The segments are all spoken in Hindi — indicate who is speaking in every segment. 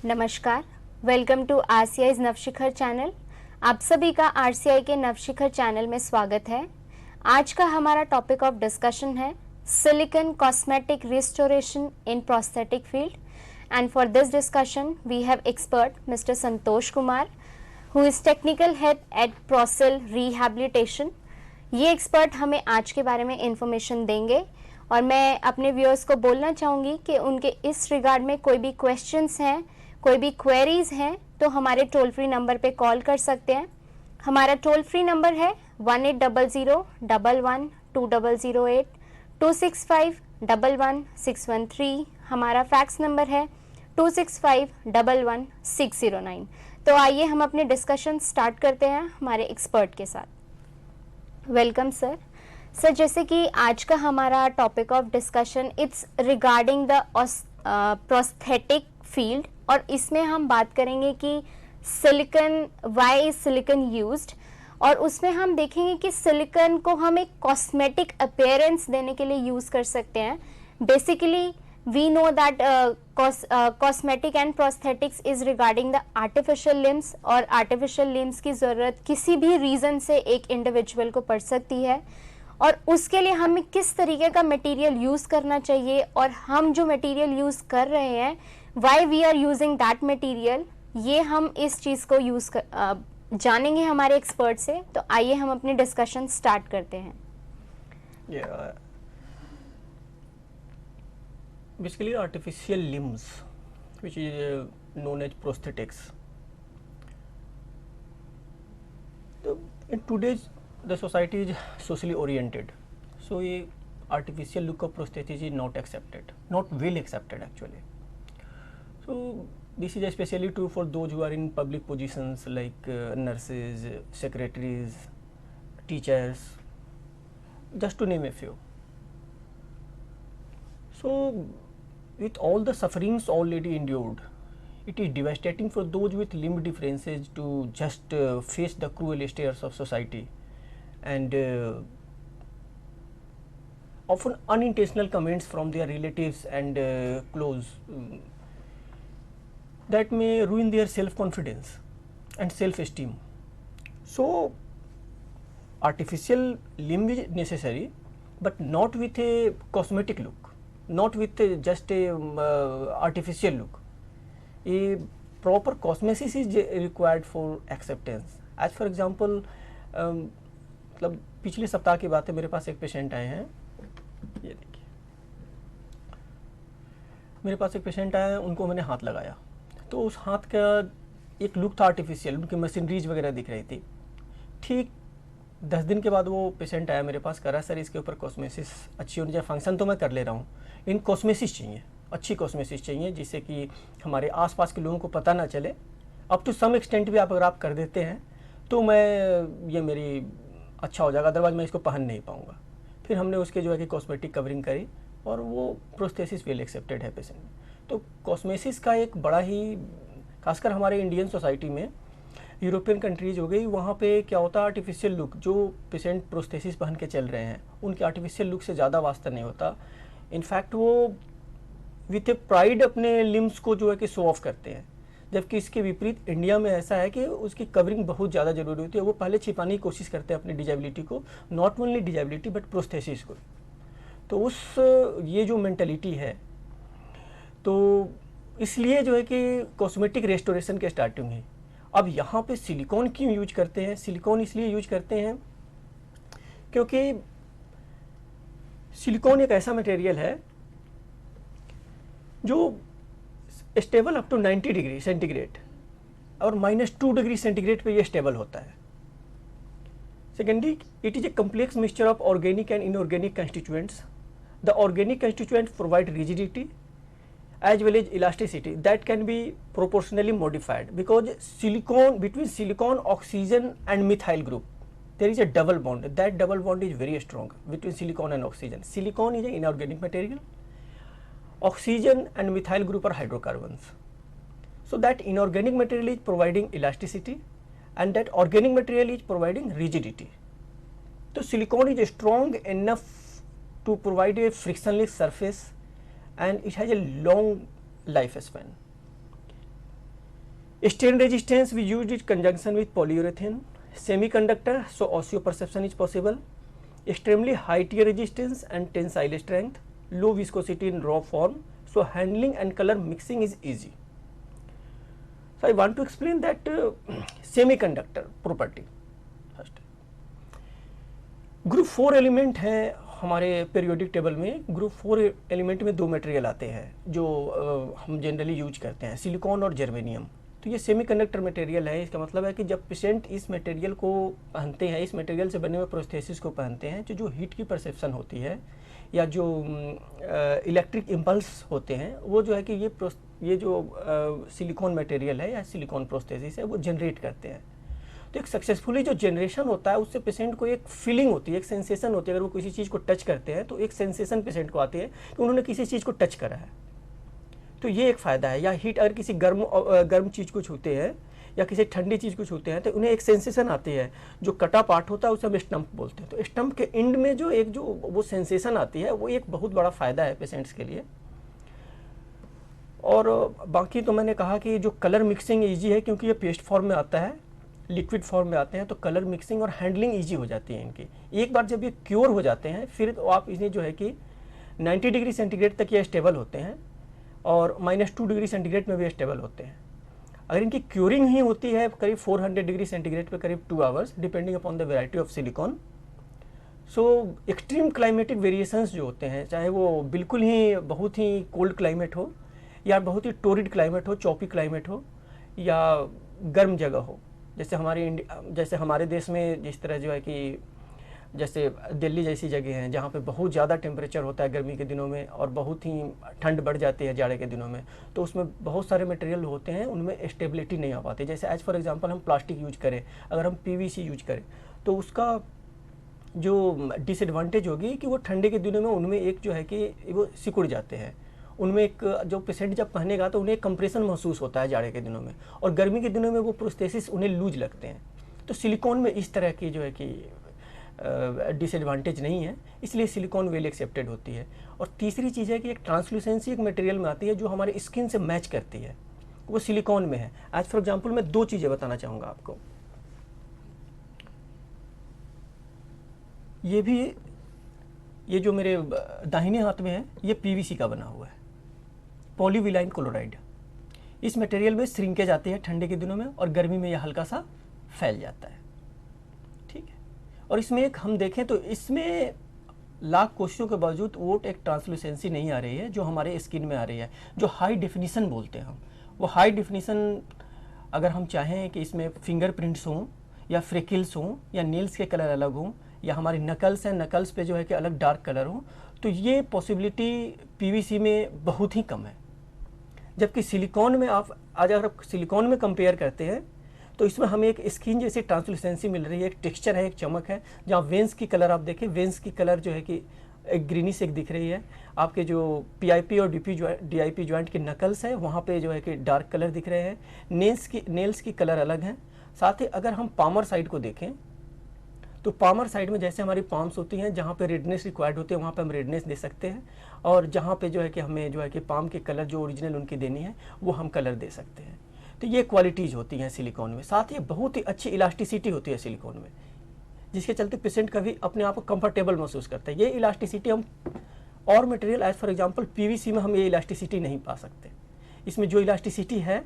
Speaker 1: नमस्कार, वेलकम टू आरसीआईज नवशिखर चैनल। आप सभी का आरसीआई के नवशिखर चैनल में स्वागत है। आज का हमारा टॉपिक ऑफ डिस्कशन है silicone cosmetic restoration in prosthetic field, and for this discussion we have expert mister Santosh Kumar who is technical head at Prosel rehabilitation. ये एक्सपर्ट हमें आज के बारे में इंफॉर्मेशन देंगे और मैं अपने व्यूअर्स को बोलना चाहूँगी कि उनके इस रिगार्ड में कोई भी क्वेश्चंस हैं, कोई भी क्वेरीज हैं तो हमारे टोल फ्री नंबर पे कॉल कर सकते हैं। हमारा टोल फ्री नंबर है 1800112008, 265111613। हमारा फैक्स नंबर है 265111609। तो आइए हम अपने डिस्कशन स्टार्ट करते हैं हमारे एक्सपर्ट के साथ। Welcome sir. सर, जैसे कि आज का हमारा topic of discussion it's regarding the prosthetic field, और इसमें हम बात करेंगे कि silicon, why is silicon used, और उसमें हम देखेंगे कि सिलिकॉन को हम एक कॉस्मेटिक अपीयरेंस देने के लिए यूज कर सकते हैं। Basically we know that cosmetic and prosthetics is regarding the artificial limbs, और आर्टिफिशियल लिम्स की ज़रूरत किसी भी रीज़न से एक इंडिविजुअल को पड़ सकती है, और उसके लिए हमें किस तरीके का मटेरियल यूज़ करना चाहिए, और हम जो मटेरियल यूज़ कर रहे हैं why we are using that material, ये हम इस चीज़ को जानेंगे हमारे एक्सपर्ट से। तो आइए हम अपने डिस्कशन स्टार्ट करते हैं।
Speaker 2: Basically artificial limbs, which is known as prosthetics. In today's the society is socially oriented, so a artificial look of prosthesis is not accepted, not well accepted actually. So this is especially true for those who are in public positions like nurses, secretaries, teachers, just to name a few. So with all the sufferings already endured, it is devastating for those with limb differences to just face the cruel stares of society and often unintentional comments from their relatives and close that may ruin their self-confidence and self-esteem. So artificial limb is necessary, but not with a cosmetic look, not with just a artificial look. A proper cosmesis is required for acceptance. As for example, मतलब पिछले सप्ताह की बात है, मेरे पास एक पेशेंट आए हैं, ये देखिए मेरे पास एक पेशेंट आया है, उनको मैंने हाथ लगाया तो उस हाथ का एक लुक था आर्टिफिशियल, उनकी मशीनरीज वगैरह दिख रही थी। ठीक 10 दिन के बाद वो पेशेंट आया मेरे पास, कह रहा सर इसके ऊपर कॉस्मेसिस अच्छी होनी चाहिए, फंक्शन तो मैं कर ले रहा हूँ, इन कॉस्मेसिस चाहिए, अच्छी कॉस्मेसिस चाहिए जिससे कि हमारे आसपास के लोगों को पता ना चले। अप टू सम एक्सटेंट भी अगर आप कर देते हैं तो ये मेरी अच्छा हो जाएगा, अदरवाइज मैं इसको पहन नहीं पाऊँगा। फिर हमने उसके जो है कि कॉस्मेटिक कवरिंग करी और वो प्रोस्थेसिस वेल एक्सेप्टेड है पेशेंट में। तो कॉस्मेसिस का एक बड़ा ही, खासकर हमारे इंडियन सोसाइटी में, यूरोपियन कंट्रीज हो गई, वहाँ पे क्या होता है आर्टिफिशियल लुक, जो पेशेंट प्रोस्थेसिस पहन के चल रहे हैं उनके आर्टिफिशियल लुक से ज़्यादा वास्ता नहीं होता। इनफैक्ट वो विथ ए प्राइड अपने लिम्स को जो है कि शो ऑफ करते हैं, जबकि इसके विपरीत इंडिया में ऐसा है कि उसकी कवरिंग बहुत ज़्यादा ज़रूरी होती है। वो पहले छिपाने की कोशिश करते हैं अपनी डिजेबिलिटी को, not only disability but prosthesis को। तो ये जो मेंटलिटी है, तो इसलिए जो है कि कॉस्मेटिक रेस्टोरेशन के स्टार्टिंग है। अब यहाँ पे सिलिकॉन क्यों यूज करते हैं? सिलिकॉन इसलिए यूज करते हैं क्योंकि सिलिकॉन एक ऐसा मटेरियल है जो stable up to 90 degree centigrade और -2 डिग्री सेंटीग्रेड पे ये स्टेबल होता है। Secondly, it is a complex mixture of organic and inorganic constituents. The organic constituent provide rigidity as well as elasticity that can be proportionally modified, because between silicon, oxygen and methyl group there is a double bond. That double bond is very strong between silicon and oxygen. Silicon is an inorganic material, oxygen and methyl group are hydrocarbons. So that inorganic material is providing elasticity and that organic material is providing rigidity. So silicon is strong enough to provide a frictionless surface and it has a long life span. Strain resistance we used in conjunction with polyurethane. Semiconductor, so osseous perception is possible. Extremely high tear resistance and tensile strength. Low viscosity in raw form, so handling and color mixing is easy. So I want to explain that semiconductor property first. Group 4 element हैं हमारे पीरियोडिक टेबल में। ग्रुप 4 एलिमेंट में दो मटेरियल आते हैं जो हम जनरली यूज करते हैं, सिलिकॉन और जर्मेनियम। तो ये सेमीकंडक्टर मटेरियल है। इसका मतलब है कि जब पेशेंट इस मटेरियल को पहनते हैं, इस मटेरियल से बने हुए प्रोस्थेसिस को पहनते हैं, जो हीट की परसेप्शन होती है या जो इलेक्ट्रिक इम्पल्स होते हैं, वो जो है कि ये जो सिलिकॉन मटेरियल है या सिलिकॉन प्रोस्थेसिस है वो जनरेट करते हैं। तो एक सक्सेसफुली जो जनरेशन होता है उससे पेशेंट को एक फीलिंग होती है, एक सेंसेशन होती है। अगर वो किसी चीज़ को टच करते हैं तो एक सेंसेशन पेशेंट को आती है कि उन्होंने किसी चीज़ को टच करा है। तो ये एक फ़ायदा है। या हीट, अगर किसी गर्म चीज़ को छूते हैं या किसी ठंडी चीज़ को छूते हैं तो उन्हें एक सेंसेशन आती है। जो कटा पार्ट होता है उसे हम स्टम्प बोलते हैं। तो स्टम्प के एंड में जो वो सेंसेशन आती है वो एक बहुत बड़ा फ़ायदा है पेशेंट्स के लिए। और बाकी तो मैंने कहा कि जो कलर मिक्सिंग ईजी है, क्योंकि ये पेस्ट फॉर्म में आता है, लिक्विड फॉर्म में आते हैं, तो कलर मिक्सिंग और हैंडलिंग ईजी हो जाती है इनकी। एक बार जब ये क्योर हो जाते हैं फिर तो आप इन्हें जो है कि 90 डिग्री सेंटीग्रेड तक ये स्टेबल होते हैं और -2 डिग्री सेंटीग्रेड में भी स्टेबल होते हैं। अगर इनकी क्योरिंग ही होती है करीब 400 डिग्री सेंटीग्रेड पे करीब 2 hours, depending upon the variety of silicon. So extreme climatic variations जो होते हैं, चाहे वो बिल्कुल ही बहुत ही कोल्ड क्लाइमेट हो या बहुत ही टोरिड क्लाइमेट हो, चॉपी क्लाइमेट हो या गर्म जगह हो, जैसे हमारे देश में जिस तरह जो है कि जैसे दिल्ली जैसी जगह हैं जहाँ पे बहुत ज़्यादा टेम्परेचर होता है गर्मी के दिनों में और बहुत ही ठंड बढ़ जाती है जाड़े के दिनों में, तो उसमें बहुत सारे मटेरियल होते हैं, उनमें स्टेबिलिटी नहीं आ पाती। जैसे एज फॉर एग्जांपल हम प्लास्टिक यूज करें, अगर हम पीवीसी यूज करें तो उसका जो डिसएडवांटेज होगी कि वो ठंडे के दिनों में उनमें एक जो है कि वो सिकुड़ जाते हैं। उनमें एक जो पेशेंट जब पहनेगा तो उन्हें एक कंप्रेशन महसूस होता है जाड़े के दिनों में, और गर्मी के दिनों में वो प्रोस्थेसिस उन्हें लूज लगते हैं। तो सिलिकॉन में इस तरह की जो है कि डिसएडवांटेज नहीं है, इसलिए सिलिकॉन वेल एक्सेप्टेड होती है। और तीसरी चीज़ है कि एक ट्रांसलूसेंसी एक मटेरियल में आती है जो हमारे स्किन से मैच करती है, वो सिलिकॉन में है। एज फॉर एग्जांपल मैं दो चीज़ें बताना चाहूँगा आपको। ये जो मेरे दाहिने हाथ में है ये पीवीसी का बना हुआ है, पॉलीविलाइन क्लोराइड। इस मटेरियल में श्रिंकेज आती है ठंडे के दिनों में और गर्मी में यह हल्का सा फैल जाता है, ठीक है। और इसमें एक हम देखें तो इसमें लाख कोशिशों के बावजूद वो एक ट्रांसलूसेंसी नहीं आ रही है जो हमारे स्किन में आ रही है, जो हाई डेफिनीशन बोलते हैं हम। वो हाई डेफिनीशन अगर हम चाहें कि इसमें फिंगरप्रिंट्स हों या फ्रेकिल्स हों या नेल्स के कलर अलग हों या हमारी नकल्स हैं, नकल्स पे जो है कि अलग डार्क कलर हो, तो ये पॉसिबिलिटी पीवीसी में बहुत ही कम है। जबकि सिलिकॉन में अगर आप सिलिकॉन में कंपेयर करते हैं तो इसमें हमें एक स्किन जैसी ट्रांसलूसेंसी मिल रही है, एक टेक्सचर है, एक चमक है। जहाँ वेंस की कलर आप देखें, वेंस की कलर जो है कि एक ग्रीनिश एक दिख रही है। आपके जो पीआईपी और डीआईपी जॉइंट के नकल्स है वहाँ पे जो है कि डार्क कलर दिख रहे हैं। नेल्स की कलर अलग हैं। साथ ही अगर हम पामर साइड को देखें तो पामर साइड में जैसे हमारी पाम्स होती हैं, जहाँ पे रेडनेस रिक्वायर्ड होती है वहाँ पे हम रेडनेस दे सकते हैं, और जहाँ पे जो है कि हमें जो है कि पाम के कलर जो ओरिजिनल उनकी देनी है वो हम कलर दे सकते हैं। तो ये क्वालिटीज़ होती हैं सिलिकॉन में। साथ ही बहुत ही अच्छी इलास्टिसिटी होती है सिलिकॉन में, जिसके चलते पेशेंट कभी अपने आप को कंफर्टेबल महसूस करता है। ये इलास्टिसिटी हम और material as for example PVC में हम ये इलास्टिसिटी नहीं पा सकते। इसमें जो इलास्टिसिटी है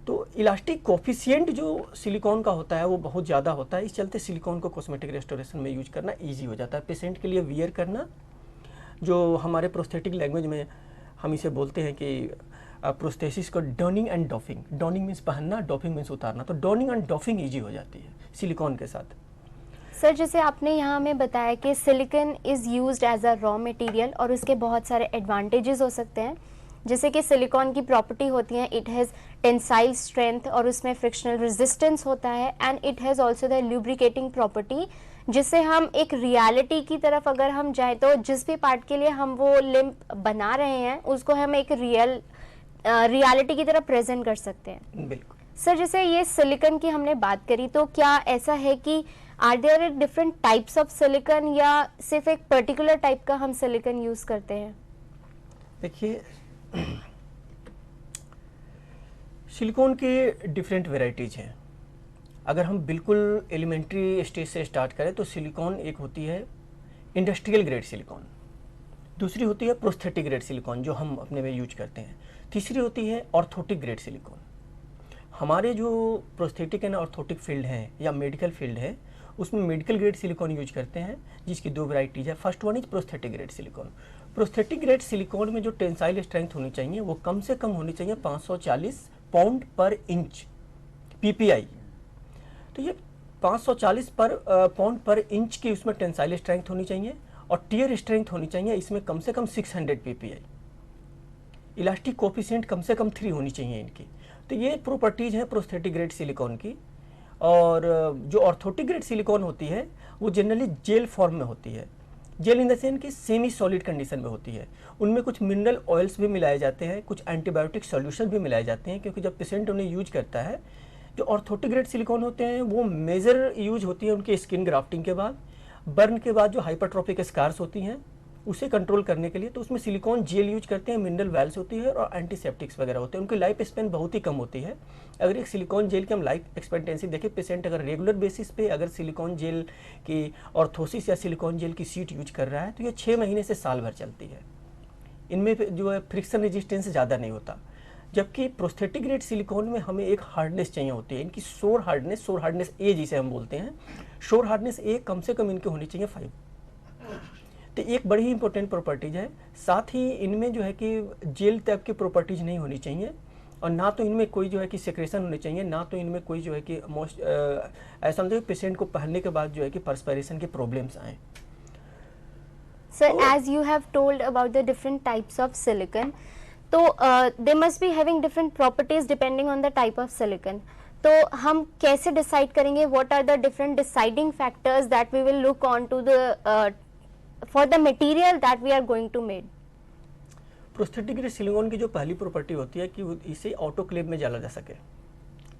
Speaker 2: तो इलास्टिक कोफिशिएंट जो सिलिकॉन का होता है वो बहुत ज़्यादा होता है। इस चलते सिलिकॉन को कॉस्मेटिक रेस्टोरेशन में यूज करना ईजी हो जाता है पेशेंट के लिए वियर करना। जो हमारे प्रोस्थेटिक लैंग्वेज में हम इसे बोलते हैं कि प्रोस्थेसिस को dawning and doffing. Dawning means पहनना, डॉफिंग मीन्स उतारना। तो डॉनिंग एंड डॉफिंग ईजी हो जाती है सिलिकॉन के साथ।
Speaker 1: सर, जैसे आपने यहाँ हमें बताया कि silicon is used as a raw material और उसके बहुत सारे एडवांटेजेस हो सकते हैं, जैसे कि सिलिकॉन की प्रॉपर्टी होती है इट हैज़ टेंसाइल स्ट्रेंथ और उसमें फ्रिक्शनल रेजिस्टेंस होता है, and it has also the lubricating property, जिससे हम एक रियलिटी की तरफ अगर हम जाएँ तो जिस भी पार्ट के लिए हम वो लिम्ब बना रहे हैं उसको हम एक रियलिटी की तरह प्रेजेंट कर सकते हैं।
Speaker 2: बिल्कुल
Speaker 1: सर, जैसे ये सिलिकॉन की हमने बात करी, तो क्या ऐसा है कि are there different types of silicon या सिर्फ एक पर्टिकुलर टाइप का हम सिलिकॉन यूज़ करते हैं?
Speaker 2: देखिए, सिलिकॉन की डिफरेंट वेराइटीज़ हैं। अगर हम बिल्कुल एलिमेंट्री स्टेज से स्टार्ट करें तो सिलिकॉन एक होती है इंडस्ट्रियल ग्रेड सिलिकॉन, दूसरी होती है प्रोस्थेटिक ग्रेड सिलिकॉन जो हम अपने में यूज करते हैं, तीसरी होती है ऑर्थोटिक ग्रेड सिलिकॉन। हमारे जो प्रोस्थेटिक एंड ऑर्थोटिक फील्ड हैं या मेडिकल फील्ड है उसमें मेडिकल ग्रेड सिलिकॉन यूज करते हैं जिसकी दो वैरायटीज है। First one is prosthetic grade silicone. Prosthetic grade silicone में जो टेंसाइल स्ट्रेंथ होनी चाहिए वो कम से कम होनी चाहिए 540 पाउंड पर इंच पीपीआई। तो ये 540 पाउंड पर इंच की उसमें टेंसाइल स्ट्रेंथ होनी चाहिए और टियर स्ट्रेंथ होनी चाहिए इसमें कम से कम 600 पीपीआई। इलास्टिक कोफिशिएंट कम से कम 3 होनी चाहिए इनकी। तो ये प्रॉपर्टीज हैं प्रोस्थेटिक ग्रेड सिलिकॉन की। और जो ऑर्थोटिक ग्रेड सिलिकॉन होती है वो जनरली जेल फॉर्म में होती है। जेल इन द सेंस कि सेमी सॉलिड कंडीशन में होती है। उनमें कुछ मिनरल ऑयल्स भी मिलाए जाते हैं, कुछ एंटीबायोटिक सॉल्यूशन भी मिलाए जाते हैं, क्योंकि जब पेशेंट उन्हें यूज करता है जो ऑर्थोटिक ग्रेड सिलिकॉन होते हैं वो मेजर यूज होती है उनके स्किन ग्राफ्टिंग के बाद, बर्न के बाद जो हाइपरट्रोफिक स्कार्स होती हैं उसे कंट्रोल करने के लिए। तो उसमें सिलिकॉन जेल यूज करते हैं, मिनरल वैल्स होती है और एंटीसेप्टिक्स वगैरह होते हैं। उनकी लाइफ स्पेन बहुत ही कम होती है। अगर एक सिलिकॉन जेल की हम लाइफ एक्सपेक्टेंसी देखें, पेशेंट अगर रेगुलर बेसिस पे अगर सिलिकॉन जेल की ऑर्थोसिस या सिलिकॉन जेल की सीट यूज कर रहा है तो ये 6 महीने से साल भर चलती है। इनमें जो है फ्रिक्शन रेजिस्टेंस ज़्यादा नहीं होता। जबकि प्रोस्थेटिक ग्रेड सिलिकॉन में हमें एक हार्डनेस चाहिए होती है, इनकी शोर हार्डनेस ए जिसे हम बोलते हैं, शोर हार्डनेस ए कम से कम इनकी होनी चाहिए 5। तो एक बड़ी ही इंपॉर्टेंट प्रॉपर्टीज है। साथ ही इनमें जो है कि जेल टाइप की प्रॉपर्टीज नहीं होनी चाहिए और ना तो इनमें कोई जो है कि सेक्रेशन होनी चाहिए, ना तो इनमें कोई जो है कि ऐसा समझे पेशेंट को पहनने के बाद जो है कि पर्सपिरेशन के प्रॉब्लम्स आए।
Speaker 1: Sir, as you have told about the different types of silicon, so they must be having different properties depending on the type of silicon. तो हम कैसे डिसाइड करेंगे what are the different deciding factors that we will look on to the for the material that we are going to made?
Speaker 2: Prosthetic grade silicone की जो पहली प्रॉपर्टी होती है कि इसे ऑटोक्लेव में डाला जा सके,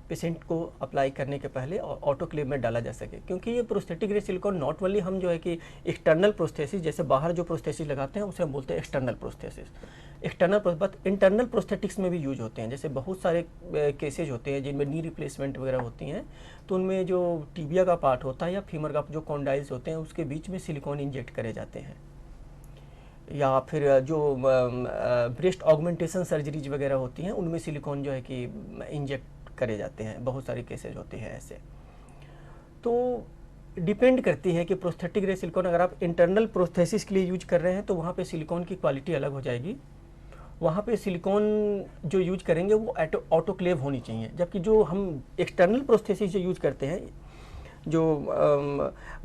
Speaker 2: पेशेंट को अप्लाई करने के पहले ऑटोक्लेव में डाला जा सके। क्योंकि ये prosthetic grade silicone not only हम जो है कि एक्सटर्नल प्रोस्थेसिस जैसे बाहर जो प्रोस्थेसिस लगाते हैं उसे हम बोलते हैं एक्सटर्नल प्रोस्थेसिस, इंटरनल प्रोस्थेटिक्स में भी यूज होते हैं। जैसे बहुत सारे केसेज होते हैं जिनमें नी रिप्लेसमेंट वगैरह होती हैं तो उनमें जो टीबिया का पार्ट होता है या फीमर का जो कॉन्डाइल्स होते हैं उसके बीच में सिलिकॉन इंजेक्ट करे जाते हैं, या फिर जो ब्रेस्ट ऑगमेंटेशन सर्जरीज वगैरह होती हैं उनमें सिलिकॉन जो है कि इंजेक्ट करे जाते हैं। बहुत सारे केसेज होते हैं ऐसे। तो डिपेंड करती है कि प्रोस्थेटिक ग्रेड सिलिकॉन अगर आप इंटरनल प्रोस्थेसिस के लिए यूज कर रहे हैं तो वहाँ पे सिलिकॉन की क्वालिटी अलग हो जाएगी। वहाँ पे सिलिकॉन जो यूज करेंगे वो ऑटोक्लेव होनी चाहिए। जबकि जो हम एक्सटर्नल प्रोस्थेसिस जो यूज करते हैं, जो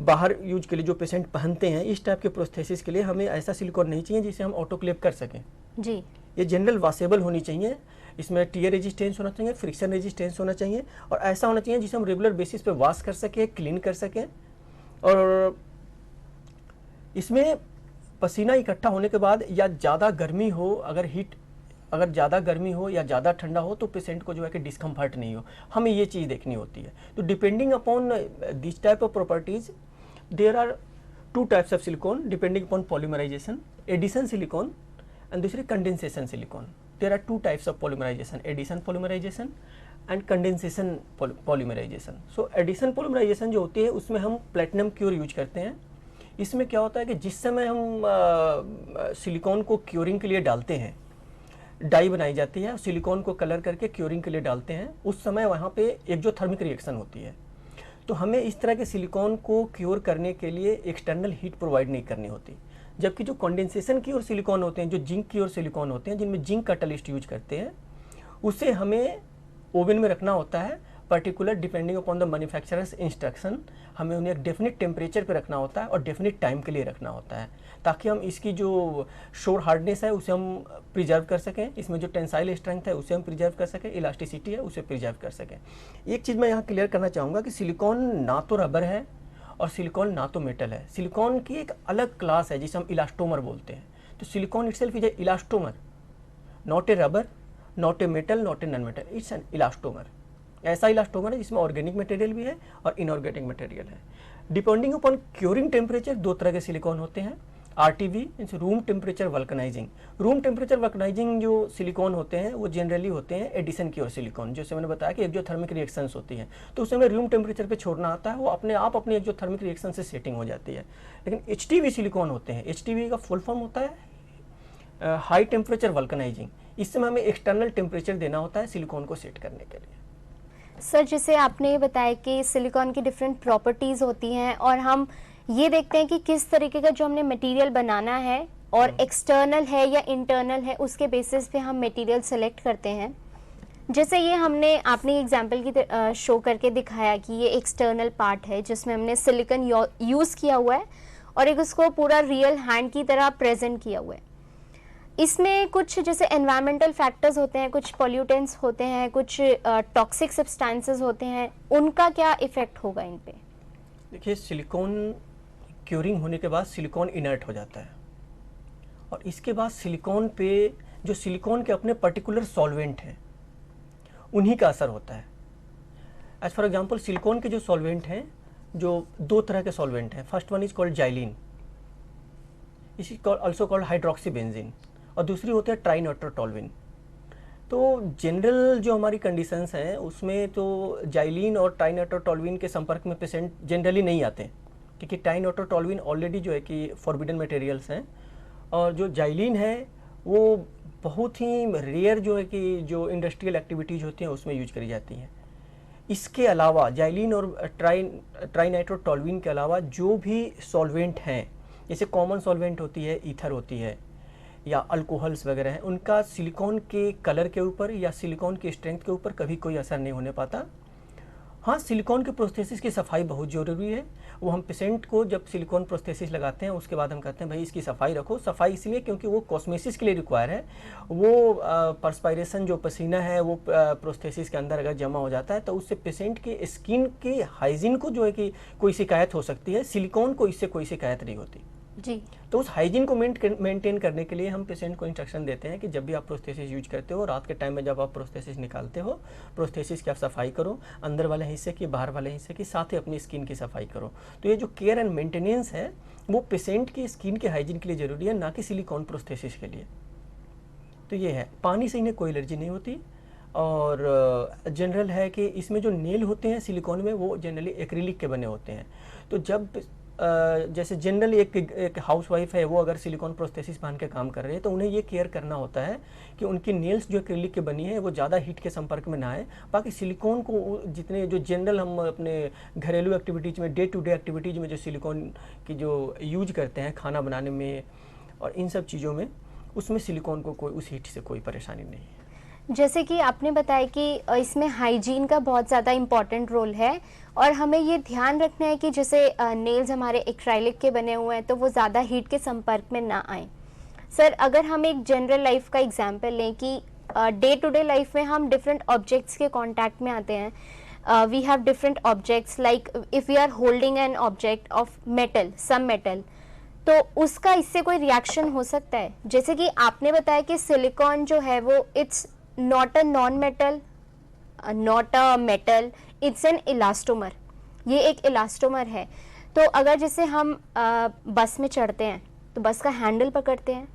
Speaker 2: बाहर यूज के लिए जो पेशेंट पहनते हैं, इस टाइप के प्रोस्थेसिस के लिए हमें ऐसा सिलिकॉन नहीं चाहिए जिसे हम ऑटोक्लेव कर सकें
Speaker 1: जी। ये
Speaker 2: जनरल वॉशेबल होनी चाहिए, इसमें टीयर रेजिस्टेंस होना चाहिए, फ्रिक्शन रेजिस्टेंस होना चाहिए और ऐसा होना चाहिए जिसे हम रेगुलर बेसिस पे वॉश कर सकें, क्लीन कर सकें। और इसमें पसीना इकट्ठा होने के बाद या ज़्यादा गर्मी हो, अगर ज़्यादा गर्मी हो या ज़्यादा ठंडा हो तो पेशेंट को जो है कि डिस्कम्फर्ट नहीं हो, हमें ये चीज़ देखनी होती है। तो depending upon this type of properties there are 2 types of silicone depending upon polymerization, addition silicone and दूसरी condensation silicone. There are 2 types of polymerization, addition polymerization and condensation polymerization. So addition polymerization जो होती है उसमें हम प्लेटिनम क्योर यूज करते हैं। इसमें क्या होता है कि जिस समय हम सिलिकॉन को क्योरिंग के लिए डालते हैं, डाई बनाई जाती है, सिलिकॉन को कलर करके क्योरिंग के लिए डालते हैं, उस समय वहाँ पे एक्सोथर्मिक रिएक्शन होती है। तो हमें इस तरह के सिलिकॉन को क्योर करने के लिए एक्सटर्नल हीट प्रोवाइड नहीं करनी होती। जबकि जो कंडेंसेशन की ओर सिलिकॉन होते हैं, जो जिंक की ओर सिलिकॉन होते हैं, जिनमें जिंक कैटलिस्ट यूज करते हैं, उसे हमें ओवन में रखना होता है। Particular depending upon the manufacturers instruction हमें उन्हें एक डेफिनेट टेम्परेचर पे रखना होता है और डेफिनेट टाइम के लिए रखना होता है, ताकि हम इसकी जो शोर हार्डनेस है उसे हम प्रिजर्व कर सकें, इसमें जो टेंसाइल स्ट्रेंथ है उसे हम प्रिजर्व कर सकें, इलास्टिसिटी है उसे प्रिजर्व कर सकें। एक चीज़ मैं यहाँ क्लियर करना चाहूँगा कि सिलिकॉन ना तो रबर है और सिलिकॉन ना तो मेटल है। सिलिकॉन की एक अलग क्लास है जिसे हम इलास्टोमर बोलते हैं। तो silicone itself is a elastomer, not a rubber, not a metal, not a non metal, it's an elastomer. ऐसा इलास्टोमर है जिसमें ऑर्गेनिक मटेरियल भी है और इनऑर्गेनिक मटेरियल है। डिपेंडिंग अपॉन क्योरिंग टेम्परेचर 2 तरह के सिलिकॉन होते हैं। RTV means room temperature vulcanizing. Room temperature vulcanizing जो सिलिकॉन होते हैं वो जनरली होते हैं एडिशन की ओर सिलिकॉन, जैसे मैंने बताया कि एक्जोथर्मिक रिएक्शंस होती हैं, तो उसे हमें रूम टेम्परेचर पे छोड़ना आता है, वो अपने आप अपनी एक्जोथर्मिक रिएक्शन से सेटिंग हो जाती है। लेकिन HTV सिलिकॉन होते हैं, HTV का फुल फॉर्म होता है हाई टेम्परेचर वल्कनाइजिंग। इस समय हमें एक्सटर्नल टेम्परेचर देना होता है सिलिकॉन को सेट करने के लिए।
Speaker 1: सर जैसे आपने ये बताया कि सिलिकॉन की डिफरेंट प्रॉपर्टीज़ होती हैं और हम ये देखते हैं कि किस तरीके का जो हमने मटेरियल बनाना है और एक्सटर्नल है या इंटरनल है उसके बेसिस पे हम मटेरियल सेलेक्ट करते हैं। जैसे ये आपने एग्जांपल की शो करके दिखाया कि ये एक्सटर्नल पार्ट है जिसमें हमने सिलिकॉन यूज़ किया हुआ है और एक उसको पूरा रियल हैंड की तरह प्रेजेंट किया हुआ है। इसमें कुछ जैसे एनवायरमेंटल फैक्टर्स होते हैं, कुछ पॉल्यूटेंट्स होते हैं, कुछ टॉक्सिक सब्सटेंसेस होते हैं, उनका क्या इफेक्ट होगा इन पे?
Speaker 2: देखिए, सिलिकॉन क्यूरिंग होने के बाद सिलिकॉन इनर्ट हो जाता है और इसके बाद सिलिकॉन पे जो सिलिकॉन के अपने पर्टिकुलर सॉल्वेंट हैं उन्हीं का असर होता है। एज फॉर एग्जांपल सिलिकॉन के जो सॉल्वेंट हैं, जो दो तरह के सॉल्वेंट हैं, first one is called xylene, इस इज ऑल्सो कॉल्ड हाइड्रोक्सीबेंजीन, और दूसरी होती है ट्राइनाइट्रोटोल्यूइन। तो जनरल जो हमारी कंडीशंस हैं उसमें तो जाइलिन और ट्राइनाइट्रोटोल्यूइन के संपर्क में पेशेंट जनरली नहीं आते हैं, क्योंकि ट्राइनाइट्रोटोल्यूइन ऑलरेडी जो है कि फॉरबिडन मटेरियल्स हैं, और जो जाइलिन है वो बहुत ही रेयर जो है कि जो इंडस्ट्रियल एक्टिविटीज़ होती हैं उसमें यूज करी जाती हैं। इसके अलावा जाइलिन और ट्राइनाइट्रोटोल्यूइन के अलावा जो भी सॉल्वेंट हैं, जैसे कॉमन सॉल्वेंट होती है, ईथर होती है या अल्कोहल्स वगैरह हैं, उनका सिलिकॉन के कलर के ऊपर या सिलिकॉन की स्ट्रेंथ के ऊपर कभी कोई असर नहीं होने पाता। हाँ, सिलिकॉन के प्रोस्थेसिस की सफाई बहुत ज़रूरी है। वो हम पेशेंट को जब सिलिकॉन प्रोस्थेसिस लगाते हैं उसके बाद हम कहते हैं भाई इसकी सफाई रखो। सफाई इसलिए क्योंकि वो कॉस्मेसिस के लिए रिक्वायर है। वो पर्सपायरेशन जो पसीना है वो प्रोस्थेसिस के अंदर अगर जमा हो जाता है तो उससे पेशेंट के स्किन के हाइजीन को जो है कि कोई शिकायत हो सकती है। सिलिकॉन को इससे कोई शिकायत नहीं होती
Speaker 1: जी।
Speaker 2: तो उस हाइजीन को मेंटेन करने के लिए हम पेशेंट को इंस्ट्रक्शन देते हैं कि जब भी आप प्रोस्थेसिस यूज करते हो, रात के टाइम में जब आप प्रोस्थेसिस निकालते हो, प्रोस्थेसिस की आप सफाई करो, अंदर वाले हिस्से की, बाहर वाले हिस्से की, साथ ही अपनी स्किन की सफाई करो। तो ये जो केयर एंड मेंटेनेंस है वो पेशेंट की स्किन के हाइजीन के लिए ज़रूरी है, ना कि सिलिकॉन प्रोस्थेसिस के लिए। तो ये है, पानी से इन्हें कोई एलर्जी नहीं होती। और जनरल है कि इसमें जो नेल होते हैं सिलिकॉन में वो जनरली एक्रिलिक के बने होते हैं। तो जब जैसे जनरली एक हाउसवाइफ है, वो अगर सिलिकॉन प्रोस्थेसिस पहन के काम कर रहे हैं तो उन्हें ये केयर करना होता है कि उनकी नेल्स जो एक्रिलिक की बनी है वो ज़्यादा हीट के संपर्क में ना आए। बाकी सिलिकॉन को जितने जो जनरल हम अपने घरेलू एक्टिविटीज़ में, डे टू डे एक्टिविटीज़ में जो सिलिकॉन की जो यूज करते हैं खाना बनाने में और इन सब चीज़ों में, उसमें सिलिकॉन को कोई उस हीट से कोई परेशानी नहीं है।
Speaker 1: जैसे कि आपने बताया कि इसमें हाइजीन का बहुत ज़्यादा इम्पॉर्टेंट रोल है और हमें ये ध्यान रखना है कि जैसे नेल्स हमारे एक्राइलिक के बने हुए हैं तो वो ज़्यादा हीट के संपर्क में ना आए। सर, अगर हम एक जनरल लाइफ का एग्जांपल लें कि डे टू डे लाइफ में हम डिफरेंट ऑब्जेक्ट्स के कांटेक्ट में आते हैं, we have different objects, like if we are holding an object of metal, some metal, तो उसका इससे कोई रिएक्शन हो सकता है? जैसे कि आपने बताया कि सिलिकॉन जो है वो it's not a non metal, not a metal, it's an elastomer, ये एक इलास्टोमर है। तो अगर जैसे हम बस में चढ़ते हैं तो बस का हैंडल पकड़ते हैं,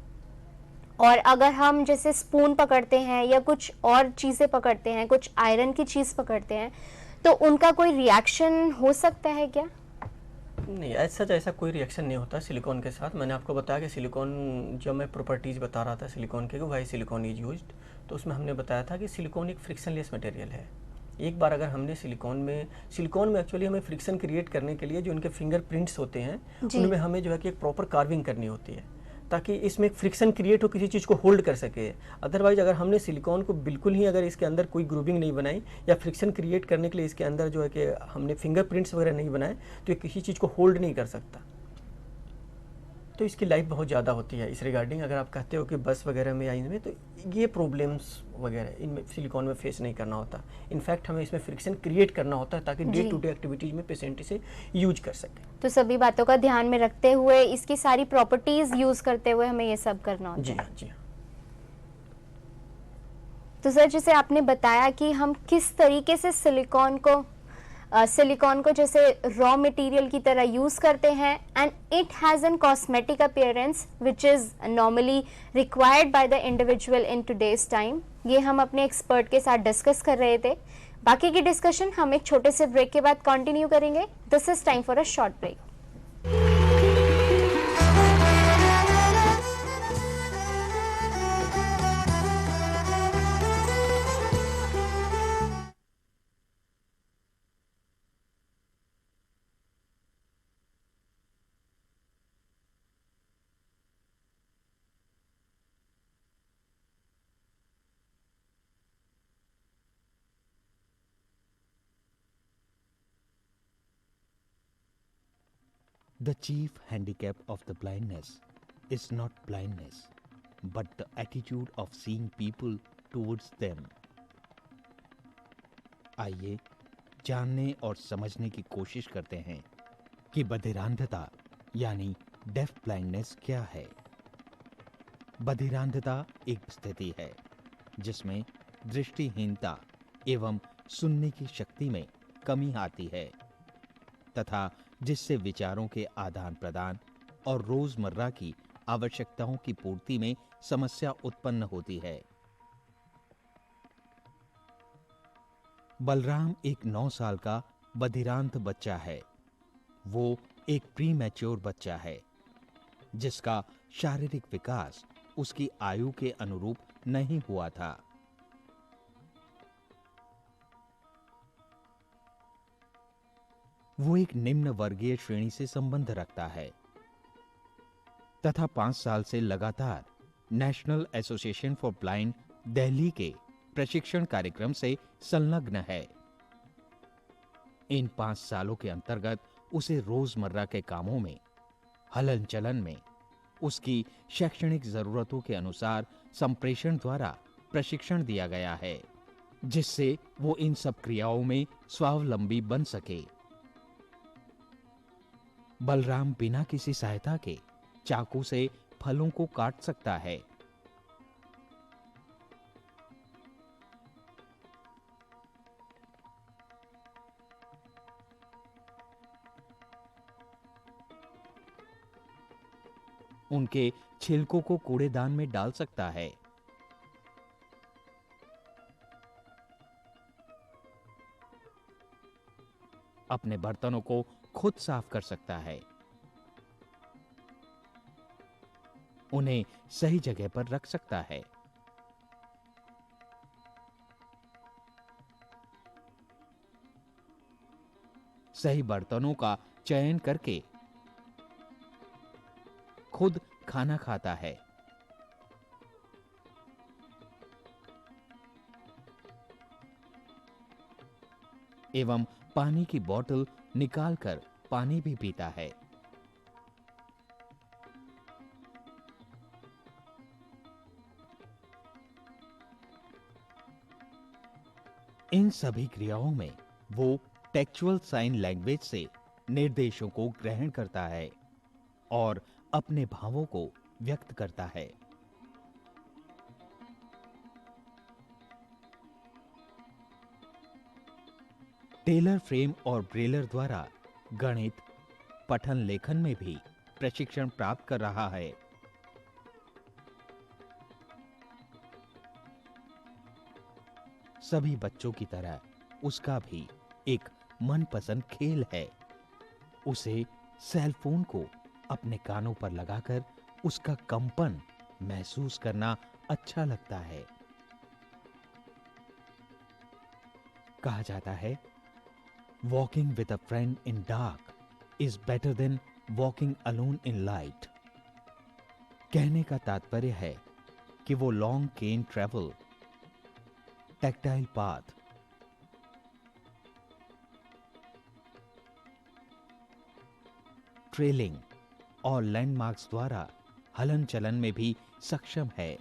Speaker 1: और अगर हम जैसे स्पून पकड़ते हैं या कुछ और चीज़ें पकड़ते हैं, कुछ आयरन की चीज़ पकड़ते हैं, तो उनका कोई रिएक्शन हो सकता है क्या?
Speaker 2: नहीं, ऐसा कोई रिएक्शन नहीं होता सिलिकॉन के साथ। मैंने आपको बताया कि सिलिकॉन, जब मैं प्रॉपर्टीज़ बता रहा था सिलिकॉन के, वाई सिलिकॉन इज यूज्ड, तो उसमें हमने बताया था कि सिलिकॉन एक फ्रिक्शनलेस मटेरियल है। एक बार अगर हमने सिलिकॉन में एक्चुअली हमें फ्रिक्शन क्रिएट करने के लिए जो उनके फिंगरप्रिंट्स होते हैं उनमें हमें जो है कि एक प्रॉपर कार्विंग करनी होती है ताकि इसमें एक फ्रिक्शन क्रिएट हो, किसी चीज़ को होल्ड कर सके। अदरवाइज अगर हमने सिलिकॉन को बिल्कुल ही, अगर इसके अंदर कोई ग्रूविंग नहीं बनाई या फ्रिक्शन क्रिएट करने के लिए इसके अंदर जो है कि हमने फिंगरप्रिंट्स वगैरह नहीं बनाए, तो ये किसी चीज़ को होल्ड नहीं कर सकता। तो इसकी लाइफ बहुत ज़्यादा होती है इस रिगार्डिंग। अगर आप कहते हो कि बस वगैरह में या इनमें, तो ये प्रॉब्लम्स वगैरह इनमें सिलिकॉन में फेस नहीं करना होता। इनफैक्ट हमें इसमें फ्रिक्शन क्रिएट करना होता है ताकि डे टू डे एक्टिविटीज़ में पेशेंट इसे यूज कर सके।
Speaker 1: तो सभी बातों का ध्यान में रखते हुए, इसकी सारी प्रॉपर्टीज़ यूज़ करते हुए हमें ये सब करना होता है।
Speaker 2: जी हाँ, जी हाँ।
Speaker 1: तो सर, जैसे आपने बताया कि हम किस तरीके से सिलिकॉन को सिलिकॉन को जैसे रॉ मटेरियल की तरह यूज करते हैं, and it has an cosmetic appearance which is normally required by the individual in today's time. ये हम अपने एक्सपर्ट के साथ डिस्कस कर रहे थे। बाकी की डिस्कशन हम एक छोटे से ब्रेक के बाद कंटिन्यू करेंगे। This is time for a short break.
Speaker 3: The chief handicap of the blindness is not blindness, but the attitude of seeing people towards them. आइए जानने और समझने की कोशिश करते हैं कि बधिरांधता यानी डेफ ब्लाइंडनेस क्या है। बधिरांधता एक स्थिति है जिसमें दृष्टिहीनता एवं सुनने की शक्ति में कमी आती है तथा जिससे विचारों के आदान प्रदान और रोजमर्रा की आवश्यकताओं की पूर्ति में समस्या उत्पन्न होती है। बलराम एक 9 साल का बधिरांध बच्चा है। वो एक प्री मैच्योर बच्चा है जिसका शारीरिक विकास उसकी आयु के अनुरूप नहीं हुआ था। वो एक निम्न वर्गीय श्रेणी से संबंध रखता है तथा 5 साल से लगातार national association for blind Delhi के प्रशिक्षण कार्यक्रम से संलग्न है। इन 5 सालों के अंतर्गत उसे रोजमर्रा के कामों में, हलन चलन में, उसकी शैक्षणिक जरूरतों के अनुसार संप्रेषण द्वारा प्रशिक्षण दिया गया है जिससे वो इन सब क्रियाओं में स्वावलंबी बन सके। बलराम बिना किसी सहायता के चाकू से फलों को काट सकता है। उनके छिलकों को कूड़ेदान में डाल सकता है। अपने बर्तनों को खुद साफ कर सकता है। उन्हें सही जगह पर रख सकता है। सही बर्तनों का चयन करके खुद खाना खाता है। एवं पानी की बोतल निकालकर पानी भी पीता है। इन सभी क्रियाओं में वो टेक्चुअल साइन लैंग्वेज से निर्देशों को ग्रहण करता है और अपने भावों को व्यक्त करता है। टेलर फ्रेम और ब्रेलर द्वारा गणित, पठन लेखन में भी प्रशिक्षण प्राप्त कर रहा है। सभी बच्चों की तरह उसका भी एक मनपसंद खेल है। उसे सेल फोन को अपने कानों पर लगाकर उसका कंपन महसूस करना अच्छा लगता है। कहा जाता है, walking with a friend in dark is better than walking alone in light. कहने का तात्पर्य है कि वो लॉन्ग केन ट्रेवल, टैक्टाइल पाथ, ट्रेलिंग और लैंडमार्क्स द्वारा हलन चलन में भी सक्षम है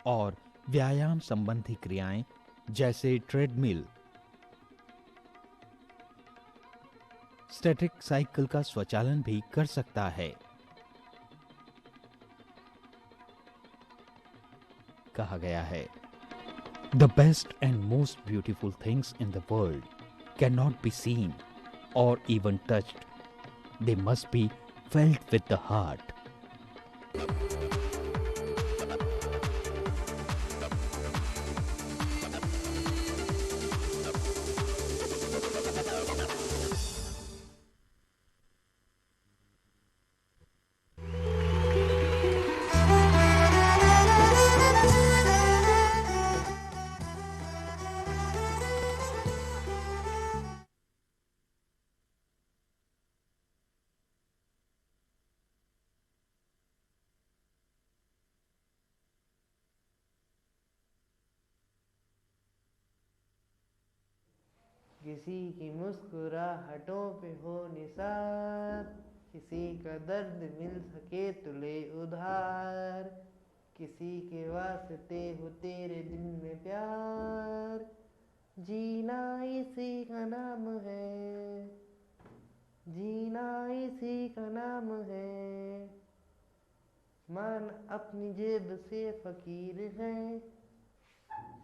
Speaker 3: और व्यायाम संबंधी क्रियाएं जैसे ट्रेडमिल, स्टैटिक साइकिल का स्वचालन भी कर सकता है। कहा गया है, The best and most beautiful things in the world cannot be seen or even touched. They must be felt with the heart.
Speaker 4: किसी की मुस्कुराहटों पे हो निसार, किसी का दर्द मिल सके तो ले उधार, किसी के वास्ते हो तेरे दिल में प्यार, जीना इसी का नाम है, जीना इसी का नाम है। मान अपनी जेब से फकीर हैं,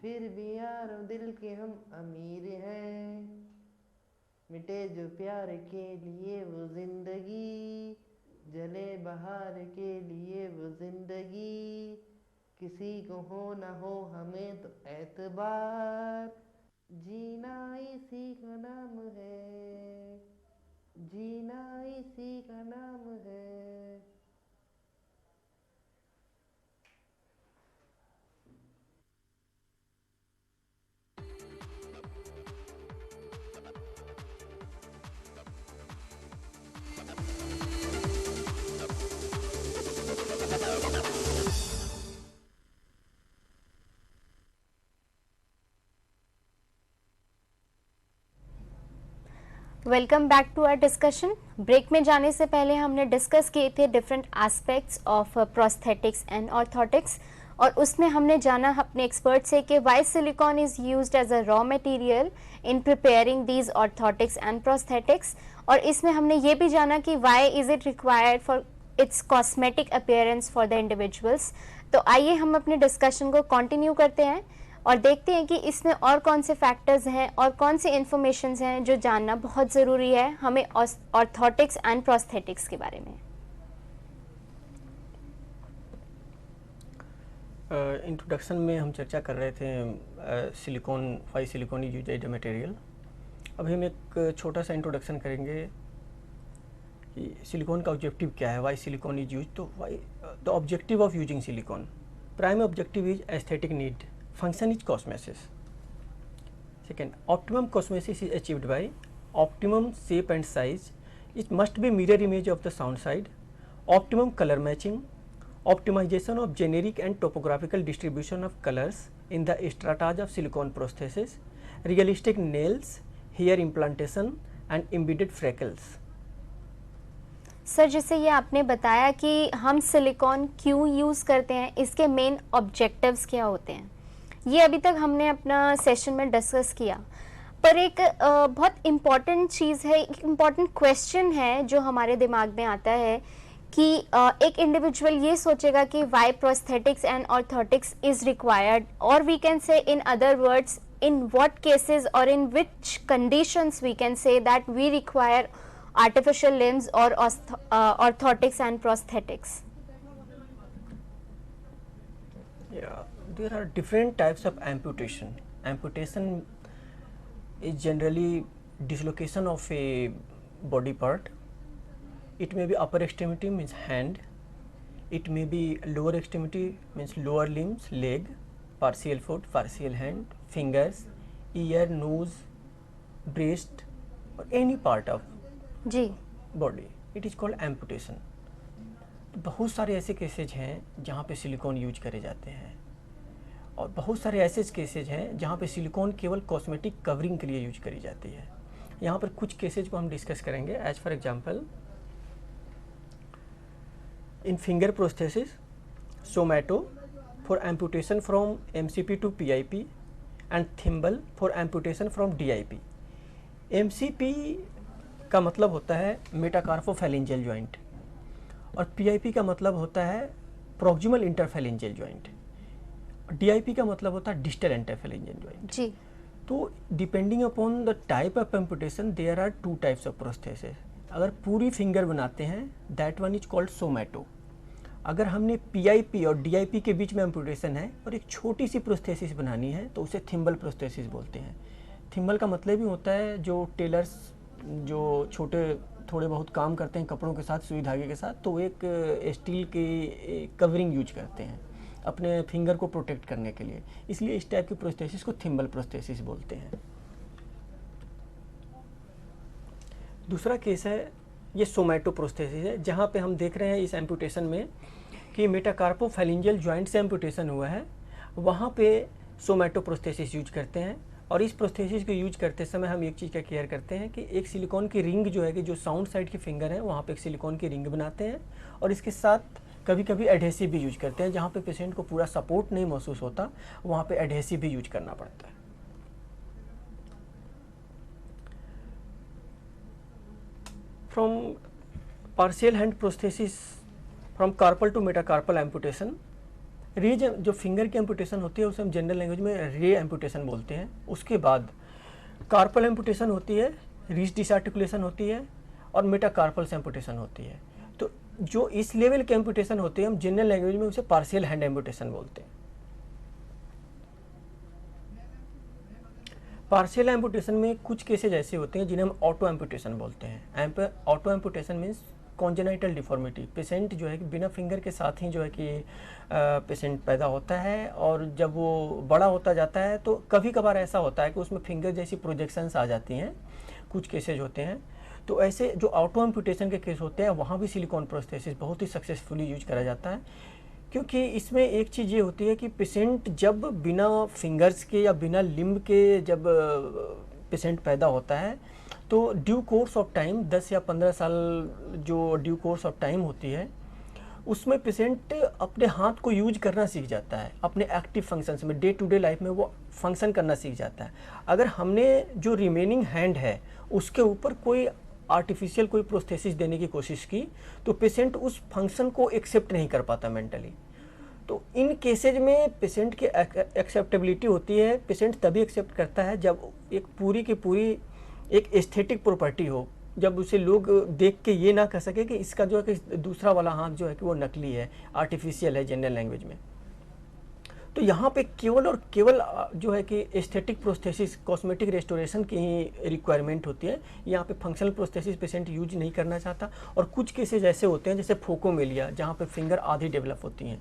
Speaker 4: फिर भी यारों दिल के हम अमीर हैं। मिटे जो प्यार के लिए वो जिंदगी, जले बहार के लिए वो जिंदगी। किसी को हो ना हो हमें तो एतबार, जीना इसी का नाम है, जीना इसी का नाम है।
Speaker 1: Welcome back to our discussion. Break में जाने से पहले हमने डिस्कस किए थे different aspects of prosthetics and orthotics, और उसमें हमने जाना अपने एक्सपर्ट से कि why silicon is used as a raw material in preparing these orthotics and prosthetics, और इसमें हमने ये भी जाना कि why is it required for its cosmetic appearance for the individuals. तो आइए हम अपने डिस्कशन को कंटिन्यू करते हैं और देखते हैं कि इसमें और कौन से फैक्टर्स हैं और कौन सी इंफॉर्मेशंस हैं जो जानना बहुत ज़रूरी है हमें ऑर्थोटिक्स एंड प्रोस्थेटिक्स के बारे में।
Speaker 2: इंट्रोडक्शन में हम चर्चा कर रहे थे silicon, why silicon is used as a material. अभी हम एक छोटा सा इंट्रोडक्शन करेंगे कि सिलिकॉन का ऑब्जेक्टिव क्या है, वाई सिलिकॉन इज यूज। तो why the objective of using silicon, prime objective is aesthetic need, function is cosmesis. Second, optimum cosmesis is achieved by optimum shape and size. It must be mirror image of the sound side, optimum color matching, optimization of generic and topographical distribution of colors in the stratas of silicone prosthesis, realistic nails, hair implantation and embedded freckles.
Speaker 1: Sir, जैसे ये आपने बताया कि हम सिलिकॉन क्यों यूज़ करते हैं, इसके मेन ऑब्जेक्टिव्स क्या होते हैं, ये अभी तक हमने अपना सेशन में डिस्कस किया। पर एक बहुत इम्पॉर्टेंट चीज़ है, एक इम्पॉर्टेंट क्वेश्चन है जो हमारे दिमाग में आता है कि एक इंडिविजुअल ये सोचेगा कि why prosthetics and orthotics is required, और we can say in other words in what cases और in which conditions we can say that we require artificial limbs or orthotics and prosthetics.
Speaker 2: Yeah, there are different types of amputation. Amputation is generally dislocation of a body part. It may be upper extremity, means hand. It may be lower extremity, means lower limbs, leg, partial foot, partial hand, fingers, ear, nose, breast, or any part of
Speaker 1: जी
Speaker 2: body. It is called amputation. बहुत सारे ऐसे केसेज हैं जहाँ पे सिलिकॉन यूज करे जाते हैं, और बहुत सारे ऐसे केसेज हैं जहाँ पे सिलिकॉन केवल कॉस्मेटिक कवरिंग के लिए यूज करी जाती है। यहाँ पर कुछ केसेज को हम डिस्कस करेंगे। As for example, in finger prosthesis, somato for amputation from MCP to PIP and thimble for amputation from DIP. MCP का मतलब होता है मेटाकार्पोफैलेंजियल जॉइंट, और पीआईपी का मतलब होता है प्रॉक्सिमल इंटरफैलेंजियल जॉइंट। DIP का मतलब होता है डिस्टल एंटाइफेलेंजियन जॉइंट।
Speaker 1: जी।
Speaker 2: तो depending upon the type of amputation there are 2 types of prosthesis. अगर पूरी फिंगर बनाते हैं that one is called somato. अगर हमने PIP और DIP के बीच में एम्पुटेशन है और एक छोटी सी प्रोस्थेसिस बनानी है तो उसे थिम्बल प्रोस्थेसिस बोलते हैं। थिम्बल का मतलब ही होता है जो टेलर्स जो छोटे थोड़े बहुत काम करते हैं कपड़ों के साथ सुई धागे के साथ, तो वो एक स्टील की कवरिंग यूज करते हैं अपने फिंगर को प्रोटेक्ट करने के लिए, इसलिए इस टाइप की प्रोस्थेसिस को थिम्बल प्रोस्थेसिस बोलते हैं। दूसरा केस है ये सोमैटो प्रोस्थेसिस है, जहाँ पे हम देख रहे हैं इस एम्पुटेशन में कि मेटाकार्पोफैलेंजियल जॉइंट से एम्पुटेशन हुआ है, वहाँ पे सोमैटो प्रोस्थेसिस यूज करते हैं। और इस प्रोस्थेसिस को यूज करते समय हम एक चीज़ का केयर करते हैं कि एक सिलिकॉन की रिंग जो है कि जो साउंड साइड की फिंगर है वहाँ पे एक सिलिकॉन की रिंग बनाते हैं और इसके साथ कभी कभी एडहेसिव भी यूज करते हैं। जहाँ पे पेशेंट को पूरा सपोर्ट नहीं महसूस होता वहाँ पे एडहेसिव भी यूज करना पड़ता है। From partial hand prosthesis from carpal to metacarpal amputation, ray जो फिंगर की एम्पुटेशन होती है उसे हम जनरल लैंग्वेज में रे एम्पुटेशन बोलते हैं। उसके बाद कार्पल एम्पुटेशन होती है, रीच डिसआर्टिकुलेशन होती है और मेटाकार्पल से एम्पुटेशन होती है। तो जो इस लेवल के एम्पुटेशन होते हैं हम जनरल लैंग्वेज में उसे पार्शियल हैंड एम्पुटेशन बोलते हैं। पार्शियल एम्पुटेशन में कुछ केसेज ऐसे होते हैं जिन्हें हम ऑटो एम्पुटेशन बोलते हैं। Auto amputation means congenital deformity, patient जो है कि बिना फिंगर के साथ ही जो है कि पेशेंट पैदा होता है और जब वो बड़ा होता जाता है तो कभी कभार ऐसा होता है कि उसमें फिंगर जैसी प्रोजेक्शंस आ जाती हैं, कुछ केसेज होते हैं। तो ऐसे जो ऑटो एम्पुटेशन के केस होते हैं वहाँ भी सिलिकॉन प्रोस्थेसिस बहुत ही सक्सेसफुली यूज करा जाता है, क्योंकि इसमें एक चीज़ ये होती है कि पेशेंट जब बिना फिंगर्स के या बिना लिम्ब के जब पेशेंट पैदा होता है तो ड्यू कोर्स ऑफ टाइम 10 या 15 साल जो ड्यू कोर्स ऑफ टाइम होती है उसमें पेशेंट अपने हाथ को यूज करना सीख जाता है, अपने एक्टिव फंक्शंस में डे टू डे लाइफ में वो फंक्शन करना सीख जाता है। अगर हमने जो रिमेनिंग हैंड है उसके ऊपर कोई आर्टिफिशियल कोई प्रोस्थेसिस देने की कोशिश की तो पेशेंट उस फंक्शन को एक्सेप्ट नहीं कर पाता मेंटली। तो इन केसेज में पेशेंट की एक्सेप्टेबिलिटी होती है, पेशेंट तभी एक्सेप्ट करता है जब एक पूरी की पूरी एक एस्थेटिक प्रॉपर्टी हो, जब उसे लोग देख के ये ना कह सके कि इसका जो है कि दूसरा वाला हाथ जो है कि वो नकली है, आर्टिफिशियल है जनरल लैंग्वेज में। तो यहाँ पे केवल और केवल जो है कि एस्थेटिक प्रोस्थेसिस कॉस्मेटिक रेस्टोरेशन की ही रिक्वायरमेंट होती है। यहाँ पे फंक्शनल प्रोस्थेसिस पेशेंट यूज नहीं करना चाहता। और कुछ केसेज ऐसे होते हैं जैसे फोकोमेलिया, जहाँ पे फिंगर आधी डेवलप होती हैं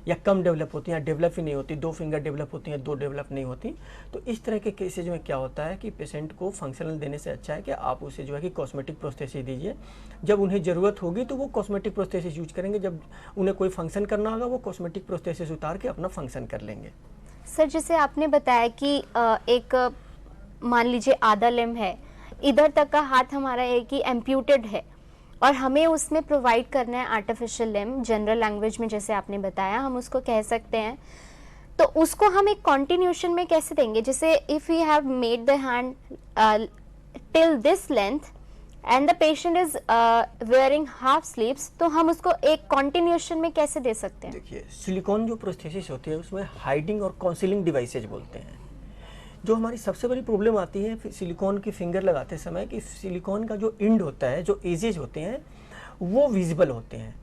Speaker 2: या कम डेवलप होती हैं, डेवलप ही नहीं होती, 2 फिंगर डेवलप होती हैं, 2 डेवलप नहीं होती। तो इस तरह के केसेज में क्या होता है कि पेशेंट को फंक्शनल देने से अच्छा है कि आप उसे जो है कि कॉस्मेटिक प्रोस्थेसिस दीजिए। जब उन्हें ज़रूरत होगी तो वो कॉस्मेटिक प्रोस्थेसिस यूज करेंगे, जब उन्हें कोई फंक्शन करना होगा वो कॉस्मेटिक प्रोस्थेसिस उतार के अपना फंक्शन कर लेंगे।
Speaker 1: सर जैसे आपने बताया कि एक मान लीजिए आधा लिम्ब है, इधर तक का हाथ हमारा एक ही एम्प्यूटेड है और हमें उसमें प्रोवाइड करना है आर्टिफिशियल लिम्ब, जनरल लैंग्वेज में जैसे आपने बताया हम उसको कह सकते हैं, तो उसको हम एक कॉन्टिन्यूशन में कैसे देंगे? जैसे if we have made the hand till this length and the patient is wearing half sleeves, तो हम उसको एक कॉन्टिन्यूशन में कैसे दे सकते हैं?
Speaker 2: देखिए, सिलिकॉन जो प्रोस्थेसिस होती है उसमें हाइडिंग और कॉन्सीलिंग डिवाइसेज बोलते हैं। जो हमारी सबसे बड़ी प्रॉब्लम आती है सिलिकॉन की फिंगर लगाते समय कि सिलिकॉन का जो इंड होता है, जो एजेज होते हैं वो विजिबल होते हैं।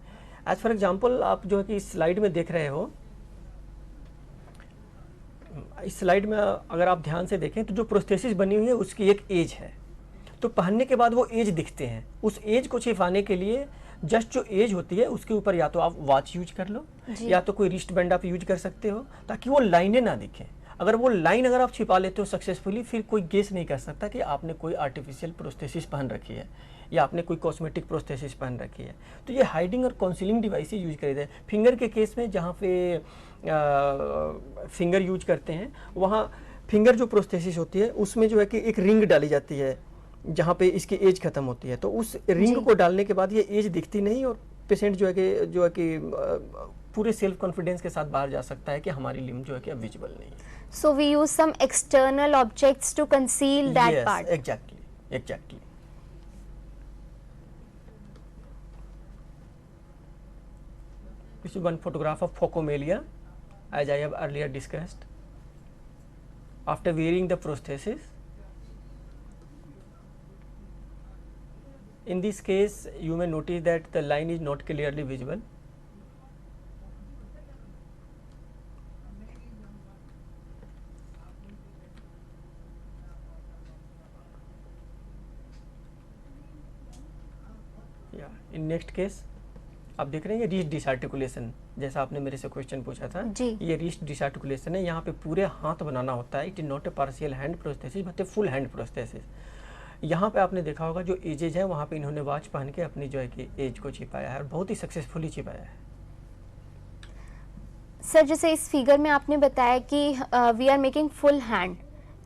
Speaker 2: एज फॉर एग्जांपल आप जो है कि इस स्लाइड में देख रहे हो, इस स्लाइड में अगर आप ध्यान से देखें तो जो प्रोस्थेसिस बनी हुई है उसकी एक एज है, तो पहनने के बाद वो एज दिखते हैं। उस एज को छिपाने के लिए जस्ट जो एज होती है उसके ऊपर या तो आप वॉच यूज कर लो या तो कोई रिस्ट बैंड आप यूज कर सकते हो ताकि वो लाइनें ना दिखें। अगर वो लाइन अगर आप छिपा लेते हो सक्सेसफुली, फिर कोई गेस नहीं कर सकता कि आपने कोई आर्टिफिशियल प्रोस्थेसिस पहन रखी है या आपने कोई कॉस्मेटिक प्रोस्थेसिस पहन रखी है। तो ये हाइडिंग और काउंसिलिंग डिवाइस यूज करे थे। फिंगर के केस में जहाँ पे फिंगर यूज करते हैं वहाँ फिंगर जो प्रोस्थेसिस होती है उसमें जो है कि एक रिंग डाली जाती है जहाँ पे इसकी एज खत्म होती है, तो उस रिंग को डालने के बाद ये एज दिखती नहीं और पेशेंट जो है कि पूरे सेल्फ कॉन्फिडेंस के साथ बाहर जा सकता है कि हमारी लिम्ब जो है कि अब विजिबल नहीं है।
Speaker 1: So we use some external objects to conceal that part.
Speaker 2: Exactly. This is one photograph of phocomelia. as I have earlier discussed. After wearing the prosthesis, in this case you may notice that the line is not clearly visible. In next case आप देख रहे हैं रिस्ट डिसआर्टिकुलेशन, जैसा आपने मेरे से क्वेश्चन पूछा था
Speaker 1: जी।
Speaker 2: ये रिस्ट डिसआर्टिकुलेशन है। यहाँ पे पूरे हाथ बनाना होता है। It is not a partial hand prosthesis but a full hand prosthesis. यहाँ पे आपने देखा होगा जो एजेज है वहाँ पे इन्होंने वॉच पहन के अपनी जो है कि एज को छिपाया है और बहुत ही सक्सेसफुली छिपाया है।
Speaker 1: सर जैसे इस फिगर में आपने बताया कि we are making full hand,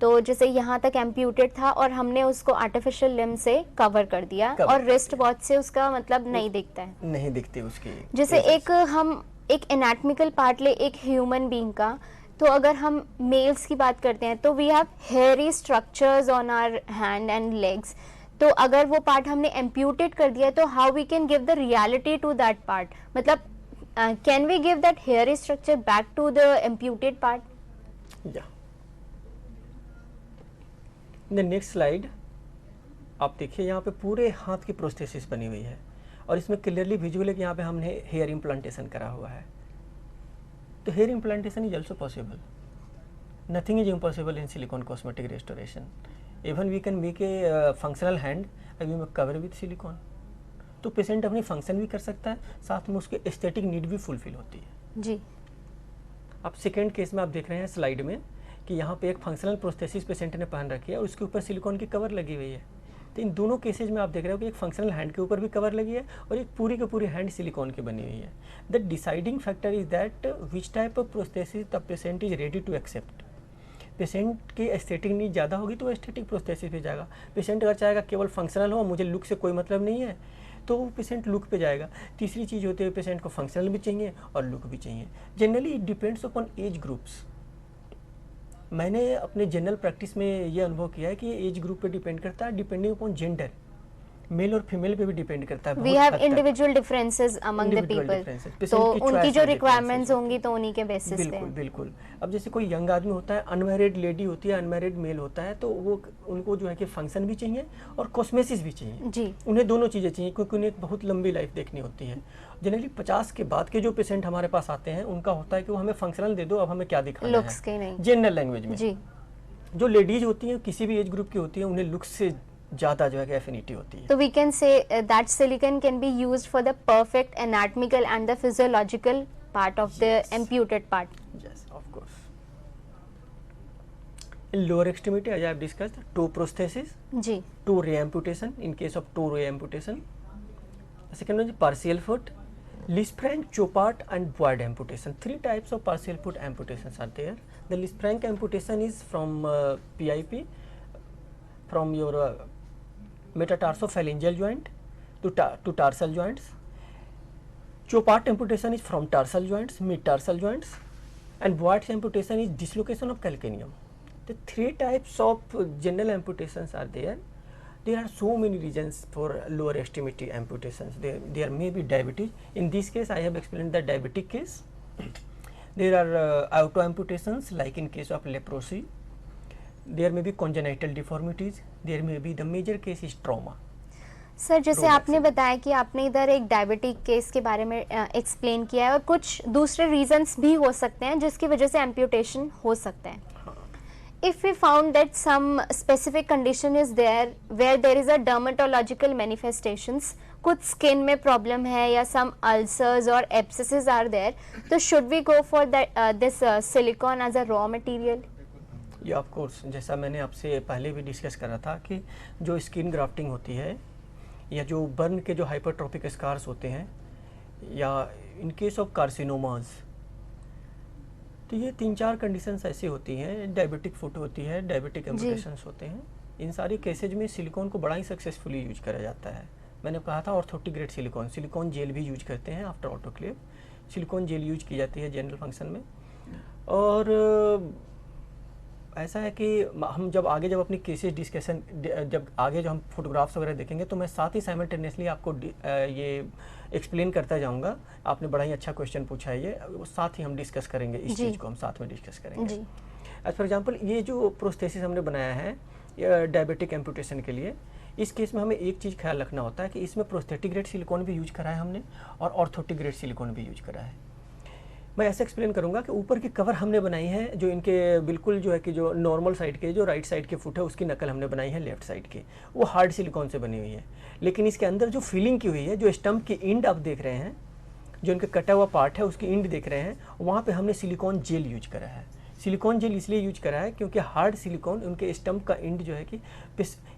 Speaker 1: तो जैसे यहाँ तक एम्प्यूटेड था और हमने उसको आर्टिफिशियल लिम्ब से कवर कर दिया और रिस्ट वॉच से उसका मतलब नहीं दिखता है,
Speaker 2: नहीं दिखती उसकी।
Speaker 1: जैसे एक हम एक एनाटॉमिकल पार्ट ले एक ह्यूमन बीइंग का, तो अगर हम मेल्स की बात करते हैं तो we have hairy structures on our hand and legs, तो अगर वो पार्ट हमने एम्प्यूटेड कर दिया तो how we can give the reality to that part, मतलब can we give that hairy structure back to the amputated part?
Speaker 2: या इन द नेक्स्ट स्लाइड आप देखिए यहाँ पे पूरे हाथ की प्रोस्थेसिस बनी हुई है और इसमें क्लियरली विजुअल है कि यहाँ पे हमने हेयर इम्प्लांटेशन करा हुआ है। तो hair implantation is also possible, nothing is impossible in silicon cosmetic restoration. Even we can make a functional hand and we cover with silicon. तो पेशेंट अपनी फंक्शन भी कर सकता है, साथ में उसके एस्थेटिक नीड भी फुलफिल होती है
Speaker 1: जी।
Speaker 2: अब सेकेंड केस में आप देख रहे हैं स्लाइड में कि यहाँ पे एक फंक्शनल प्रोस्थेसिस पेशेंट ने पहन रखी है और उसके ऊपर सिलिकॉन की कवर लगी हुई है। तो इन दोनों केसेज में आप देख रहे हो कि एक फंक्शनल हैंड के ऊपर भी कवर लगी है और एक पूरी की पूरी हैंड सिलिकॉन की बनी हुई है। The deciding factor is that which type of prosthesis the patient is ready to accept. Patient की एस्थेटिक नीड ज़्यादा होगी तो एस्थेटिक प्रोस्थेसिस पे जाएगा। पेशेंट अगर चाहेगा केवल फंक्शनल हो, मुझे लुक से कोई मतलब नहीं है, तो वो पेशेंट लुक पे जाएगा। तीसरी चीज़ होती है पेशेंट को फंक्शनल भी चाहिए और लुक भी चाहिए। Generally it depends upon age groups. मैंने अपने जनरल प्रैक्टिस में ये अनुभव किया है कि एज ग्रुप पे डिपेंड करता है, डिपेंडिंग अपॉन जेंडर, मेल और फीमेल पे भी डिपेंड करता है।
Speaker 1: We have individual differences among the people, तो उनकी जो रिक्वायरमेंट्स होंगी तो उन्हीं के बेसिस पे।
Speaker 2: बिल्कुल बिल्कुल। अब जैसे कोई यंग आदमी होता है, अनमैरिड लेडी होती है, अनमैरिड मेल होता है, तो वो उनको जो है कि फंक्शन भी चाहिए और कॉस्मेसिस भी चाहिए
Speaker 1: जी।
Speaker 2: उन्हें दोनों चीज़ें चाहिए क्योंकि उन्हें एक बहुत लंबी लाइफ देखनी होती है। जनरली 50 के बाद के जो पेशेंट हमारे पास आते हैं उनका होता है कि वो हमें फंक्शनल दे दो, अब हमें क्या दिखाना है,
Speaker 1: लुक्स के नहीं,
Speaker 2: जनरल लैंग्वेज में
Speaker 1: जी।
Speaker 2: जो लेडीज होती हैं किसी भी एज ग्रुप की होती है उन्हें लुक्स से ज़्यादा जो है कि एफिनिटी होती है।
Speaker 1: तो we can say that silicon can be used for the perfect anatomical and the physiological part of the amputated part.
Speaker 2: Yes, of course. In lower extremity, as I have discussed, toe prosthesis,
Speaker 1: जी।
Speaker 2: toe reamputation in case of toe reamputation. The second one is partial foot, Lisfranc, Chopard, and Boyd amputation. Three types of partial foot amputations are there. The Lisfranc amputation is from PIP, from your metatarsophalangeal joint to tarsal joints. Chopard amputation is from tarsal joints, mid-tarsal joints, and Boyd's amputation is dislocation of calcaneum. The three types of general amputations are there. There are so many reasons for lower extremity amputations. There may be diabetes. In this case, I have explained the diabetic case. There are auto amputations like in case of leprosy. There may be congenital deformities. There may be the major case is trauma.
Speaker 1: Sir जैसे आपने बताया कि आपने इधर एक डायबिटिक केस के बारे में एक्सप्लेन किया है और कुछ दूसरे रीजंस भी हो सकते हैं जिसकी वजह से एम्प्यूटेशन हो सकता है। If we found that some specific condition is there where there is a dermatological manifestations, कुछ स्किन में प्रॉब्लम है या some ulcers or abscesses are there, तो should we go for that this silicone as a raw material?
Speaker 2: या ऑफ कोर्स, जैसा मैंने आपसे पहले भी डिस्कस करा था कि जो स्किन ग्राफ्टिंग होती है या जो बर्न के जो हाइपरट्रोपिक स्कार्स होते हैं या इन केस ऑफ कार्सिनोमास, तो ये 3-4 कंडीशंस ऐसी होती हैं। डायबिटिक फुट होती है, डायबिटिक एम्पुटेशंस होते हैं। इन सारी केसेज में सिलिकॉन को बड़ा ही सक्सेसफुली यूज करा जाता है। मैंने कहा था ऑर्थोटिक ग्रेड सिलिकॉन जेल भी यूज करते हैं after autoclave. Silicon gel use की जाती है जनरल फंक्शन में। और ऐसा है कि हम जब आगे जब अपनी केसेस डिस्कशन जब आगे जो हम फोटोग्राफ्स वगैरह देखेंगे तो मैं साथ ही साइमल्टेनियसली आपको ये एक्सप्लेन करता जाऊंगा। आपने बड़ा ही अच्छा क्वेश्चन पूछा है, ये वो साथ ही हम डिस्कस करेंगे, इस चीज़ को हम साथ में डिस्कस करेंगे। एज फॉर एग्जाम्पल ये जो प्रोस्थेसिस हमने बनाया है डायबिटिक एम्पुटेशन के लिए, इस केस में हमें एक चीज़ ख्याल रखना होता है कि इसमें प्रोस्थेटिक ग्रेड सिलिकॉन भी यूज करा है हमने और ऑर्थोटिक ग्रेड सिलिकॉन भी यूज करा है। मैं ऐसे एक्सप्लेन करूंगा कि ऊपर की कवर हमने बनाई है जो इनके बिल्कुल जो है कि जो नॉर्मल साइड के जो राइट साइड के फुट है उसकी नकल हमने बनाई है लेफ्ट साइड की, वो हार्ड सिलिकॉन से बनी हुई है। लेकिन इसके अंदर जो फिलिंग की हुई है, जो स्टम्प की इंड आप देख रहे हैं, जो इनका कटा हुआ पार्ट है उसकी इंड देख रहे हैं, वहाँ पर हमने सिलिकॉन जेल यूज करा है। सिलिकॉन जेल इसलिए यूज करा है क्योंकि हार्ड सिलिकॉन उनके स्टम्प का इंड जो है कि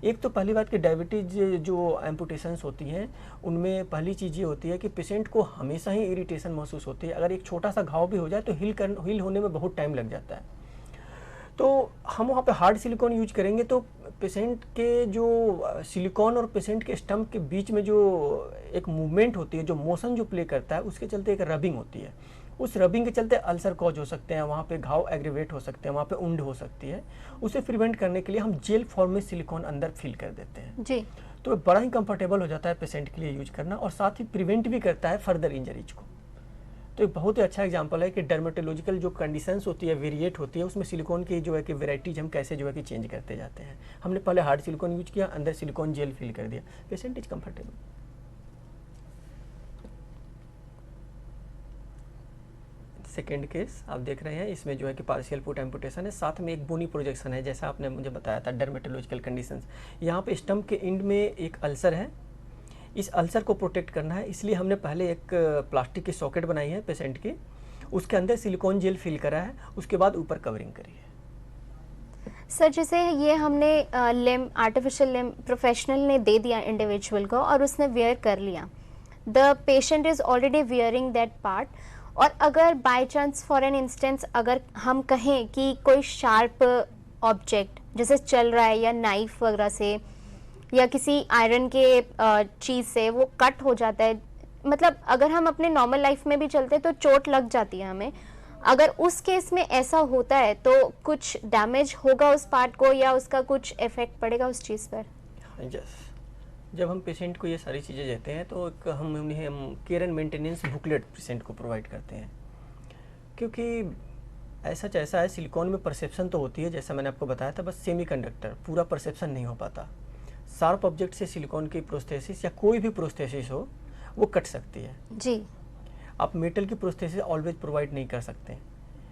Speaker 2: एक तो पहली बात कि डायबिटीज जो एम्पुटेशंस होती हैं उनमें पहली चीज़ ये होती है कि पेशेंट को हमेशा ही इरिटेशन महसूस होती है। अगर एक छोटा सा घाव भी हो जाए तो हील होने में बहुत टाइम लग जाता है। तो हम वहाँ पे हार्ड सिलिकॉन यूज करेंगे तो पेशेंट के जो सिलिकॉन और पेशेंट के स्टम्प के बीच में जो एक मूवमेंट होती है, जो मोशन जो प्ले करता है, उसके चलते एक रबिंग होती है। उस रबिंग के चलते अल्सर कॉज हो सकते हैं, वहाँ पे घाव एग्रीवेट हो सकते हैं, वहाँ पे उंड हो सकती है। उसे प्रिवेंट करने के लिए हम जेल फॉर्म में सिलिकॉन अंदर फिल कर देते हैं
Speaker 1: जी।
Speaker 2: तो बड़ा ही कंफर्टेबल हो जाता है पेशेंट के लिए यूज करना, और साथ ही प्रिवेंट भी करता है फर्दर इंजरीज को। तो एक बहुत ही अच्छा एग्जांपल है कि डर्मेटोलॉजिकल जो कंडीशंस होती है, वेरिएट होती है, उसमें सिलिकॉन की जो है कि वेराइटीज हम कैसे जो है कि चेंज करते जाते हैं। हमने पहले हार्ड सिलिकॉन यूज किया, अंदर सिलिकॉन जेल फिल कर दिया, patient is comfortable. Second case आप देख रहे हैं, इसमें जो है कि पार्शियल फुट एम्पुटेशन है, साथ में एक बोनी प्रोजेक्शन है, जैसा आपने मुझे बताया था डर्मेटोलॉजिकल कंडीशंस। यहाँ पे स्टम्प के एंड में एक अल्सर है, इस अल्सर को प्रोटेक्ट करना है, इसलिए हमने पहले एक प्लास्टिक की सॉकेट बनाई है पेशेंट की, उसके अंदर सिलिकॉन जेल फिल करा है, उसके बाद ऊपर कवरिंग करी है।
Speaker 1: सर जैसे ये हमने लिम, आर्टिफिशियल लिम प्रोफेशनल ने दे दिया इंडिविजुअल को और उसने वेयर कर लिया, the patient is already wearing that part, और अगर by chance for an instance अगर हम कहें कि कोई शार्प ऑब्जेक्ट जैसे चल रहा है या नाइफ वगैरह से या किसी आयरन के चीज़ से वो कट हो जाता है, मतलब अगर हम अपने नॉर्मल लाइफ में भी चलते तो चोट लग जाती है हमें, अगर उस केस में ऐसा होता है तो कुछ डैमेज होगा उस पार्ट को या उसका कुछ इफेक्ट पड़ेगा उस चीज़ पर?
Speaker 2: यस, जब हम पेशेंट को ये सारी चीज़ें देते हैं तो हम उन्हें care and maintenance booklet patient को प्रोवाइड करते हैं, क्योंकि ऐसा है सिलिकॉन में परसेप्शन तो होती है, जैसा मैंने आपको बताया था, बस सेमीकंडक्टर पूरा परसेप्शन नहीं हो पाता। शार्प ऑब्जेक्ट से सिलिकॉन की प्रोस्थेसिस या कोई भी प्रोस्थेसिस हो वो कट सकती है
Speaker 1: जी।
Speaker 2: आप मेटल की प्रोस्थेसिस ऑलवेज प्रोवाइड नहीं कर सकते,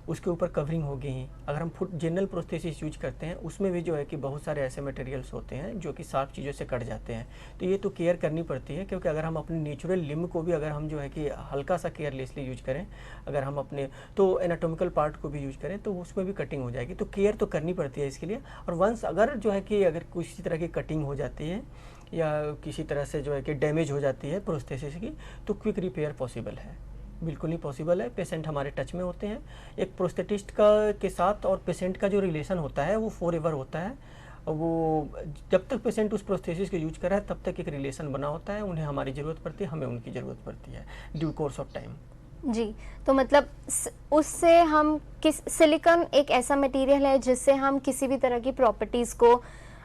Speaker 2: उसके ऊपर कवरिंग होगी ही। अगर हम फुट जनरल प्रोस्थेसिस यूज करते हैं उसमें भी जो है कि बहुत सारे ऐसे मटेरियल्स होते हैं जो कि शार्प चीज़ों से कट जाते हैं, तो ये तो केयर करनी पड़ती है, क्योंकि अगर हम अपने नेचुरल लिम्ब को भी अगर हम जो है कि हल्का सा केयरलेसली यूज करें, अगर हम अपने तो एनाटॉमिकल पार्ट को भी यूज करें तो उसमें भी कटिंग हो जाएगी, तो केयर तो करनी पड़ती है इसके लिए। और वंस अगर जो है कि अगर किसी तरह की कटिंग हो जाती है या किसी तरह से जो है कि डैमेज हो जाती है प्रोस्थेसिस की, तो क्विक रिपेयर पॉसिबल है, बिल्कुल ही पॉसिबल है। पेशेंट हमारे टच में होते हैं, एक प्रोस्थेटिस्ट के साथ और पेशेंट का जो रिलेशन होता है वो फॉरएवर होता है, वो जब तक पेशेंट उस प्रोस्थेसिस को यूज कर रहा है तब तक एक रिलेशन बना होता है, उन्हें हमारी ज़रूरत पड़ती है, हमें उनकी ज़रूरत पड़ती है ड्यू कोर्स ऑफ टाइम।
Speaker 1: जी, तो मतलब उससे हम सिलिकॉन एक ऐसा मटेरियल है जिससे हम किसी भी तरह की प्रॉपर्टीज़ को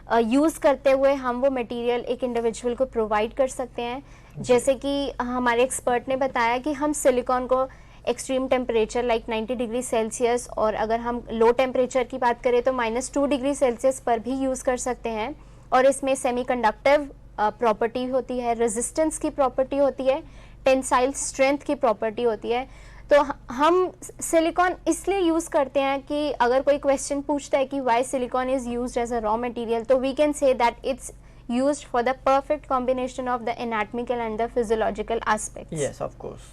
Speaker 1: यूज़ करते हुए हम वो मटेरियल एक इंडिविजुअल को प्रोवाइड कर सकते हैं। जैसे कि हमारे एक्सपर्ट ने बताया कि हम सिलिकॉन को extreme temperature like 90 degree Celsius, और अगर हम लो टेम्परेचर की बात करें तो -2 डिग्री सेल्सियस पर भी यूज़ कर सकते हैं, और इसमें सेमीकंडक्टिव प्रॉपर्टी होती है, रेजिस्टेंस की प्रॉपर्टी होती है, टेंसाइल स्ट्रेंथ की प्रॉपर्टी होती है। तो हम सिलिकॉन इसलिए यूज़ करते हैं कि अगर कोई क्वेश्चन पूछता है कि why silicone is used as a raw material, तो we can say that it's used for the perfect combination of the anatomical and the physiological aspects.
Speaker 2: Yes, of course.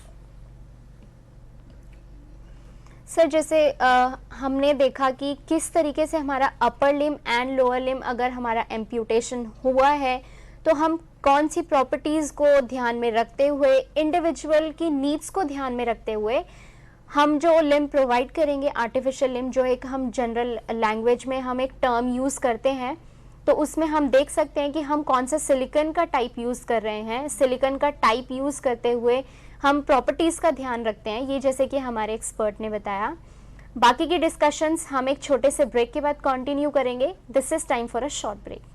Speaker 1: Sir जैसे हमने देखा कि किस तरीके से हमारा अपर लिम एंड लोअर लिम अगर हमारा एम्प्यूटेशन हुआ है तो हम कौन सी प्रॉपर्टीज़ को ध्यान में रखते हुए, इंडिविजुअल की नीड्स को ध्यान में रखते हुए हम जो लिम प्रोवाइड करेंगे, आर्टिफिशियल लिम, जो एक हम जनरल लैंग्वेज में हम एक टर्म यूज़ करते हैं, तो उसमें हम देख सकते हैं कि हम कौन सा सिलिकॉन का टाइप यूज़ कर रहे हैं। सिलिकॉन का टाइप यूज़ करते हुए हम प्रॉपर्टीज़ का ध्यान रखते हैं, ये जैसे कि हमारे एक्सपर्ट ने बताया। बाकी की डिस्कशंस हम एक छोटे से ब्रेक के बाद कंटिन्यू करेंगे. This is time for a short break.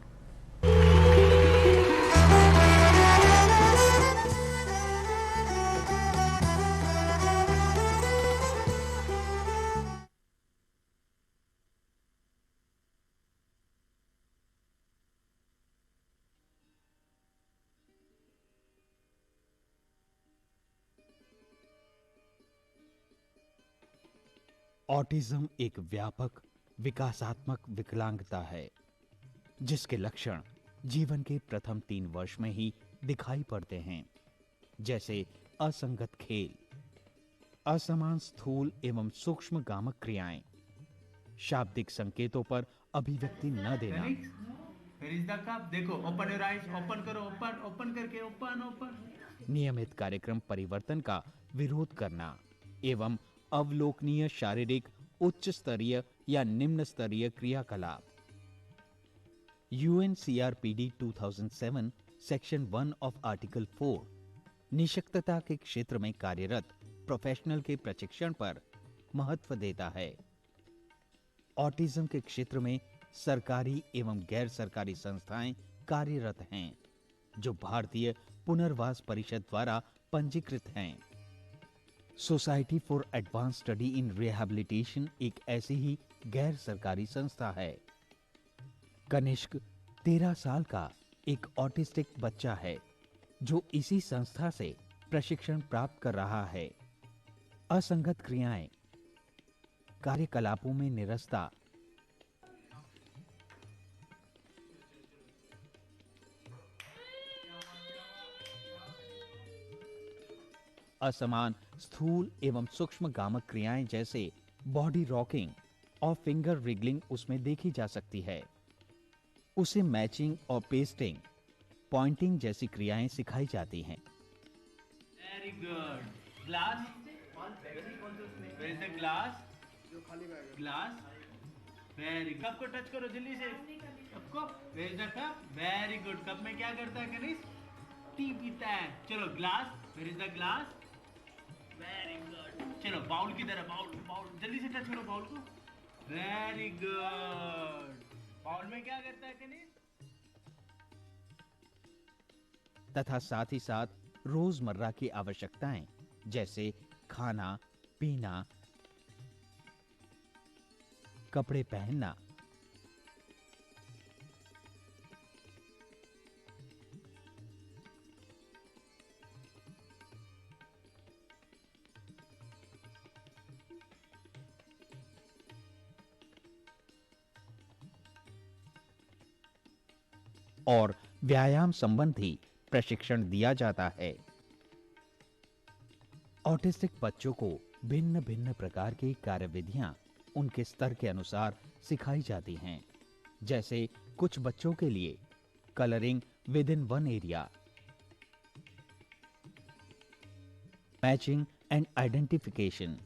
Speaker 3: Autism एक व्यापक विकासात्मक विकलांगता है जिसके लक्षण जीवन के प्रथम 3 वर्ष में ही दिखाई पड़ते हैं, जैसे असंगत खेल, असमान स्थूल एवं सूक्ष्म गामक क्रियाएं, शाब्दिक संकेतों पर अभिव्यक्ति न देना,
Speaker 5: Where is the cup? देखो, open your eyes, open करो, open करके, open.
Speaker 3: नियमित कार्यक्रम परिवर्तन का विरोध करना एवं अवलोकनीय शारीरिक उच्च स्तरीय या निम्न स्तरीय क्रियाकलाप. UNCRPD 2007 सेक्शन 1 ऑफ आर्टिकल 4 निशक्तता के क्षेत्र में कार्यरत प्रोफेशनल के प्रशिक्षण पर महत्व देता है. ऑटिज्म के क्षेत्र में सरकारी एवं गैर सरकारी संस्थाएं कार्यरत हैं जो भारतीय पुनर्वास परिषद द्वारा पंजीकृत हैं. Society for advance study in rehabilitation एक ऐसी ही गैर सरकारी संस्था है. कनिष्क 13 साल का एक ऑटिस्टिक बच्चा है जो इसी संस्था से प्रशिक्षण प्राप्त कर रहा है. असंगत क्रियाएं, कार्यकलापों में निरस्ता, असमान स्थूल एवं सूक्ष्म गामक क्रियाएं जैसे बॉडी रॉकिंग और फिंगर रिगलिंग उसमें देखी जा सकती है. उसे मैचिंग और पेस्टिंग, पॉइंटिंग जैसी क्रियाएं सिखाई जाती हैं.
Speaker 5: Very good. Glass. Where is the glass? Glass. Very. Cup को टच करो जल्दी से. कप को. Where is the cup? Very good. Cup में क्या करता है कनिष्क? टी पीता है. चलो glass. Where is the glass? Very good. चलो बाउल की तरह बाउल जल्दी से टच करो बाउल को. Very good. बाउल में क्या करता है कनिष्क?
Speaker 3: तथा साथ ही साथ रोजमर्रा की आवश्यकताएं जैसे खाना, पीना, कपड़े पहनना, और व्यायाम संबंधी प्रशिक्षण दिया जाता है. ऑटिस्टिक बच्चों को भिन्न भिन्न प्रकार की कार्यविधियां उनके स्तर के अनुसार सिखाई जाती हैं, जैसे कुछ बच्चों के लिए colouring with in one area, matching and identification,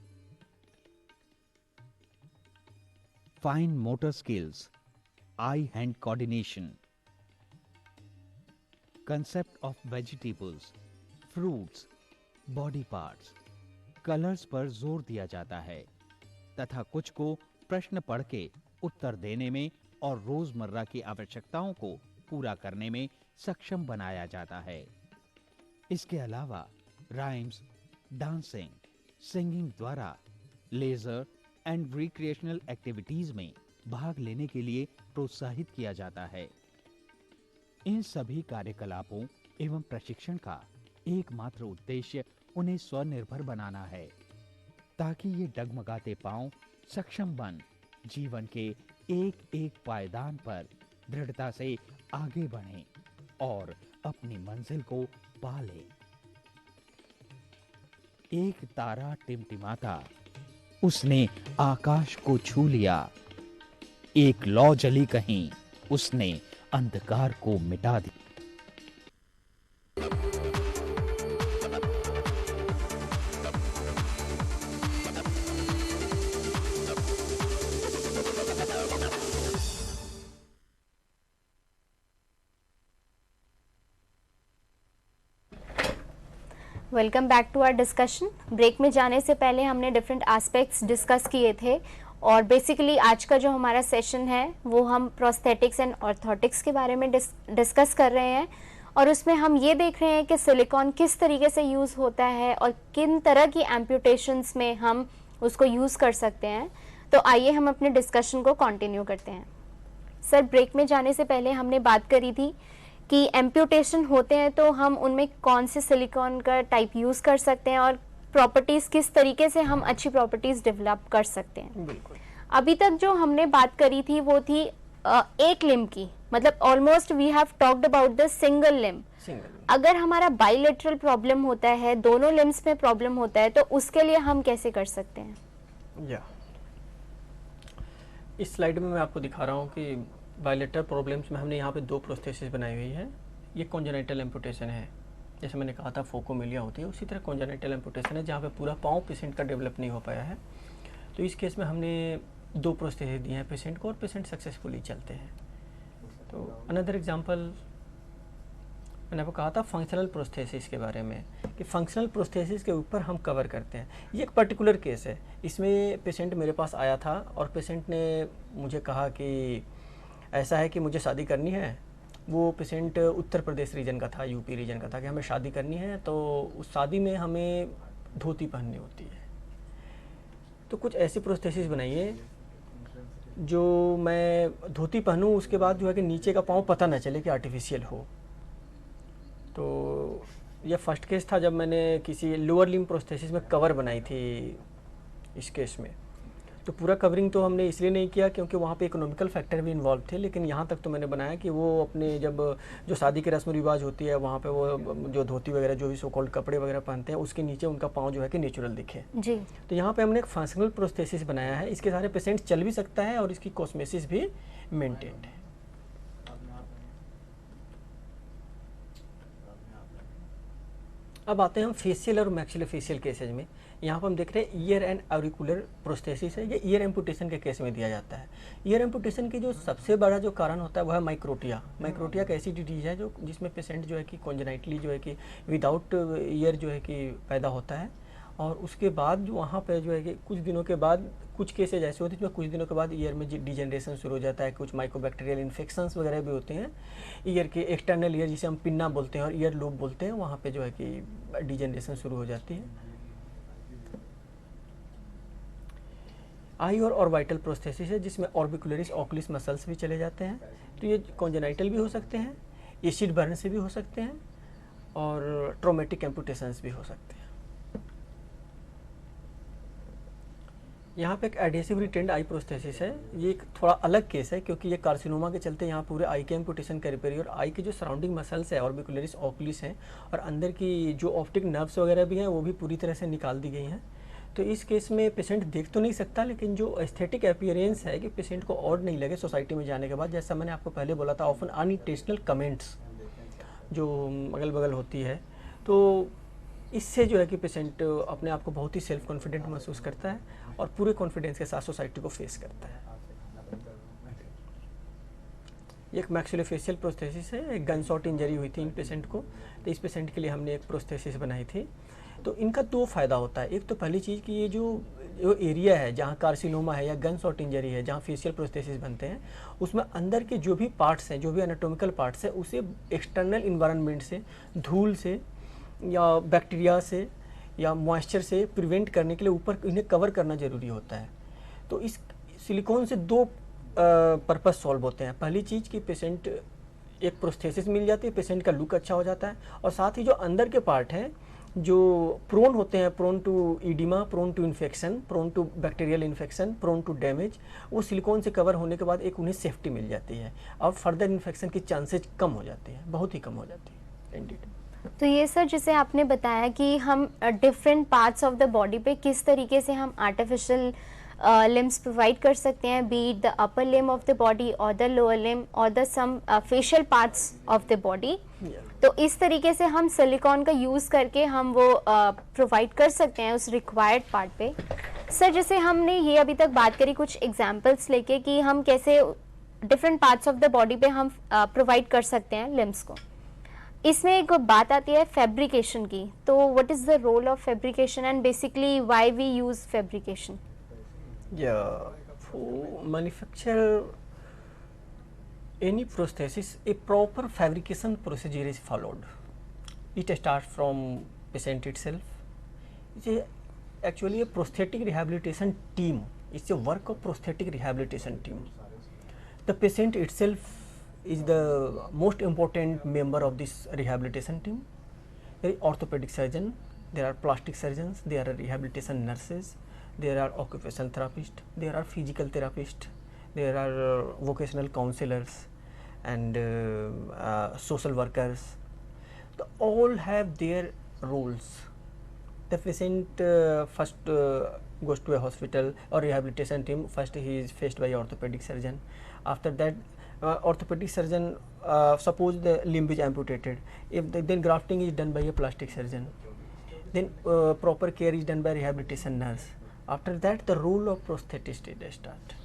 Speaker 3: fine motor skills, I hand coordination, concept of vegetables, fruits, body parts, colours पर जोर दिया जाता है तथा कुछ को प्रश्न पढ़ के उत्तर देने में और रोजमर्रा की आवश्यकताओं को पूरा करने में सक्षम बनाया जाता है. इसके अलावा राइम्स, डांसिंग, सिंगिंग द्वारा लेजर एंड रिक्रिएशनल एक्टिविटीज में भाग लेने के लिए प्रोत्साहित किया जाता है. इन सभी कार्यकलापों एवं प्रशिक्षण का एकमात्र उद्देश्य उन्हें स्वनिर्भर बनाना है ताकि ये डगमगाते पांव सक्षम बन जीवन के एक एक पायदान पर दृढ़ता से आगे बढ़ें और अपनी मंजिल को पा लें. एक तारा टिमटिमाता, उसने आकाश को छू लिया. एक लौ जली कहीं, उसने अंधकार को मिटा दिया.
Speaker 1: Welcome back to our discussion. Break में जाने से पहले हमने डिफरेंट एस्पेक्ट्स डिस्कस किए थे और बेसिकली आज का जो हमारा सेशन है वो हम प्रोस्थेटिक्स एंड ऑर्थोटिक्स के बारे में डिस्कस कर रहे हैं और उसमें हम ये देख रहे हैं कि सिलिकॉन किस तरीके से यूज़ होता है और किन तरह की एम्पुटेशंस में हम उसको यूज़ कर सकते हैं। तो आइए हम अपने डिस्कशन को कंटिन्यू करते हैं। सर, ब्रेक में जाने से पहले हमने बात करी थी कि एम्पुटेशन होते हैं तो हम उनमें कौन से सिलिकॉन का टाइप यूज़ कर सकते हैं और प्रॉपर्टीज़ किस तरीके से हम अच्छी प्रॉपर्टीज़ डेवलप कर सकते हैं।
Speaker 2: बिल्कुल।
Speaker 1: अभी तक जो हमने बात करी थी वो थी एक लिम्ब की, मतलब almost we have talked about the single limb. अगर हमारा बाइलेटरल प्रॉब्लम होता है, दोनों लिम्ब्स में प्रॉब्लम होता है, तो उसके लिए हम कैसे कर सकते हैं?
Speaker 2: इस स्लाइड में मैं आपको दिखा रहा हूँ कि बायलेटरल प्रॉब्लम्स में हमने यहाँ पे 2 प्रोस्थेसिस बनाई हुई है। ये कॉन्जेनिटल एम्पुटेशन है, जैसे मैंने कहा था फोकोमेलिया होती है, उसी तरह कॉन्जेनिटल एम्पुटेशन है जहाँ पे पूरा पाँव पेशेंट का डेवलप नहीं हो पाया है। तो इस केस में हमने 2 प्रोस्थेसिस दिए हैं पेशेंट को और पेशेंट सक्सेसफुली चलते हैं। तो अनदर एग्जाम्पल मैंने आपको कहा था फंक्शनल प्रोस्थेसिस के बारे में कि फंक्शनल प्रोस्थेसिस के ऊपर हम कवर करते हैं। ये एक पर्टिकुलर केस है, इसमें पेशेंट मेरे पास आया था और पेशेंट ने मुझे कहा कि ऐसा है कि मुझे शादी करनी है। वो पेशेंट उत्तर प्रदेश रीजन का था, यूपी रीजन का था कि हमें शादी करनी है, तो उस शादी में हमें धोती पहननी होती है। तो कुछ ऐसी प्रोस्थेसिस बनाइए जो मैं धोती पहनूं, उसके बाद जो है कि नीचे का पाँव पता ना चले कि आर्टिफिशियल हो। तो यह फर्स्ट केस था जब मैंने किसी लोअर लिम्ब प्रोस्थेसिस में कवर बनाई थी। इस केस में तो पूरा कवरिंग तो हमने इसलिए नहीं किया क्योंकि वहाँ पे इकोनॉमिकल फैक्टर भी इन्वॉल्व थे, लेकिन यहाँ तक तो मैंने बनाया कि वो अपने जब जो शादी की रस्म रिवाज होती है वहाँ पे वो जो धोती वगैरह जो भी सो कॉल्ड कपड़े वगैरह पहनते हैं उसके नीचे उनका पाँव जो है कि नेचुरल दिखे
Speaker 1: जी।
Speaker 2: तो यहाँ पे हमने एक फंक्शनल प्रोस्थेसिस बनाया है। इसके सारे पेशेंट चल भी सकता है और इसकी कॉस्मेसिस भी मेंटेन्ड है। अब आते हैं हम फेशियल और मैक्सिलोफेशियल केसेज में। यहाँ पर हम देख रहे हैं ईयर एंड ऑरिकुलर प्रोस्थेसिस है। ये ईयर एम्पुटेशन के केस में दिया जाता है। ईयर एम्पुटेशन की जो सबसे बड़ा जो कारण होता है वो है माइक्रोटिया। माइक्रोटिया एक ऐसी डिजीज है जो जिसमें पेशेंट जो है कि कॉन्जेनाइटली जो है कि विदाउट ईयर जो है कि पैदा होता है और उसके बाद जो वहाँ पे जो है कि कुछ दिनों के बाद कुछ केसेज ऐसे होते हैं जिसमें कुछ दिनों के बाद ईयर में डिजेनरेशन शुरू हो जाता है। कुछ माइकोबैक्टीरियल इन्फेक्शंस वगैरह भी होते हैं। ईयर के एक्सटर्नल ईयर जिसे हम पिन्ना बोलते हैं और ईयर लोब बोलते हैं, वहाँ पे जो है कि डिजेनरेशन शुरू हो जाती है। आई और ऑर्बिटल प्रोस्थेसिस है जिसमें ऑर्बिकुलरिस ऑकुलिस मसल्स भी चले जाते हैं। तो ये कॉन्जेनाइटल भी हो सकते हैं, एसिड बर्न से भी हो सकते हैं और ट्रॉमेटिक एम्पुटेशंस भी हो सकते हैं। यहाँ पे एक एडेसिव रिटेंड आई प्रोस्थेसिस है। ये एक थोड़ा अलग केस है क्योंकि ये कार्सिनोमा के चलते यहाँ पूरे आई के एम्पुटेशन कर पा रही है और आई के जो सराउंडिंग मसल्स है ऑर्बिकुलरिस ऑकुलिस हैं और अंदर की जो ऑप्टिक नर्व्स वगैरह भी हैं वो भी पूरी तरह से निकाल दी गई हैं। तो इस केस में पेशेंट देख तो नहीं सकता, लेकिन जो एस्थेटिक अपीयरेंस है कि पेशेंट को ऑड नहीं लगे सोसाइटी में जाने के बाद, जैसा मैंने आपको पहले बोला था ऑफन अनइंटेंशनल कमेंट्स जो अगल बगल होती है, तो इससे जो है कि पेशेंट अपने आप को बहुत ही सेल्फ कॉन्फिडेंट महसूस करता है और पूरे कॉन्फिडेंस के साथ सोसाइटी को फेस करता है। एक मैक्सिलोफेशियल प्रोस्थेसिस है। एक गन शॉट इंजरी हुई थी इन पेशेंट को, तो इस पेशेंट के लिए हमने एक प्रोस्थेसिस बनाई थी। तो इनका 2 फ़ायदा होता है। एक तो पहली चीज़ कि ये जो एरिया है जहाँ कार्सिनोमा है या गन शॉट इंजरी है, जहाँ फेशियल प्रोस्थेसिस बनते हैं, उसमें अंदर के जो भी पार्ट्स हैं, जो भी एनाटॉमिकल पार्ट्स हैं, उसे एक्सटर्नल इन्वायरमेंट से, धूल से या बैक्टीरिया से या मॉइस्चर से प्रिवेंट करने के लिए ऊपर इन्हें कवर करना ज़रूरी होता है। तो इस सिलिकॉन से 2 पर्पस सॉल्व होते हैं। पहली चीज़ कि पेशेंट एक प्रोस्थेसिस मिल जाती है, पेशेंट का लुक अच्छा हो जाता है और साथ ही जो अंदर के पार्ट हैं जो प्रोन होते हैं, prone to edema, prone to infection, prone to bacterial infection, prone to damage, वो सिलिकॉन से कवर होने के बाद एक उन्हें सेफ्टी मिल जाती है और फर्दर इन्फेक्शन की चांसेज कम हो जाती है, बहुत ही कम हो जाती है इंडीड।
Speaker 1: तो ये सर जैसे आपने बताया कि हम different parts of the body पे किस तरीके से हम आर्टिफिशियल लिम्स प्रोवाइड कर सकते हैं, be it the upper limb of the body और द लोअर लिम्ब और the some facial parts of the body. तो इस तरीके से हम सिलिकॉन का यूज़ करके हम वो प्रोवाइड कर सकते हैं उस रिक्वायर्ड पार्ट पे। सर जैसे हमने ये अभी तक बात करी कुछ एग्जांपल्स लेके कि हम कैसे different parts of the body पे हम प्रोवाइड कर सकते हैं लिम्स को। इसमें एक बात आती है फैब्रिकेशन की, तो what is the role of fabrication and basically why we use fabrication?
Speaker 2: Yeah, for manufacture any prosthesis, a proper fabrication procedure is followed. It starts from patient itself. It's actually a prosthetic rehabilitation team. It's a work of prosthetic rehabilitation team. The patient itself is the most important member of this rehabilitation team. There is orthopedic surgeon, there are plastic surgeons, there are rehabilitation nurses, there are occupational therapists, there are physical therapists, there are vocational counselors and social workers. So all have their roles. The patient first goes to a hospital or rehabilitation team. First he is faced by orthopedic surgeon. After that orthopedic surgeon, suppose the limb is amputated, if then grafting is done by a plastic surgeon, then proper care is done by rehabilitation nurse. After that the role of prosthetist is start.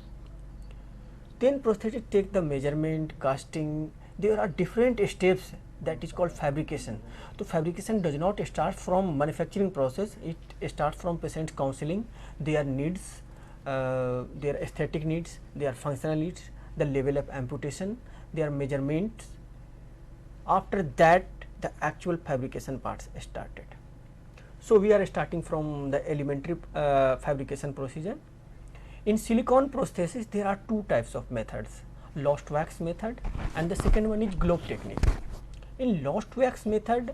Speaker 2: Then prosthetist take the measurement, casting. There are different steps, that is called fabrication. So fabrication does not start from manufacturing process, it starts from patient counseling, their needs, their aesthetic needs, their functional needs, the level of amputation, their measurements. After that the actual fabrication parts started. So we are starting from the elementary fabrication procedure. In silicone prosthesis there are two types of methods, lost wax method and the second one is globe technique. In lost wax method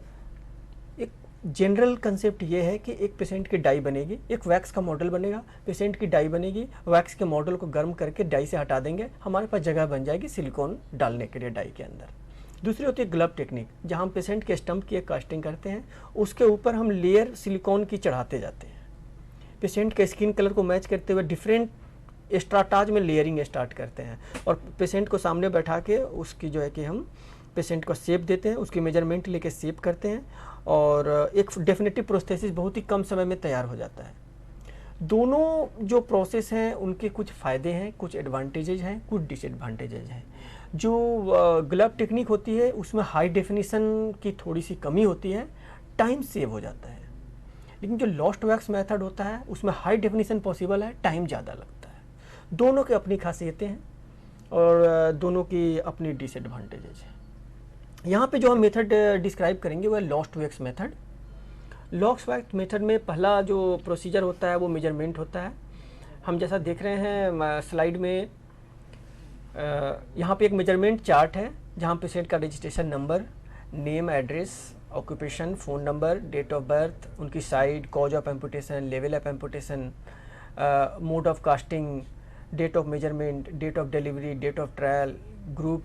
Speaker 2: एक जनरल कंसेप्ट ये है कि एक पेशेंट की डाई बनेगी, एक वैक्स का मॉडल बनेगा, पेशेंट की डाई बनेगी, वैक्स के मॉडल को गर्म करके डाई से हटा देंगे, हमारे पास जगह बन जाएगी सिलिकॉन डालने के लिए डाई के अंदर। दूसरी होती है ग्लब टेक्निक, जहाँ हम पेशेंट के स्टम्प की एक कास्टिंग करते हैं, उसके ऊपर हम लेयर सिलिकॉन की चढ़ाते जाते हैं, पेशेंट के स्किन कलर को मैच करते हुए डिफरेंट स्ट्राटाज में लेयरिंग स्टार्ट करते हैं और पेशेंट को सामने बैठा के उसकी जो है कि हम पेशेंट को शेप देते हैं, उसकी मेजरमेंट लेके शेप करते हैं और एक डेफिनेटिव प्रोस्थेसिस बहुत ही कम समय में तैयार हो जाता है। दोनों जो प्रोसेस हैं उनके कुछ फ़ायदे हैं, कुछ एडवांटेजेज हैं, कुछ डिसएडवांटेजेज हैं। जो ग्लब टेक्निक होती है उसमें हाई डेफिनेशन की थोड़ी सी कमी होती है, टाइम सेव हो जाता है, लेकिन जो लॉस्ट वैक्स मेथड होता है उसमें हाई डेफिनेशन पॉसिबल है, टाइम ज़्यादा लगता है। दोनों की अपनी खासियतें हैं और दोनों की अपनी डिसएडवांटेजेज हैं। यहाँ पे जो हम मेथड डिस्क्राइब करेंगे वह lost wax method. Lost wax method में पहला जो प्रोसीजर होता है वो मेजरमेंट होता है। हम जैसा देख रहे हैं स्लाइड में, यहाँ पे एक मेजरमेंट चार्ट है जहाँ पेशेंट का registration number, name, address, occupation, phone number, date of birth, उनकी side, cause of amputation, level of amputation, mode of casting, date of measurement, date of delivery, date of trial, group,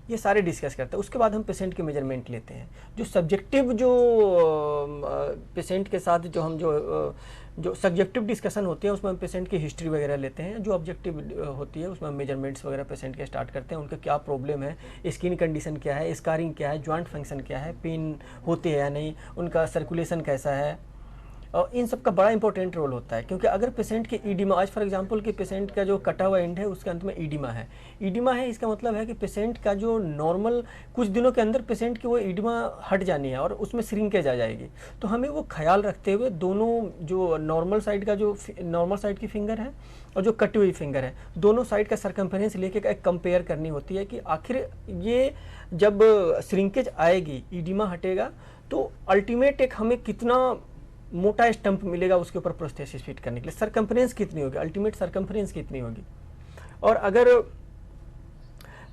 Speaker 2: ये सारे डिस्कस करते हैं। उसके बाद हम पेशेंट के मेजरमेंट लेते हैं। जो सब्जेक्टिव जो पेशेंट के साथ जो सब्जेक्टिव डिस्कशन होती है उसमें हम पेशेंट की हिस्ट्री वगैरह लेते हैं। जो ऑब्जेक्टिव होती है उसमें हम मेजरमेंट्स वगैरह पेशेंट के स्टार्ट करते हैं, उनका क्या प्रॉब्लम है, स्किन कंडीशन क्या है, स्कारिंग क्या है, जॉइंट फंक्शन क्या है, पेन होती है या नहीं, उनका सर्कुलेशन कैसा है, और इन सब का बड़ा इंपॉर्टेंट रोल होता है। क्योंकि अगर पेशेंट की ईडिमा, आज फॉर एग्जांपल कि पेशेंट का जो कटा हुआ एंड है उसके अंत में ईडिमा है, इसका मतलब है कि पेशेंट का जो नॉर्मल कुछ दिनों के अंदर पेशेंट की वो ईडिमा हट जानी है और उसमें श्रिंकेज आ जाएगी। तो हमें वो ख्याल रखते हुए दोनों जो नॉर्मल साइड का जो नॉर्मल साइड की फिंगर है और जो कटी हुई फिंगर है, दोनों साइड का सरकमफेरेंस लेके एक कंपेयर करनी होती है कि आखिर ये जब श्रिंकेज आएगी, ईडिमा हटेगा, तो अल्टीमेट एक हमें कितना मोटा स्टंप मिलेगा उसके ऊपर प्रोस्थेसिस फिट करने के लिए, सरकमफरेंस कितनी होगी, अल्टीमेट सरकमफरेंस कितनी होगी। और अगर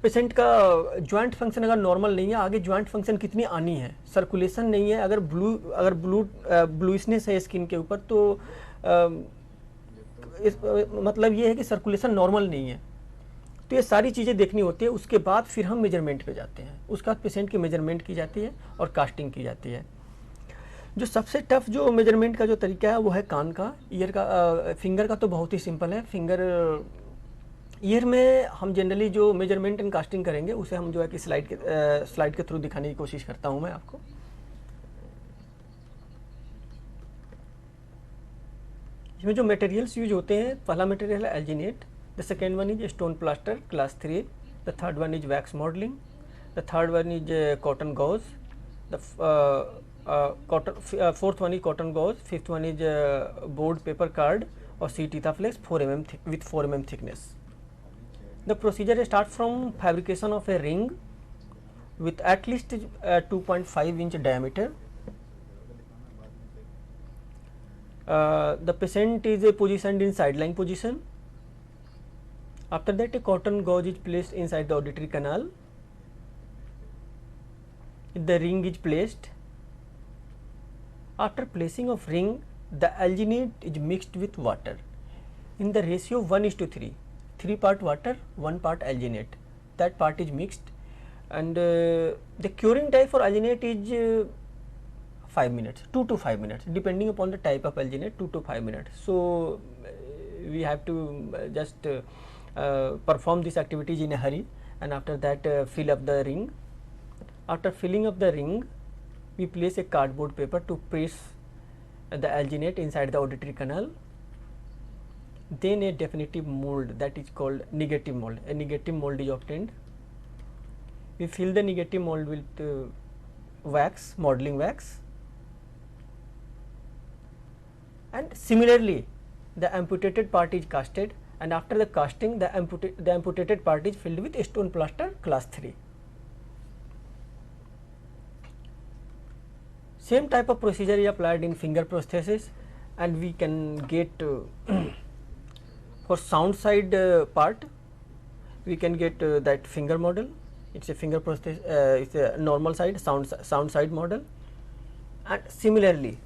Speaker 2: पेशेंट का जॉइंट फंक्शन अगर नॉर्मल नहीं है, आगे जॉइंट फंक्शन कितनी आनी है, सर्कुलेशन नहीं है, अगर ब्लूइशनेस है स्किन के ऊपर, तो मतलब ये है कि सर्कुलेशन नॉर्मल नहीं है। तो ये सारी चीज़ें देखनी होती है। उसके बाद फिर हम मेजरमेंट पे जाते हैं, उसके बाद पेशेंट की मेजरमेंट की जाती है और कास्टिंग की जाती है। जो सबसे टफ जो मेजरमेंट का जो तरीका है वो है कान का। ईयर का, फिंगर का तो बहुत ही सिंपल है। ईयर में हम जनरली जो मेजरमेंट एंड कास्टिंग करेंगे उसे हम जो है कि स्लाइड के थ्रू दिखाने की कोशिश करता हूं मैं आपको। इसमें जो मटेरियल्स यूज होते हैं, पहला मटेरियल है alginate, the second one is stone plaster class 3, the third one is wax modelling, the third one is cotton gauze, Fourth one is cotton gauze, fifth one is board paper card or sheet Etaflex 4 mm with 4 mm thickness. The procedure starts from fabrication of a ring with at least 2.5 inch diameter. The patient is positioned in sideline position. After that, a cotton gauze is placed inside the auditory canal. The ring is placed. After placing of ring, the alginate is mixed with water in the ratio 1:3. 3 part water, 1 part alginate. That part is mixed, and the curing time for alginate is 5 minutes, 2 to 5 minutes, depending upon the type of alginate, 2 to 5 minutes. So we have to just perform these activities in a hurry, and after that fill up the ring. After filling up the ring, we place a cardboard paper to press the alginate inside the auditory canal. Then a definitive mold, that is called negative mold. A negative mold is obtained. We fill the negative mold with wax, modeling wax, and similarly the amputated part is casted, and after the casting the amputated part is filled with stone plaster class 3. Same type of procedure is applied in finger prosthesis, and we can get for sound side part we can get that finger model. It's a finger prosthesis, it's a normal side sound side model, and similarly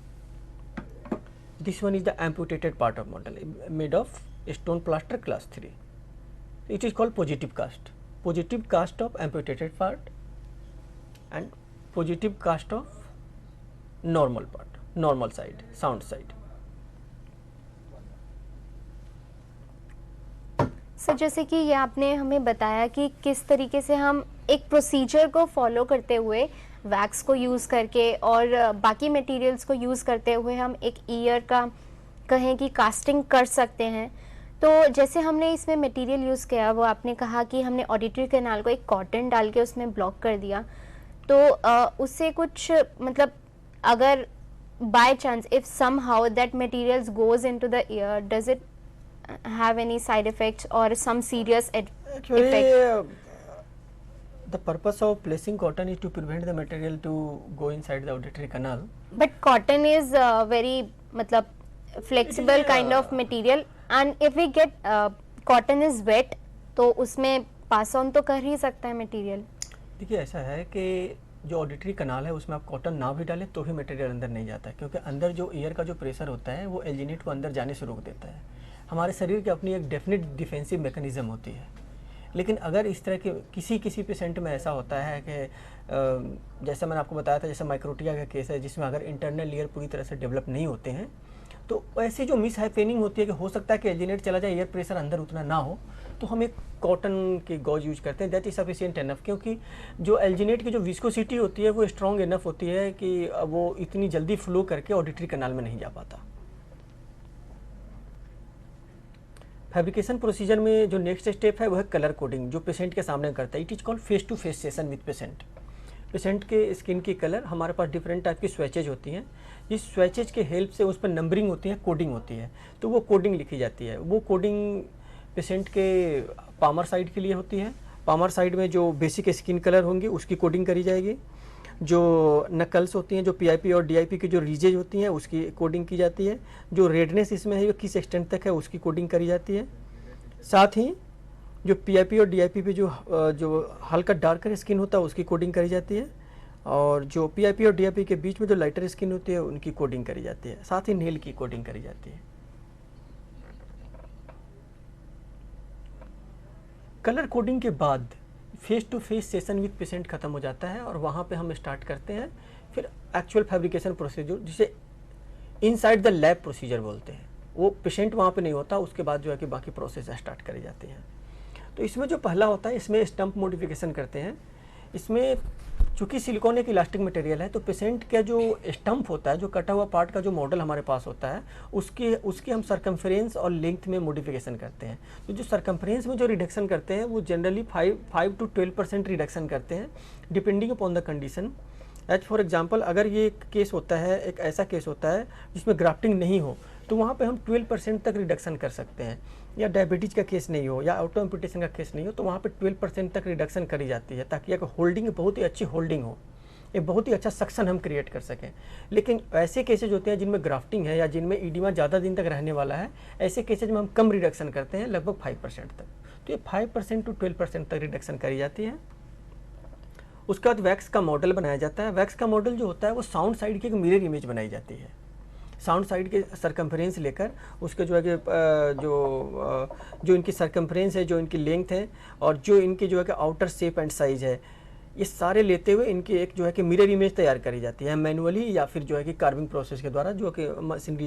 Speaker 2: this one is the amputated part of model made of stone plaster class 3. It is called positive cast. Positive cast of amputated part and positive cast of normal part, normal side, sound side.
Speaker 1: Sir जैसे कि ये आपने हमें बताया कि किस तरीके से हम एक प्रोसीजर को फॉलो करते हुए वैक्स को यूज़ करके और बाकी मटेरियल्स को यूज़ करते हुए हम एक ईयर का कहें कि कास्टिंग कर सकते हैं। तो जैसे हमने इसमें मटेरियल यूज़ किया, वो आपने कहा कि हमने ऑडिटरी कैनाल को एक कॉटन डाल के उसमें ब्लॉक कर दिया, तो उससे कुछ मतलब अगर by chance if somehow that materials goes into the year, does it have any side effects or some serious
Speaker 2: effect? The purpose of placing cotton is to prevent the material to go inside the auditory canal.
Speaker 1: But cotton is very matlab flexible kind of material, and if we get cotton is wet, तो उसमें pass on तो कर ही सकता है material.
Speaker 2: देखिए ऐसा है कि जो ऑडिटरी कनाल है उसमें आप कॉटन ना भी डालें तो भी मटेरियल अंदर नहीं जाता है, क्योंकि अंदर जो ईयर का जो प्रेशर होता है वो एल्जिनेट को अंदर जाने से रोक देता है। हमारे शरीर की अपनी एक डेफिनेट डिफेंसिव मैकेनिज्म होती है, लेकिन अगर इस तरह के किसी पेशेंट में ऐसा होता है कि जैसे मैंने आपको बताया था, जैसे माइक्रोटिया का केस है जिसमें अगर इंटरनल ईयर पूरी तरह से डेवलप नहीं होते हैं, तो ऐसी जो मिस हैपनिंग होती है कि हो सकता है कि एल्जिनेट चला जाए, ईयर प्रेशर अंदर उतना ना हो, तो हम एक कॉटन की गॉज यूज करते हैं। दैट इज सफिशिएंट इनफ, क्योंकि जो एल्जिनेट की जो विस्कोसिटी होती है वो स्ट्रॉन्ग इनफ होती है कि वो इतनी जल्दी फ्लो करके ऑडिटरी कैनाल में नहीं जा पाता। फैब्रिकेशन प्रोसीजर में जो नेक्स्ट स्टेप है वो है कलर कोडिंग, जो पेशेंट के सामने करता है। It is called face to face session with patient. Patient के स्किन की कलर, हमारे पास डिफरेंट टाइप की स्वेचेज होती हैं, इस स्वेचेज के हेल्प से उस पर नंबरिंग होती है, कोडिंग होती है, तो वो कोडिंग लिखी जाती है। वो कोडिंग पेशेंट के पामर साइड के लिए होती है। पामर साइड में जो बेसिक स्किन कलर होंगी उसकी कोडिंग करी जाएगी। जो नकल्स होती हैं, जो पीआईपी और डीआईपी की जो रीजेज होती हैं उसकी कोडिंग की जाती है। जो रेडनेस इसमें है वो किस एक्सटेंट तक है उसकी कोडिंग करी जाती है। साथ ही जो पीआईपी और डीआईपी पे जो हल्का डार्कर स्किन होता है उसकी कोडिंग करी जाती है, और जो पीआईपी और डीआईपी के बीच में जो लाइटर स्किन होती है उनकी कोडिंग करी जाती है। साथ ही नेल की कोडिंग करी जाती है। कलर कोडिंग के बाद face to face session with patient खत्म हो जाता है, और वहाँ पे हम स्टार्ट करते हैं फिर एक्चुअल फैब्रिकेशन प्रोसीजर, जिसे इनसाइड द लैब प्रोसीजर बोलते हैं। वो पेशेंट वहाँ पे नहीं होता, उसके बाद जो है कि बाकी प्रोसेस स्टार्ट करे जाते हैं। तो इसमें जो पहला होता है, इसमें स्टम्प मॉडिफिकेशन करते हैं। इसमें चूँकि सिलिकॉन एक इलास्टिक मटेरियल है, तो पेशेंट का जो स्टम्प होता है, जो कटा हुआ पार्ट का जो मॉडल हमारे पास होता है, उसकी हम सरकमफ्रेंस और लेंथ में मॉडिफिकेशन करते हैं। तो जो सरकमफ्रेंस में जो रिडक्शन करते हैं वो जनरली 5 to 12% रिडक्शन करते हैं, depending upon the condition. As for example अगर ये एक केस होता है, एक ऐसा केस होता है जिसमें ग्राफ्टिंग नहीं हो, तो वहाँ पे हम 12% तक रिडक्शन कर सकते हैं। या डायबिटीज़ का केस नहीं हो या ऑटो एम्पुटेशन का केस नहीं हो, तो वहाँ पे 12% तक रिडक्शन करी जाती है, ताकि एक होल्डिंग बहुत ही अच्छी होल्डिंग हो, एक बहुत ही अच्छा सक्शन हम क्रिएट कर सकें। लेकिन ऐसे केसेज होते हैं जिनमें ग्राफ्टिंग है या जिनमें ईडिमा ज़्यादा दिन तक रहने वाला है, ऐसे केसेज में हम कम रिडक्शन करते हैं, लगभग 5% तक। तो ये 5% टू 12% तक रिडक्शन करी जाती है। उसके बाद वैक्स का मॉडल बनाया जाता है। वैक्स का मॉडल जो होता है वो साउंड साइड की एक मिरर इमेज बनाई जाती है। साउंड साइड के सरकम्फ्रेंस लेकर उसके जो है कि जो इनकी सरकम्फ्रेंस है, जो इनकी लेंथ है और जो इनकी जो है कि आउटर शेप एंड साइज है, ये सारे लेते हुए इनकी एक जो है कि मिरर इमेज तैयार करी जाती है मैनुअली या फिर जो है कि कार्विंग प्रोसेस के द्वारा, जो कि machinery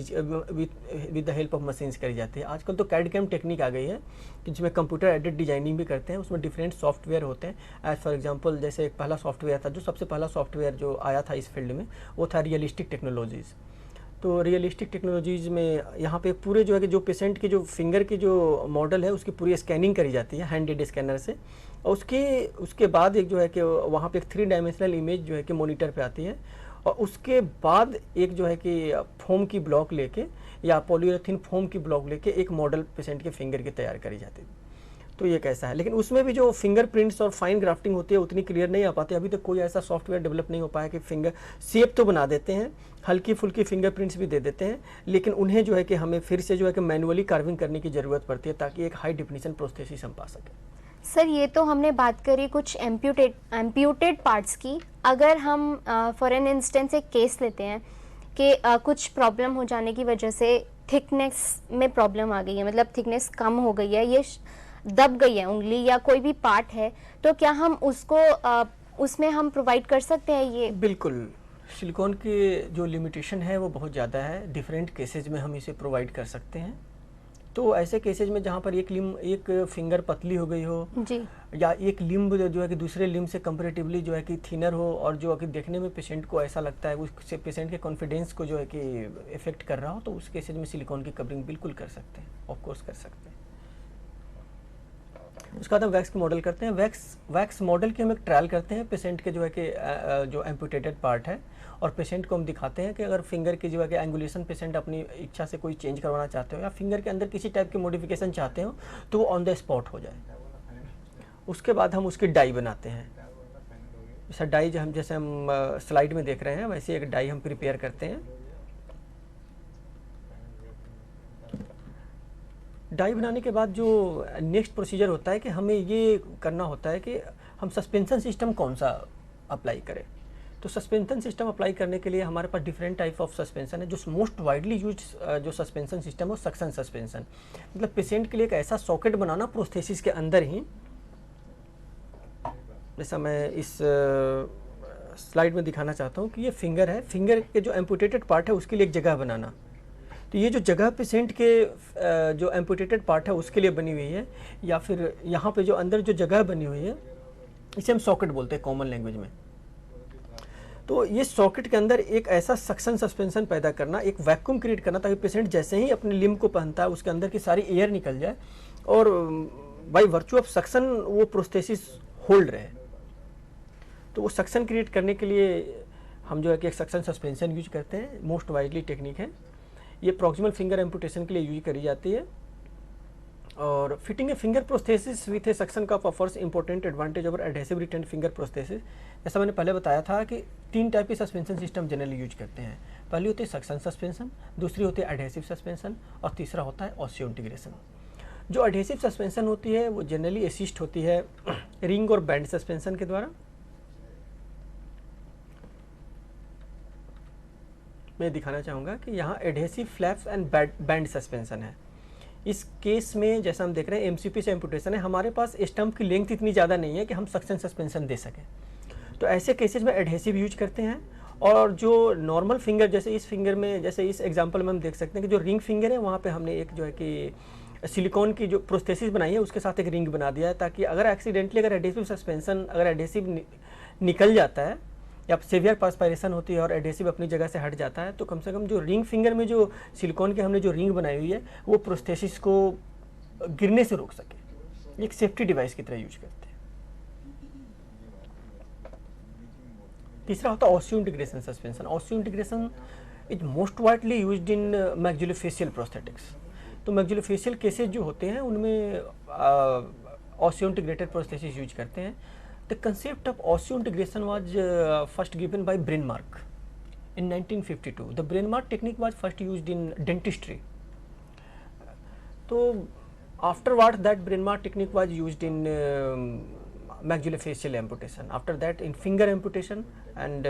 Speaker 2: with the help of machines करी जाती है। आजकल तो कैड कैम टेक्निक आ गई है कि जिसमें कंप्यूटर एडेड डिजाइनिंग भी करते हैं। उसमें डिफरेंट सॉफ्टवेयर होते हैं। एज फॉर एग्जांपल जैसे एक पहला सॉफ्टवेयर था, जो सबसे पहला सॉफ्टवेयर जो आया था इस फील्ड में, वो था रियलिस्टिक टेक्नोलॉजीज़। तो रियलिस्टिक टेक्नोलॉजीज़ में यहाँ पे पूरे जो है कि जो पेशेंट की जो फिंगर की जो मॉडल है उसकी पूरी स्कैनिंग करी जाती है हैंड एड स्कैनर से, और उसके बाद एक जो है कि वहाँ पे एक 3 डायमेंशनल इमेज जो है कि मॉनिटर पे आती है, और उसके बाद एक जो है कि फोम की ब्लॉक लेके या पॉलीयूरेथीन फोम की ब्लॉक लेके एक मॉडल पेशेंट के फिंगर की तैयार करी जाती है। तो ये कैसा है, लेकिन उसमें भी जो फिंगरप्रिंट्स और फाइन ग्राफ्टिंग होती है उतनी क्लियर नहीं आ पाती। अभी तक कोई ऐसा सॉफ्टवेयर डेवलप नहीं हो पाया कि फिंगर शेप तो बना देते हैं, हल्की फुल्की फिंगरप्रिंट्स भी दे देते हैं, लेकिन उन्हें जो है कि हमें फिर से जो है कि मैनुअली कार्विंग करने की ज़रूरत पड़ती है, ताकि एक हाई डिफिनीशन प्रोस्थेसिस हम पा सकें।
Speaker 1: सर ये तो हमने बात करी कुछ एम्प्यूटेड पार्ट्स की। अगर हम फॉर एन इंस्टेंस एक केस लेते हैं कि कुछ प्रॉब्लम हो जाने की वजह से थिकनेस में प्रॉब्लम आ गई है, मतलब थिकनेस कम हो गई है, ये दब गई है उंगली या कोई भी पार्ट है, तो क्या हम उसको उसमें हम प्रोवाइड कर सकते हैं ये?
Speaker 2: बिल्कुल, सिलिकॉन की जो लिमिटेशन है वो बहुत ज़्यादा है। डिफरेंट केसेज में हम इसे प्रोवाइड कर सकते हैं। तो ऐसे केसेज में जहाँ पर एक फिंगर पतली हो गई हो
Speaker 1: जी,
Speaker 2: या एक लिम्ब जो है कि दूसरे लिम्ब से कंपैरेटिवली जो है कि थिनर हो, और जो है कि देखने में पेशेंट को ऐसा लगता है उससे पेशेंट के कॉन्फिडेंस को जो है कि इफेक्ट कर रहा हो, तो उस केसेज में सिलिकॉन की कवरिंग बिल्कुल कर सकते हैं, ऑफ कोर्स कर सकते हैं। उसके बाद हम वैक्स की मॉडल करते हैं। वैक्स मॉडल की हम एक ट्रायल करते हैं पेशेंट के जो है कि जो एम्पुटेटेड पार्ट है, और पेशेंट को हम दिखाते हैं कि अगर फिंगर की जो है कि एंगुलेशन पेशेंट अपनी इच्छा से कोई चेंज करवाना चाहते हो या फिंगर के अंदर किसी टाइप की मॉडिफिकेशन चाहते हो, तो वो ऑन द स्पॉट हो जाए। उसके बाद हम उसकी डाई बनाते हैं। जैसा डाई जैसे हम स्लाइड में देख रहे हैं, वैसे एक डाई हम प्रिपेयर करते हैं। डाई बनाने के बाद जो नेक्स्ट प्रोसीजर होता है कि हमें ये करना होता है कि हम सस्पेंशन सिस्टम कौन सा अप्लाई करें। तो सस्पेंशन सिस्टम अप्लाई करने के लिए हमारे पास डिफरेंट टाइप ऑफ सस्पेंशन है। जो मोस्ट वाइडली यूज जो सस्पेंशन सिस्टम है वो सक्शन सस्पेंशन, मतलब पेशेंट के लिए एक ऐसा सॉकेट बनाना प्रोस्थेसिस के अंदर ही, जैसा मैं इस स्लाइड में दिखाना चाहता हूँ कि ये फिंगर है, फिंगर के जो एम्पुटेटेड पार्ट है उसके लिए एक जगह बनाना। तो ये जो जगह पेशेंट के जो एम्पुटेटेड पार्ट है उसके लिए बनी हुई है, या फिर यहाँ पे जो अंदर जो जगह बनी हुई है इसे हम सॉकेट बोलते हैं कॉमन लैंग्वेज में। तो ये सॉकेट के अंदर एक ऐसा सक्शन सस्पेंशन पैदा करना, एक वैक्यूम क्रिएट करना, ताकि पेशेंट जैसे ही अपने लिम्ब को पहनता है उसके अंदर की सारी एयर निकल जाए और बाय वर्चू ऑफ सक्शन वो प्रोस्थेसिस होल्ड रहे। तो वो सक्शन क्रिएट करने के लिए हम जो है कि एक सक्शन सस्पेंशन यूज करते हैं, मोस्ट वाइडली टेक्निक है। ये प्रॉक्सिमल फिंगर एम्पुटेशन के लिए यूज करी जाती है। और fitting a finger prosthesis with A suction cup offers important advantage over adhesive retained finger prosthesis. जैसा मैंने पहले बताया था कि 3 टाइप के सस्पेंशन सिस्टम जनरली यूज करते हैं। पहली होती है सक्शन सस्पेंशन, दूसरी होती है एडहेसिव सस्पेंशन, और तीसरा होता है ऑस्टियो इंटीग्रेशन। जो एडहेसिव सस्पेंशन होती है वो जनरली असिस्ट होती है रिंग और बैंड सस्पेंशन के द्वारा। मैं दिखाना चाहूँगा कि यहाँ adhesive flaps and band suspension है। इस केस में जैसा हम देख रहे हैं एमसीपी से एम्पुटेशन है, हमारे पास स्टंप की लेंथ इतनी ज़्यादा नहीं है कि हम सक्शन सस्पेंशन दे सकें। तो ऐसे केसेस में एडहेसिव यूज करते हैं। और जो नॉर्मल फिंगर, जैसे इस फिंगर में, जैसे इस एग्जांपल में हम देख सकते हैं कि जो रिंग फिंगर है वहाँ पे हमने एक जो है कि सिलिकॉन की जो प्रोस्थेसिस बनाई है उसके साथ एक रिंग बना दिया है, ताकि अगर एक्सीडेंटली अगर एडहेसिव सस्पेंशन अगर एडहेसिव निकल जाता है या सेवियर पासपायरेशन होती है और एडहेसिव अपनी जगह से हट जाता है, तो कम से कम जो रिंग फिंगर में जो सिलिकॉन के हमने जो रिंग बनाई हुई है वो प्रोस्थेसिस को गिरने से रोक सके। एक सेफ्टी डिवाइस की तरह यूज करते हैं। तीसरा होता है osteo integration suspension. Osteo integration is most widely used in maxillofacial prosthetics. तो मैक्सिलोफेशियल केसेज जो होते हैं उनमें ऑस्टियो इंटीग्रेटेड प्रोस्थेसिस यूज करते हैं। The concept of osteo integration was first given by Branemark in 1952. The Brainmark technique was first used in dentistry. So afterward that Brainmark technique was used in maxillofacial amputation. After that in finger amputation, and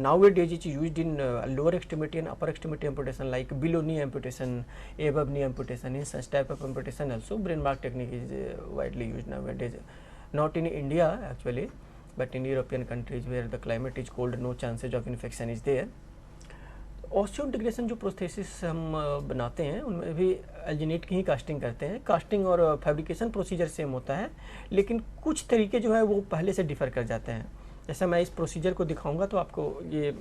Speaker 2: nowadays it's used in lower extremity and upper extremity amputation like below knee amputation, above knee amputation. In such type of amputation also Brainmark technique is widely used nowadays. Not in India actually, but in European countries where the climate is cold, no chances of infection is there. Osteo integration जो प्रोस्थेसिस हम बनाते हैं उनमें भी एल्जिनेट की ही कास्टिंग करते हैं। कास्टिंग और फैब्रिकेशन प्रोसीजर सेम होता है, लेकिन कुछ तरीके जो है वो पहले से डिफ़र कर जाते हैं। जैसा मैं इस प्रोसीजर को दिखाऊंगा तो आपको ये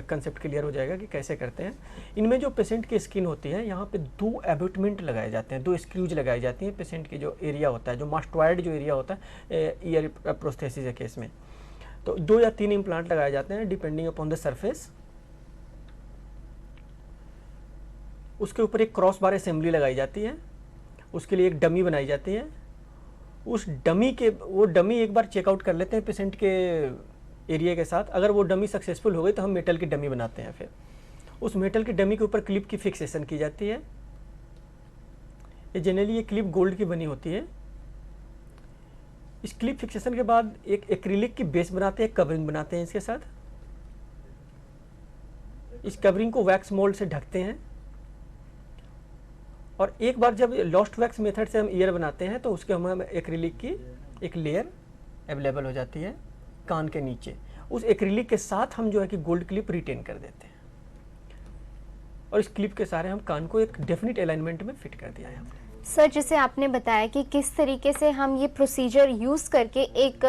Speaker 2: कंसेप्ट क्लियर हो जाएगा कि कैसे करते हैं। इनमें जो पेशेंट की स्किन होती है यहाँ पे 2 एबटमेंट लगाए जाते हैं, 2 स्क्रूज लगाई जाती हैं। पेशेंट की जो एरिया होता है, जो मास्टोइड जो एरिया होता है ईयर प्रोस्थेसिस के केस में, तो 2 या 3 इम्प्लांट लगाए जाते हैं डिपेंडिंग अपॉन द सरफेस। उसके ऊपर एक क्रॉस बार असेंबली लगाई जाती है, उसके लिए एक डमी बनाई जाती है। उस डमी के वो डमी एक बार चेकआउट कर लेते हैं पेशेंट के एरिया के साथ। अगर वो डमी सक्सेसफुल हो गई तो हम मेटल की डमी बनाते हैं। फिर उस मेटल की डमी के ऊपर क्लिप की फिक्सेशन की जाती है। ये जनरली ये क्लिप गोल्ड की बनी होती है। इस क्लिप फिक्सेशन के बाद एक एक्रिलिक की बेस बनाते हैं, कवरिंग बनाते हैं इसके साथ। इस कवरिंग को वैक्स मोल्ड से ढकते हैं, और एक बार जब लॉस्ट वैक्स मेथड से हम ईयर बनाते हैं तो उसके हमें एक्रिलिक की एक लेयर अवेलेबल हो जाती है कान के नीचे। उस एक्रिलिक के साथ हम जो है कि गोल्ड क्लिप रिटेन कर देते हैं, और इस क्लिप के सारे हम कान को एक डेफिनेट अलाइनमेंट में फिट कर दिया है हमने।
Speaker 1: सर, जैसे आपने बताया कि किस तरीके से हम ये प्रोसीजर यूज़ करके एक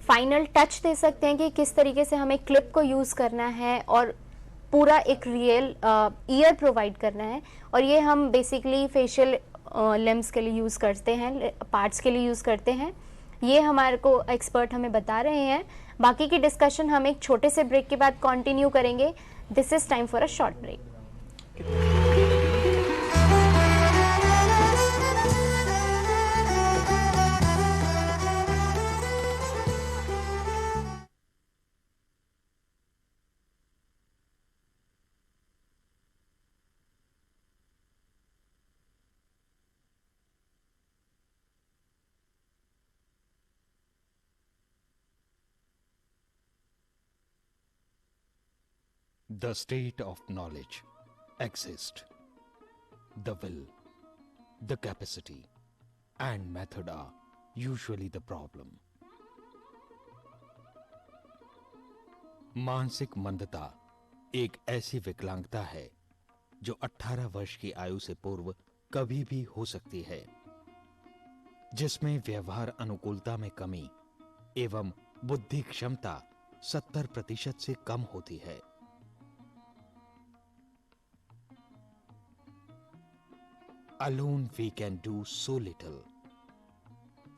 Speaker 1: फाइनल टच दे सकते हैं कि किस तरीके से हमें क्लिप को यूज़ करना है और पूरा एक रियल ईयर प्रोवाइड करना है, और ये हम बेसिकली फेशियल लिम्स के लिए यूज़ करते हैं, पार्ट्स के लिए यूज़ करते हैं। ये हमारे को एक्सपर्ट हमें बता रहे हैं। बाकी की डिस्कशन हम एक छोटे से ब्रेक के बाद कंटिन्यू करेंगे। This is time for a short break.
Speaker 3: The state of knowledge exists. The will, the capacity, and method are usually the problem. मानसिक मंदता एक ऐसी विकलांगता है जो 18 वर्ष की आयु से पूर्व कभी भी हो सकती है, जिसमें व्यवहार अनुकूलता में कमी एवं बुद्धि क्षमता 70% से कम होती है। Alone we can do so little.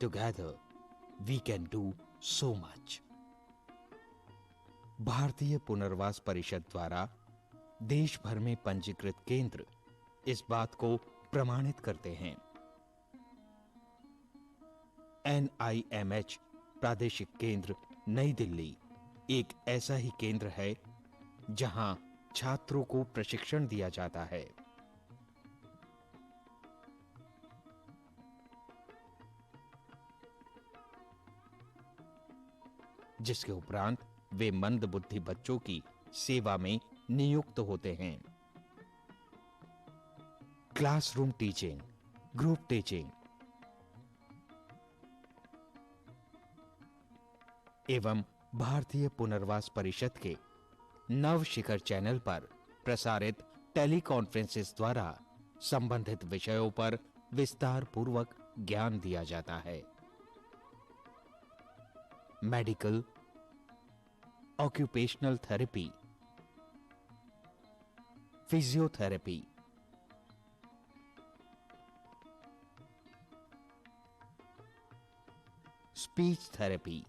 Speaker 3: Together we can do so much. भारतीय पुनर्वास परिषद द्वारा देश भर में पंजीकृत केंद्र इस बात को प्रमाणित करते हैं। NIMH प्रादेशिक केंद्र नई दिल्ली एक ऐसा ही केंद्र है जहां छात्रों को प्रशिक्षण दिया जाता है। जिसके उपरांत वे मंद बुद्धि बच्चों की सेवा में नियुक्त होते हैं। क्लासरूम टीचिंग, ग्रुप टीचिंग एवं भारतीय पुनर्वास परिषद के नव शिखर चैनल पर प्रसारित टेलीकॉन्फ्रेंसेस द्वारा संबंधित विषयों पर विस्तार पूर्वक ज्ञान दिया जाता है। Medical, occupational therapy, physiotherapy, speech therapy,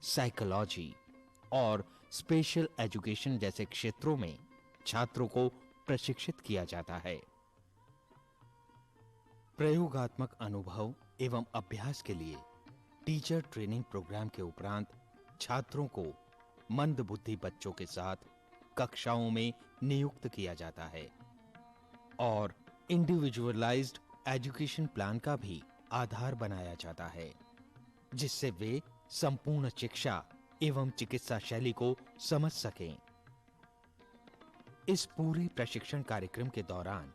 Speaker 3: psychology और स्पेशल एजुकेशन जैसे क्षेत्रों में छात्रों को प्रशिक्षित किया जाता है। प्रयोगात्मक अनुभव एवं अभ्यास के लिए टीचर ट्रेनिंग प्रोग्राम के उपरांत छात्रों को मंदबुद्धि बच्चों के साथ कक्षाओं में नियुक्त किया जाता है और इंडिविजुअलाइज्ड एजुकेशन प्लान का भी आधार बनाया जाता है, जिससे वे संपूर्ण शिक्षा एवं चिकित्सा शैली को समझ सकें। इस पूरे प्रशिक्षण कार्यक्रम के दौरान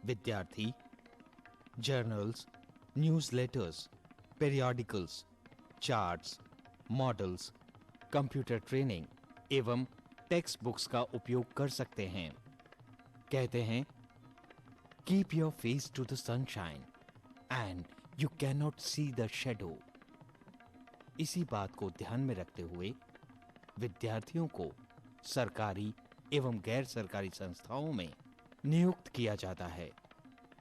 Speaker 3: विद्यार्थी journals, newsletters, periodicals, charts, models, computer training एवं टेक्स्ट बुक्स का उपयोग कर सकते हैं। कहते हैं, keep your face to the sunshine and you can not see the shadow. इसी बात को ध्यान में रखते हुए विद्यार्थियों को सरकारी एवं गैर सरकारी संस्थाओं में नियुक्त किया जाता है,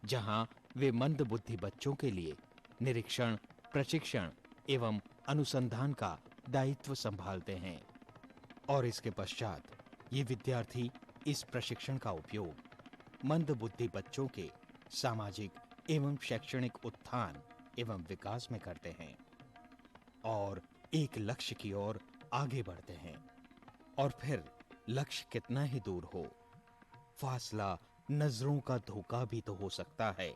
Speaker 3: जहां वे मंदबुद्धि बच्चों के लिए निरीक्षण, प्रशिक्षण एवं अनुसंधान का दायित्व संभालते हैं और इसके पश्चात ये विद्यार्थी इस प्रशिक्षण का उपयोग मंदबुद्धि बच्चों के सामाजिक एवं शैक्षणिक उत्थान एवं विकास में करते हैं और एक लक्ष्य की ओर आगे बढ़ते हैं। और फिर लक्ष्य कितना ही दूर हो, फासला नजरों का धोखा भी तो हो सकता है।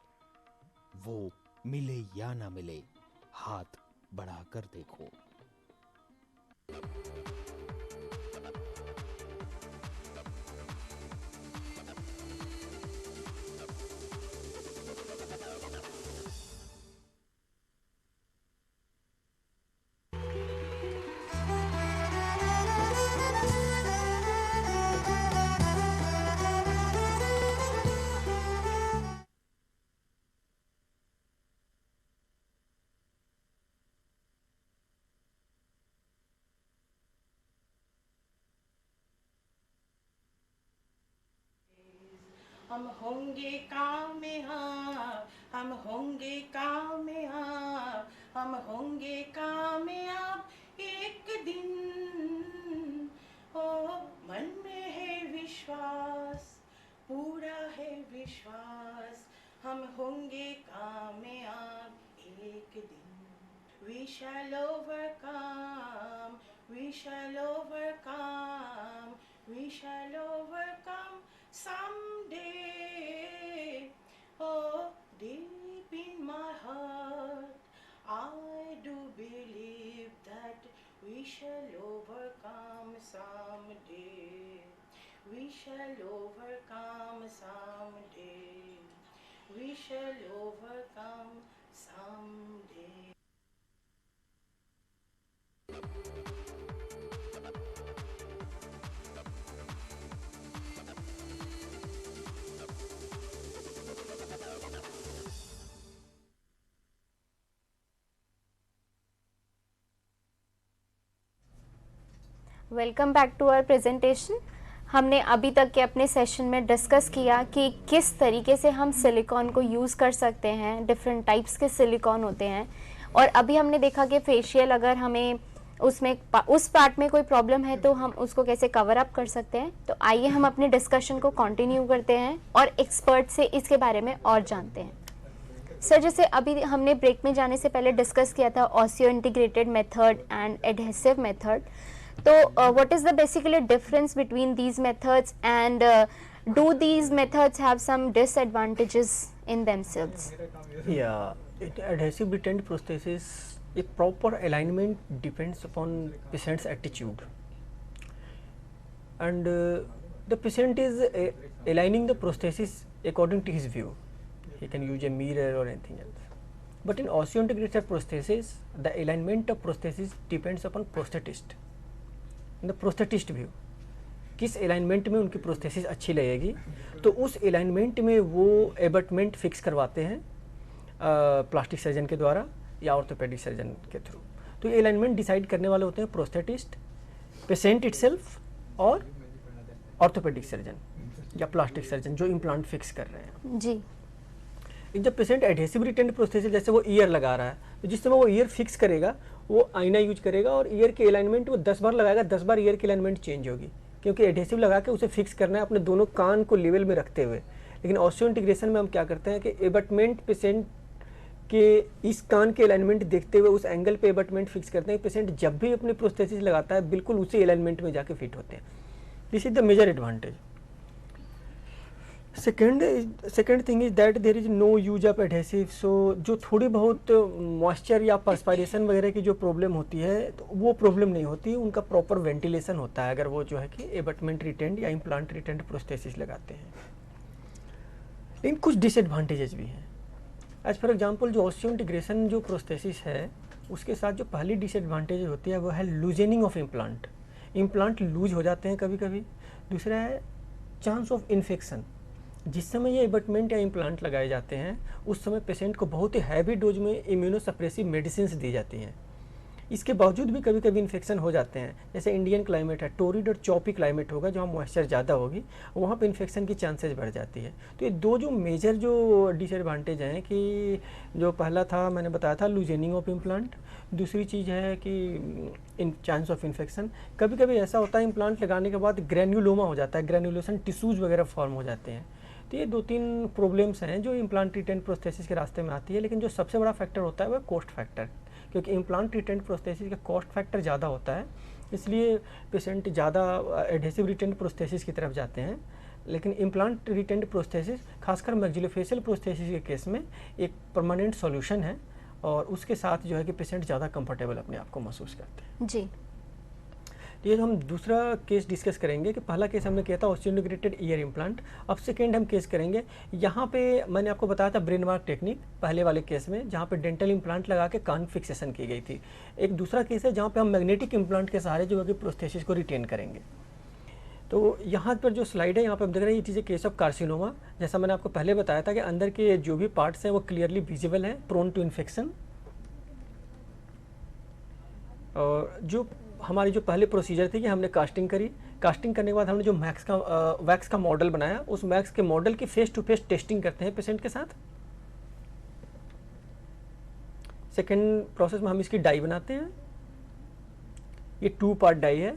Speaker 3: वो मिले या ना मिले, हाथ बढ़ाकर देखो।
Speaker 6: हम होंगे कामयाब, हम होंगे कामयाब, हम होंगे कामयाब एक दिन। ओ मन में है विश्वास, पूरा है विश्वास, हम होंगे कामयाब एक दिन। We shall overcome, we shall overcome, we shall overcome someday. Oh, deep in my heart, I do believe that we shall overcome someday. We shall overcome someday. We shall overcome someday.
Speaker 1: Welcome back to our presentation. हमने अभी तक के अपने सेशन में डिस्कस किया कि किस तरीके से हम सिलिकॉन को यूज़ कर सकते हैं, डिफरेंट टाइप्स के सिलिकॉन होते हैं। और अभी हमने देखा कि फेशियल अगर हमें उसमें उस पार्ट में कोई प्रॉब्लम है तो हम उसको कैसे कवर अप कर सकते हैं। तो आइए हम अपने डिस्कशन को कंटिन्यू करते हैं और एक्सपर्ट से इसके बारे में और जानते हैं। सर, जैसे अभी हमने ब्रेक में जाने से पहले डिस्कस किया था osseo integrated method and adhesive method. तो what is the basically difference between these methods and do these methods have some disadvantages in themselves?
Speaker 2: Yeah, adhesive retained prosthesis, a proper alignment depends upon patient's attitude, and the patient is aligning the prosthesis according to his view. He can use a mirror or anything else. But in osseointegrated prosthesis, the alignment of prosthesis depends upon prosthetist. The prosthetist view, किस अलाइनमेंट में उनकी प्रोस्थेसिस अच्छी लगेगी, तो उस अलाइनमेंट में वो एबटमेंट फिक्स करवाते हैं प्लास्टिक सर्जन के द्वारा या ऑर्थोपेडिक सर्जन के थ्रू। तो ये अलाइनमेंट डिसाइड करने वाले होते हैं प्रोस्थेटिस्ट, पेशेंट इटसेल्फ और ऑर्थोपेडिक सर्जन या प्लास्टिक सर्जन जो इम्प्लांट फिक्स कर रहे हैं
Speaker 1: जी।
Speaker 2: जब पेशेंट एडहेसिव रिटेंड प्रोस्थेसिस, जैसे वो ईयर लगा रहा है, तो जिस समय वो ईयर फिक्स करेगा वो आईना यूज करेगा और ईयर की अलाइनमेंट वो 10 बार लगाएगा, 10 बार ईयर की अलाइनमेंट चेंज होगी, क्योंकि एडहेसिव लगा के उसे फिक्स करना है अपने दोनों कान को लेवल में रखते हुए। लेकिन ऑस्टियो इंटीग्रेशन में हम क्या करते हैं कि एबटमेंट पेशेंट के इस कान के अलाइनमेंट देखते हुए उस एंगल पे एबटमेंट फिक्स करते हैं। पेशेंट जब भी अपनी प्रोस्थेसिस लगाता है बिल्कुल उसी अलाइनमेंट में जाके फिट होते हैं। This is the major advantage. Second thing is that there is no use of adhesive. So जो थोड़ी बहुत मॉइस्चर या पर्सपायरेशन वगैरह की जो प्रॉब्लम होती है तो वो प्रॉब्लम नहीं होती, उनका प्रॉपर वेंटिलेशन होता है अगर वो जो है कि एबटमेंट रिटेंड या इम्प्लांट रिटेंड प्रोस्थेसिस लगाते हैं। लेकिन कुछ डिसएडवांटेजेस भी हैं। एज फॉर एग्जांपल जो ऑस्टियो इंटीग्रेशन जो प्रोस्थेसिस है उसके साथ जो पहली डिसएडवांटेज होती है वो है loosening of implant. Implant loose हो जाते हैं कभी कभी। दूसरा है चांस ऑफ इन्फेक्शन। जिस समय ये एबटमेंट या इम्प्लांट लगाए जाते हैं उस समय पेशेंट को बहुत ही हैवी डोज में इम्यूनोसप्रेसिव मेडिसिन दी जाती हैं। इसके बावजूद भी कभी कभी इन्फेक्शन हो जाते हैं। जैसे इंडियन क्लाइमेट है, टोरिड और चॉपी क्लाइमेट होगा जहाँ मॉइस्चर ज़्यादा होगी, वहाँ पे इन्फेक्शन की चांसेस बढ़ जाती है। तो ये दो जो मेजर जो डिसएडवांटेज हैं कि जो पहला था मैंने बताया था लूजनिंग ऑफ इम्प्लांट, दूसरी चीज़ है कि इन चांस ऑफ इन्फेक्शन। कभी कभी ऐसा होता है इम्प्लांट लगाने के बाद ग्रैन्युलोमा हो जाता है, ग्रैन्युलेशन टिश्यूज़ वगैरह फॉर्म हो जाते हैं। तो ये 2-3 प्रॉब्लम्स हैं जो इम्प्लांट रिटेंट प्रोस्थेसिस के रास्ते में आती है। लेकिन जो सबसे बड़ा फैक्टर होता है वह कॉस्ट फैक्टर, क्योंकि इम्प्लांट रिटेंट प्रोस्थेसिस का कॉस्ट फैक्टर ज़्यादा होता है, इसलिए पेशेंट ज़्यादा एडहेसिव रिटेंट प्रोस्थेसिस की तरफ जाते हैं। लेकिन इम्प्लांट रिटेंट प्रोस्थेसिस खासकर मैक्सिलोफेशियल प्रोस्थेसिस के केस में एक परमानेंट सॉल्यूशन है और उसके साथ जो है कि पेशेंट ज़्यादा कंफर्टेबल अपने आप को महसूस करते हैं।
Speaker 1: जी।
Speaker 2: ये हम दूसरा केस डिस्कस करेंगे कि पहला केस हमने किया था ऑस्टियो इंटीग्रेटेड ईयर इम्प्लांट। अब सेकेंड हम केस करेंगे, यहाँ पे मैंने आपको बताया था ब्रेन मार्क टेक्निक पहले वाले केस में जहाँ पे डेंटल इम्प्लांट लगा के कान फिक्सेशन की गई थी। एक दूसरा केस है जहाँ पे हम मैग्नेटिक इम्प्लांट के सहारे जो है कि प्रोस्थेसिस को रिटेन करेंगे। तो यहाँ पर जो स्लाइड है यहाँ पर हम देख रहे हैं, it is a case of carcinoma. जैसा मैंने आपको पहले बताया था कि अंदर के जो भी पार्ट्स हैं वो क्लियरली विजिबल हैं, प्रोन टू इन्फेक्शन। और जो हमारी जो पहले प्रोसीजर थी कि हमने कास्टिंग करी, कास्टिंग करने के बाद हमने जो वैक्स का मॉडल बनाया, उस वैक्स के मॉडल की फेस टू फेस टेस्टिंग करते हैं पेशेंट के साथ। सेकेंड प्रोसेस में हम इसकी डाई बनाते हैं। ये 2 पार्ट डाई है।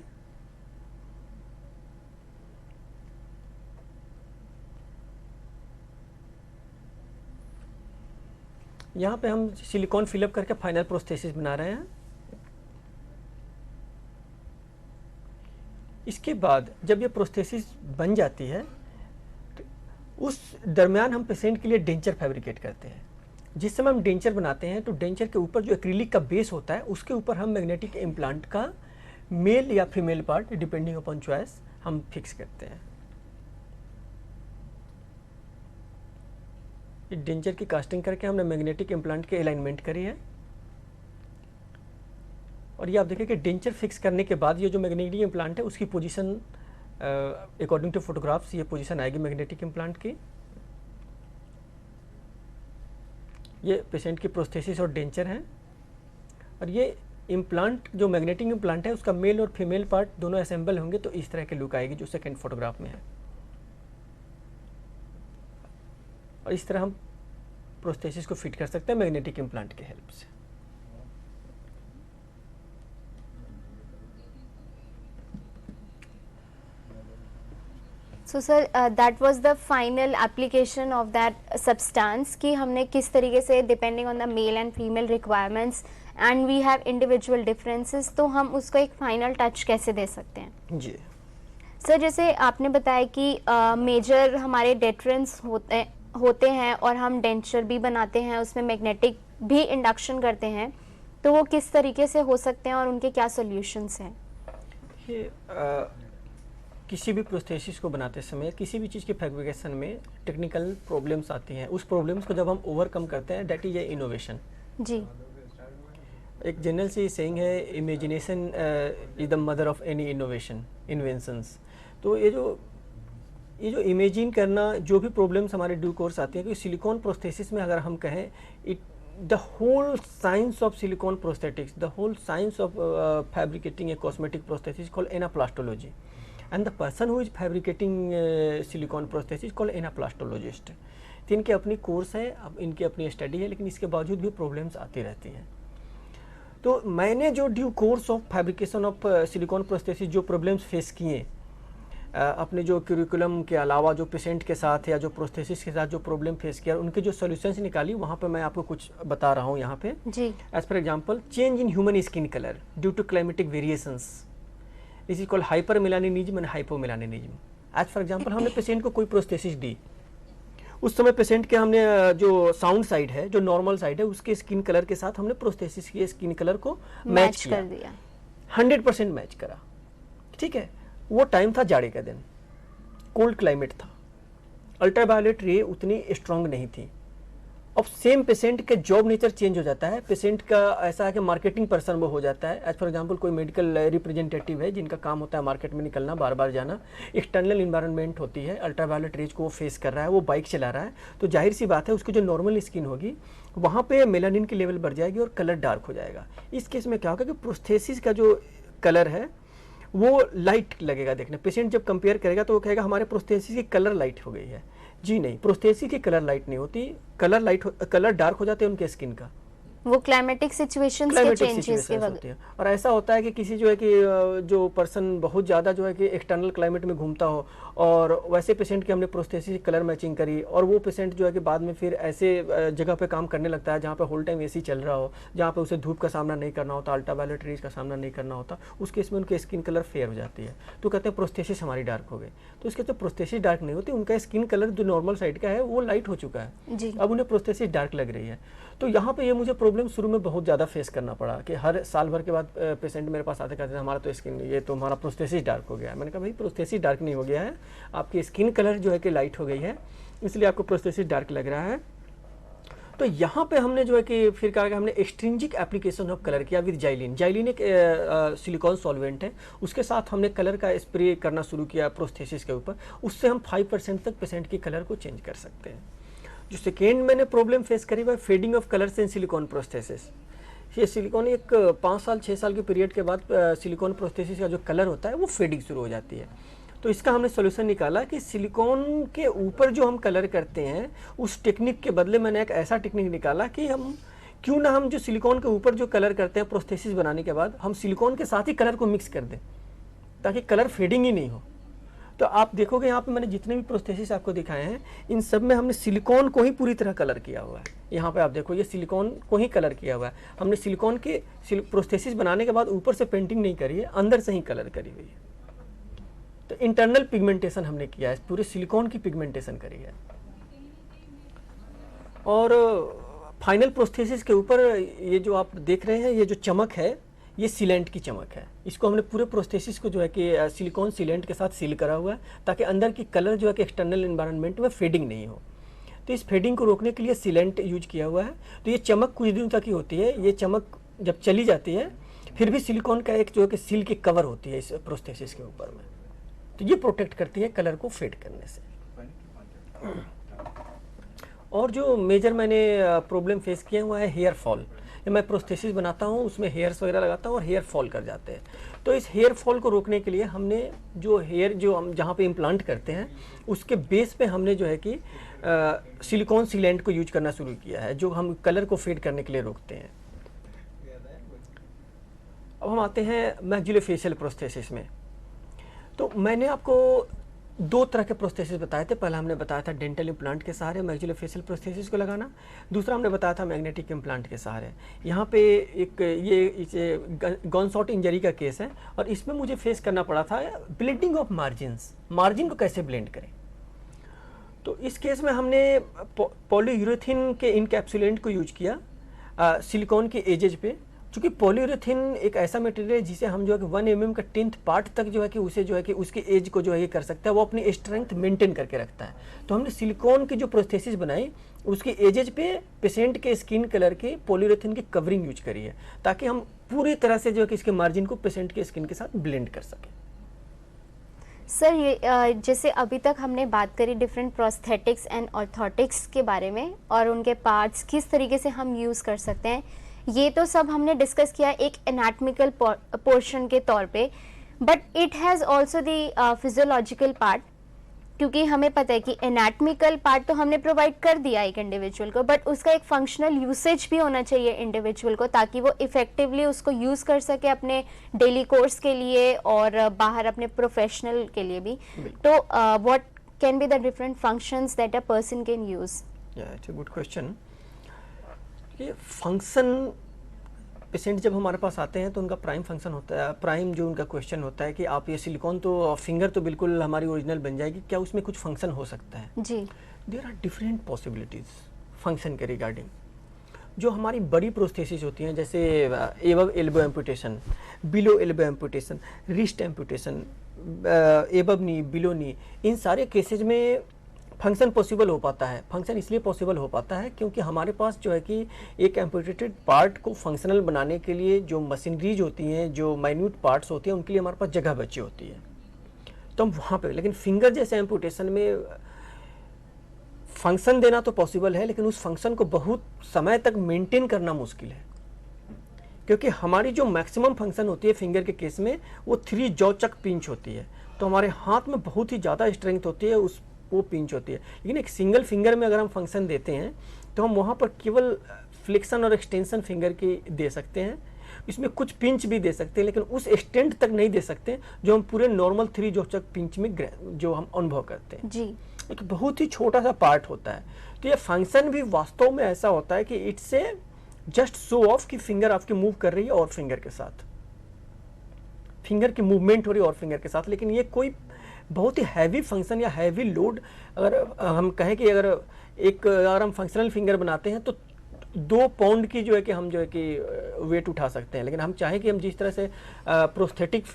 Speaker 2: यहाँ पे हम सिलिकॉन फिलअप करके फाइनल प्रोस्थेसिस बना रहे हैं। इसके बाद जब ये प्रोस्थेसिस बन जाती है तो उस दरमियान हम पेशेंट के लिए डेंचर फैब्रिकेट करते हैं। जिस समय हम डेंचर बनाते हैं तो डेंचर के ऊपर जो एक्रिलिक का बेस होता है उसके ऊपर हम मैग्नेटिक इम्प्लांट का मेल या female part depending upon choice हम फिक्स करते हैं। डेंचर की कास्टिंग करके हमने मैग्नेटिक इम्प्लांट के अलाइनमेंट करी है और ये आप देखिए कि डेंचर फिक्स करने के बाद ये जो मैग्नेटिक इम्प्लांट है उसकी पोजीशन अकॉर्डिंग टू फोटोग्राफ्स ये पोजीशन आएगी मैग्नेटिक इम्प्लांट की। ये पेशेंट की प्रोस्थेसिस और डेंचर हैं और ये इम्प्लांट जो मैग्नेटिक इम्प्लांट है उसका मेल और फीमेल पार्ट दोनों असेंबल होंगे तो इस तरह की लुक आएगी जो सेकेंड फोटोग्राफ में है। और इस तरह हम प्रोस्थेसिस को फिट कर सकते हैं मैग्नेटिक इम्प्लांट की हेल्प से।
Speaker 1: So sir that was the final application of that substance कि हमने किस तरीके से depending on the male and female requirements and we have individual differences, तो हम उसको एक फाइनल टच कैसे दे सकते हैं।
Speaker 2: जी
Speaker 1: सर जैसे आपने बताया कि मेजर हमारे डेटरेंस होते हैं और हम डेंचर भी बनाते हैं, उसमें मैग्नेटिक भी इंडक्शन करते हैं, तो वो किस तरीके से हो सकते हैं और उनके क्या सॉल्यूशंस हैं।
Speaker 2: ये किसी भी प्रोस्थेसिस को बनाते समय किसी भी चीज़ की फैब्रिकेशन में टेक्निकल प्रॉब्लम्स आती हैं। उस प्रॉब्लम्स को जब हम ओवरकम करते हैं दैट इज ए इनोवेशन।
Speaker 1: जी।
Speaker 2: एक जनरल सी सेइंग है imagination is the mother of any inventions. तो ये जो इमेजिन करना, जो भी प्रॉब्लम्स हमारे ड्यू कोर्स आती हैं, कि सिलिकॉन प्रोस्थेसिस में अगर हम कहें the whole science of silicone prosthetics, the whole science of fabricating a cosmetic prosthesis is called anaplastology, and the person who is fabricating silicone prosthesis is called anaplastologist. तो इनके अपनी कोर्स है, अब इनकी अपनी स्टडी है, लेकिन इसके बावजूद भी प्रॉब्लम्स आती रहती हैं। तो मैंने जो due course of fabrication of silicon prosthesis जो प्रॉब्लम्स फेस किए अपने जो करिकुलम के अलावा जो पेशेंट के साथ या जो प्रोस्थेसिस के साथ जो प्रॉब्लम फेस किया उनके जो सॉल्यूशंस निकाली, वहाँ पे मैं आपको कुछ बता रहा हूँ यहाँ पे
Speaker 1: जी।
Speaker 2: As for example, change in human skin colour due to climatic variations, this is called hyper melaninism and hypomelaninism. As for example, हमने पेशेंट को कोई प्रोस्थेसिस दी, उस समय पेशेंट के हमने जो साउंड साइड है, जो नॉर्मल साइड है, उसके स्किन कलर के साथ हमने प्रोस्थेसिस के स्किन कलर को मैच
Speaker 1: कर दिया,
Speaker 2: 100% मैच करा। ठीक है, वो टाइम था जाड़े का दिन, कोल्ड क्लाइमेट था, अल्ट्रावायलेट रे उतनी स्ट्रांग नहीं थी। अब सेम पेशेंट के जॉब नेचर चेंज हो जाता है, पेशेंट का ऐसा है कि मार्केटिंग पर्सन वो हो जाता है। एज फॉर एग्जांपल, कोई मेडिकल रिप्रेजेंटेटिव है जिनका काम होता है मार्केट में निकलना, बार बार जाना, एक्सटर्नल इन्वायरमेंट होती है, अल्ट्रावायलेट रेज को वो फेस कर रहा है, वो बाइक चला रहा है, तो जाहिर सी बात है उसकी जो नॉर्मल स्किन होगी वहाँ पे मेलानिन की लेवल बढ़ जाएगी और कलर डार्क हो जाएगा। इस केस में क्या होगा कि प्रोस्थेसिस का जो कलर है वो लाइट लगेगा देखने। पेशेंट जब कंपेयर करेगा तो वो कहेगा हमारे प्रोस्थेसिस की कलर लाइट हो गई है। जी नहीं, प्रोस्थेसिस की कलर लाइट नहीं होती, कलर डार्क हो जाते हैं उनके स्किन का,
Speaker 1: वो क्लाइमेटिक सिचुएशंस के चेंजेस के वजह से।
Speaker 2: और ऐसा होता है कि किसी जो है कि जो पर्सन बहुत ज़्यादा जो है कि एक्सटर्नल क्लाइमेट में घूमता हो और वैसे पेशेंट की हमने प्रोस्थेसिस कलर मैचिंग करी और वो पेशेंट जो है कि बाद में फिर ऐसे जगह पे काम करने लगता है जहाँ पे होल टाइम एसी चल रहा हो, जहाँ पे उसे धूप का सामना नहीं करना होता, अल्ट्रावायलेट रेज का सामना नहीं करना होता, उस केस में उनकी स्किन कलर फेयर हो जाती है, तो कहते हैं प्रोस्थेसिस हमारी डार्क हो गई। तो इसके तो प्रोस्थेसिस डार्क नहीं होती, उनका स्किन कलर जो नॉर्मल साइड का है वो लाइट हो चुका है,
Speaker 1: जी।
Speaker 2: अब उन्हें प्रोस्थेसिस डार्क लग रही है। तो यहाँ पे ये मुझे प्रॉब्लम शुरू में बहुत ज़्यादा फेस करना पड़ा कि हर साल भर के बाद पेशेंट मेरे पास आते कहते हैं हमारा तो स्किन, ये तो हमारा प्रोस्थेसिस डार्क हो गया है। मैंने कहा भाई प्रोस्थेसिस डार्क नहीं हो गया है, आपकी स्किन कलर जो है कि लाइट हो गई है, इसलिए आपको प्रोस्थेसिस डार्क लग रहा है। तो यहाँ पे हमने जो है कि फिर कहा कि हमने एक्सट्रिंजिक एप्लीकेशन ऑफ कलर किया विद जाइलिन। जाइलिन एक सिलिकॉन सॉल्वेंट है, उसके साथ हमने कलर का स्प्रे करना शुरू किया प्रोस्थेसिस के ऊपर, उससे हम 5% तक पेशेंट की कलर को चेंज कर सकते हैं। जो सेकेंड मैंने प्रॉब्लम फेस करी वह fading of colours in silicon prosthesis. ये सिलिकॉन एक 5 साल 6 साल के पीरियड के बाद सिलिकॉन प्रोस्थेसिस का जो कलर होता है वो फेडिंग शुरू हो जाती है। तो इसका हमने सोल्यूशन निकाला कि सिलिकॉन के ऊपर जो हम कलर करते हैं उस टेक्निक के बदले मैंने एक ऐसा टेक्निक निकाला कि हम क्यों ना हम जो सिलिकॉन के ऊपर जो कलर करते हैं प्रोस्थेसिस बनाने के बाद हम सिलिकॉन के साथ ही कलर को मिक्स कर दें ताकि कलर फेडिंग ही नहीं हो। तो आप देखोगे यहाँ पे मैंने जितने भी प्रोस्थेसिस आपको दिखाए हैं इन सब में हमने सिलिकॉन को ही पूरी तरह कलर किया हुआ है। यहाँ पे आप देखो ये सिलिकॉन को ही कलर किया हुआ है, हमने सिलिकॉन के प्रोस्थेसिस बनाने के बाद ऊपर से पेंटिंग नहीं करी है, अंदर से ही कलर करी हुई है। तो इंटरनल पिगमेंटेशन हमने किया है, पूरे सिलिकॉन की पिगमेंटेशन करी है। और फाइनल प्रोस्थेसिस के ऊपर ये जो आप देख रहे हैं ये जो चमक है ये सीलेंट की चमक है। इसको हमने पूरे प्रोस्थेसिस को जो है कि सिलिकॉन सीलेंट के साथ सील करा हुआ है ताकि अंदर की कलर जो है कि एक्सटर्नल एनवायरनमेंट में फेडिंग नहीं हो। तो इस फेडिंग को रोकने के लिए सीलेंट यूज किया हुआ है। तो ये चमक कुछ दिनों तक ही होती है, ये चमक जब चली जाती है फिर भी सिलिकॉन का एक जो है कि सील की कवर होती है इस प्रोस्थेसिस के ऊपर में, तो ये प्रोटेक्ट करती है कलर को फेड करने से। और जो मेजर मैंने प्रॉब्लम फेस किया हुआ है हेयर फॉल। मैं प्रोस्थेसिस बनाता हूँ उसमें हेयर्स वगैरह लगाता हूँ और हेयर फॉल कर जाते हैं। तो इस हेयर फॉल को रोकने के लिए हमने जो हेयर जो हम जहाँ पे इम्प्लांट करते हैं उसके बेस पे हमने जो है कि सिलिकॉन सीलेंट को यूज करना शुरू किया है जो हम कलर को फेड करने के लिए रोकते हैं। अब हम आते हैं मैक्सिलोफेशियल प्रोस्थेसिस में। तो मैंने आपको 2 तरह के प्रोस्थेसिस बताए थे। पहला हमने बताया था डेंटल इम्प्लांट के सहारे मैक्सिलोफेशियल प्रोस्थेसिस को लगाना, दूसरा हमने बताया था मैग्नेटिक इम्प्लांट के सहारे। यहाँ पे एक ये गॉनशॉट इंजरी का केस है और इसमें मुझे फेस करना पड़ा था ब्लेंडिंग ऑफ मार्जिन को कैसे ब्लेंड करें। तो इस केस में हमने पॉलीयूरेथीन के इनकैप्सुलेंट को यूज किया सिलिकॉन के एजेज पे। चूँकि पॉलीयूरेथीन एक ऐसा मटेरियल है जिसे हम जो है कि 1 mm का 10th पार्ट तक जो है कि उसे जो है कि उसके एज को जो है ये कर सकता है, वो अपनी स्ट्रेंथ मेंटेन करके रखता है। तो हमने सिलिकॉन की जो प्रोस्थेसिस बनाई उसके एजेज पे पेशेंट के स्किन कलर के पॉलीयूरेथीन की कवरिंग यूज करी है ताकि हम पूरी तरह से जो है कि इसके मार्जिन को पेशेंट के स्किन के साथ ब्लेंड कर सकें।
Speaker 1: सर ये जैसे अभी तक हमने बात करी डिफरेंट प्रोस्थेटिक्स एंड ऑर्थोटिक्स के बारे में और उनके पार्ट्स किस तरीके से हम यूज़ कर सकते हैं, ये तो सब हमने डिस्कस किया एक एनाटॉमिकल पोर्शन के तौर पे, but it has also the physiological part. क्योंकि हमें पता है कि एनाटॉमिकल पार्ट तो हमने प्रोवाइड कर दिया एक इंडिविजुअल को, बट उसका एक फंक्शनल यूसेज भी होना चाहिए इंडिविजुअल को, ताकि वो इफेक्टिवली उसको यूज़ कर सके अपने डेली कोर्स के लिए और बाहर अपने प्रोफेशनल के लिए भी। तो what can be the different functions that a person can use?
Speaker 2: It's a good question. ये फंक्शन पेशेंट जब हमारे पास आते हैं तो उनका प्राइम फंक्शन होता है, प्राइम जो उनका क्वेश्चन होता है कि आप ये सिलिकॉन तो फिंगर तो बिल्कुल हमारी ओरिजिनल बन जाएगी, क्या उसमें कुछ फंक्शन हो सकता है?
Speaker 1: जी,
Speaker 2: there are different possibilities function के रिगार्डिंग। जो हमारी बड़ी प्रोस्थेसिस होती हैं, जैसे above elbow amputation, below elbow amputation, wrist amputation, above knee, below knee, इन सारे केसेज में फंक्शन पॉसिबल हो पाता है। फंक्शन इसलिए पॉसिबल हो पाता है क्योंकि हमारे पास जो है कि एक एम्पुटेटेड पार्ट को फंक्शनल बनाने के लिए जो मशीनरीज होती हैं, जो माइन्यूट पार्ट्स होते हैं, उनके लिए हमारे पास जगह बची होती है, तो हम वहाँ पे, लेकिन फिंगर जैसे एम्पुटेशन में फंक्शन देना तो पॉसिबल है, लेकिन उस फंक्शन को बहुत समय तक मेंटेन करना मुश्किल है, क्योंकि हमारी जो मैक्सिमम फंक्शन होती है फिंगर के केस में वो 3 जॉ चक पिंच होती है, तो हमारे हाथ में बहुत ही ज़्यादा स्ट्रेंथ होती है, उस वो पिंच होती है। लेकिन एक सिंगल फिंगर में अगर हम फंक्शन देते हैं तो हम वहाँ पर केवल फ्लेक्शन और एक्सटेंशन फिंगर की दे सकते हैं, इसमें कुछ पिंच भी दे सकते हैं, लेकिन उस एक्सटेंट तक नहीं दे सकते जो हम पूरे नॉर्मल 3 जॉ चक पिंच में जो हम अनुभव करते हैं।
Speaker 1: जी,
Speaker 2: एक बहुत ही छोटा सा पार्ट होता है। तो ये फंक्शन भी वास्तव में ऐसा होता है कि it's a just show off कि फिंगर आपकी मूव कर रही है और फिंगर के साथ, फिंगर की मूवमेंट हो रही है और फिंगर के साथ, लेकिन ये कोई बहुत ही हैवी फंक्शन या हैवी लोड, अगर हम कहें कि अगर हम फंक्शनल फिंगर बनाते हैं तो 2 पाउंड की जो है कि हम जो है कि वेट उठा सकते हैं, लेकिन हम चाहें कि हम जिस तरह से प्रोस्थेटिक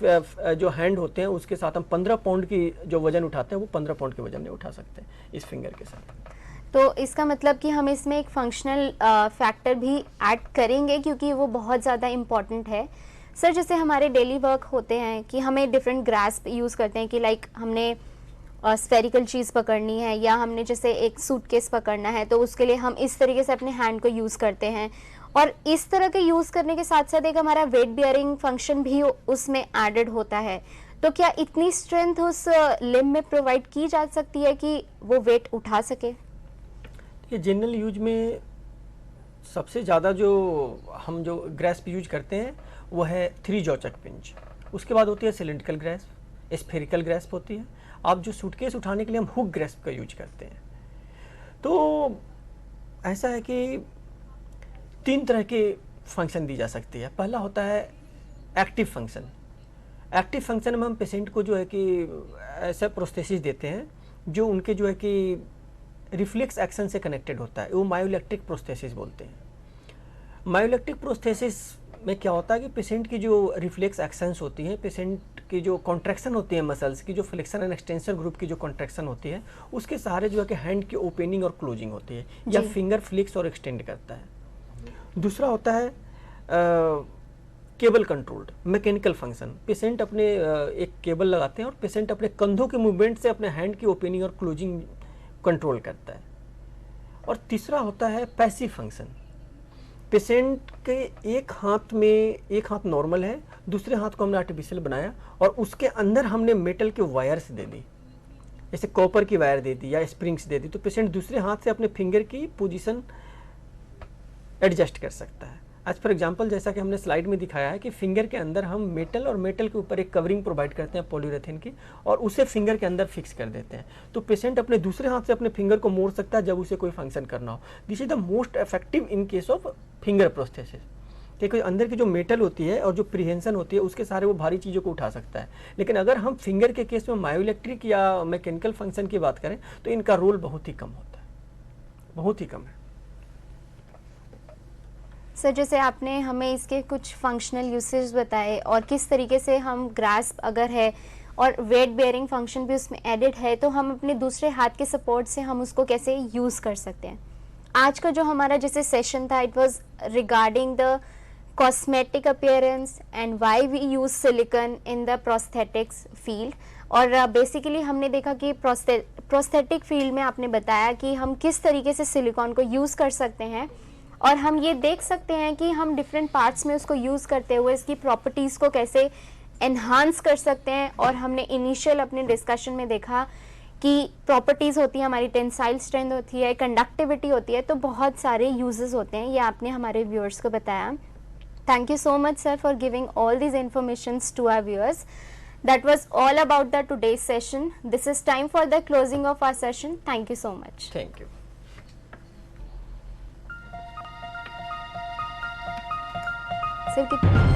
Speaker 2: जो हैंड होते हैं उसके साथ हम 15 पाउंड की जो वजन उठाते हैं वो 15 पाउंड के वजन नहीं उठा सकते इस फिंगर के साथ।
Speaker 1: तो इसका मतलब कि हम इसमें एक फंक्शनल फैक्टर भी ऐड करेंगे क्योंकि वो बहुत ज़्यादा इम्पॉर्टेंट है। सर, जैसे हमारे डेली वर्क होते हैं कि हमें डिफरेंट ग्रास्प यूज़ करते हैं कि लाइक हमने स्फेरिकल चीज़ पकड़नी है या हमने जैसे एक सूटकेस पकड़ना है, तो उसके लिए हम इस तरीके से अपने हैंड को यूज़ करते हैं, और इस तरह के यूज़ करने के साथ साथ एक हमारा वेट बियरिंग फंक्शन भी उसमें एडेड होता है। तो क्या इतनी स्ट्रेंथ उस लिम्ब में प्रोवाइड की जा सकती है कि वो वेट उठा सके?
Speaker 2: ये जनरल यूज में सबसे ज़्यादा जो हम जो ग्रेस्प यूज करते हैं वो है 3 जॉ चक पिंच, उसके बाद होती है सिलिंड्रिकल ग्रेस्प, स्फेरिकल ग्रेस्प होती है। आप जो सूटकेस उठाने के लिए हम हुक ग्रेस्प का यूज करते हैं। तो ऐसा है कि 3 तरह के फंक्शन दी जा सकती है। पहला होता है एक्टिव फंक्शन। एक्टिव फंक्शन में हम पेशेंट को जो है कि ऐसा प्रोस्थेसिस देते हैं जो उनके जो है कि रिफ्लेक्स एक्शन से कनेक्टेड होता है, वो मायोइलेक्ट्रिक प्रोस्थेसिस बोलते हैं। मायोइलेक्ट्रिक प्रोस्थेसिस में क्या होता है कि पेशेंट की जो रिफ्लेक्स एक्शंस होती हैं, पेशेंट की जो कॉन्ट्रैक्शन होती है मसल्स की, जो फ्लेक्शन एंड एक्सटेंशन ग्रुप की जो कॉन्ट्रैक्शन होती है, उसके सहारे जो है कि हैंड की ओपनिंग और क्लोजिंग होती है या फिंगर फ्लिक्स और एक्सटेंड करता है। दूसरा होता है cable controlled mechanical function. Patient अपने एक केबल लगाते हैं और पेशेंट अपने कंधों के मूवमेंट से अपने हैंड की ओपनिंग और क्लोजिंग कंट्रोल करता है। और तीसरा होता है पैसिव फंक्शन। पेशेंट के एक हाथ नॉर्मल है, दूसरे हाथ को हमने आर्टिफिशियल बनाया और उसके अंदर हमने मेटल के वायर्स दे दी, जैसे कॉपर की वायर दे दी या स्प्रिंग्स दे दी, तो पेशेंट दूसरे हाथ से अपने फिंगर की पोजीशन एडजस्ट कर सकता है। एज फॉर एग्जांपल, जैसा कि हमने स्लाइड में दिखाया है कि फिंगर के अंदर हम मेटल और मेटल के ऊपर एक कवरिंग प्रोवाइड करते हैं पॉलीयूरेथेन की, और उसे फिंगर के अंदर फिक्स कर देते हैं, तो पेशेंट अपने दूसरे हाथ से अपने फिंगर को मोड़ सकता है जब उसे कोई फंक्शन करना हो। This is the most effective in case of finger prosthesis, क्योंकि अंदर की जो मेटल होती है और जो प्रिहेंशन होती है उसके सारे वो भारी चीज़ों को उठा सकता है। लेकिन अगर हम फिंगर के केस में मायोइलेक्ट्रिक या मैकेनिकल फंक्शन की बात करें तो इनका रोल बहुत ही कम होता है, बहुत ही कम है।
Speaker 1: सर, जैसे आपने हमें इसके कुछ फंक्शनल यूसेज बताए और किस तरीके से हम ग्रास्प अगर है और वेट बेयरिंग फंक्शन भी उसमें एडेड है तो हम अपने दूसरे हाथ के सपोर्ट से हम उसको कैसे यूज़ कर सकते हैं। आज का जो हमारा जैसे सेशन था, it was regarding the cosmetic appearance and why we use silicon in the prosthetics field. और बेसिकली हमने देखा कि प्रोस्थेटिक फील्ड में आपने बताया कि हम किस तरीके से सिलिकॉन को यूज़ कर सकते हैं, और हम ये देख सकते हैं कि हम डिफरेंट पार्ट्स में उसको यूज़ करते हुए इसकी प्रॉपर्टीज़ को कैसे एनहांस कर सकते हैं। और हमने इनिशियल अपने डिस्कशन में देखा की प्रॉपर्टीज़ होती है, हमारी टेंसाइल स्ट्रेंथ होती है, कंडक्टिविटी होती है, तो बहुत सारे यूजेस होते हैं, ये आपने हमारे व्यूअर्स को बताया. Thank you so much, sir, for giving all these informations to our viewers. That was all about the today's session. This is time for the closing of our session. Thank you so much.
Speaker 2: Thank you.
Speaker 1: Sir,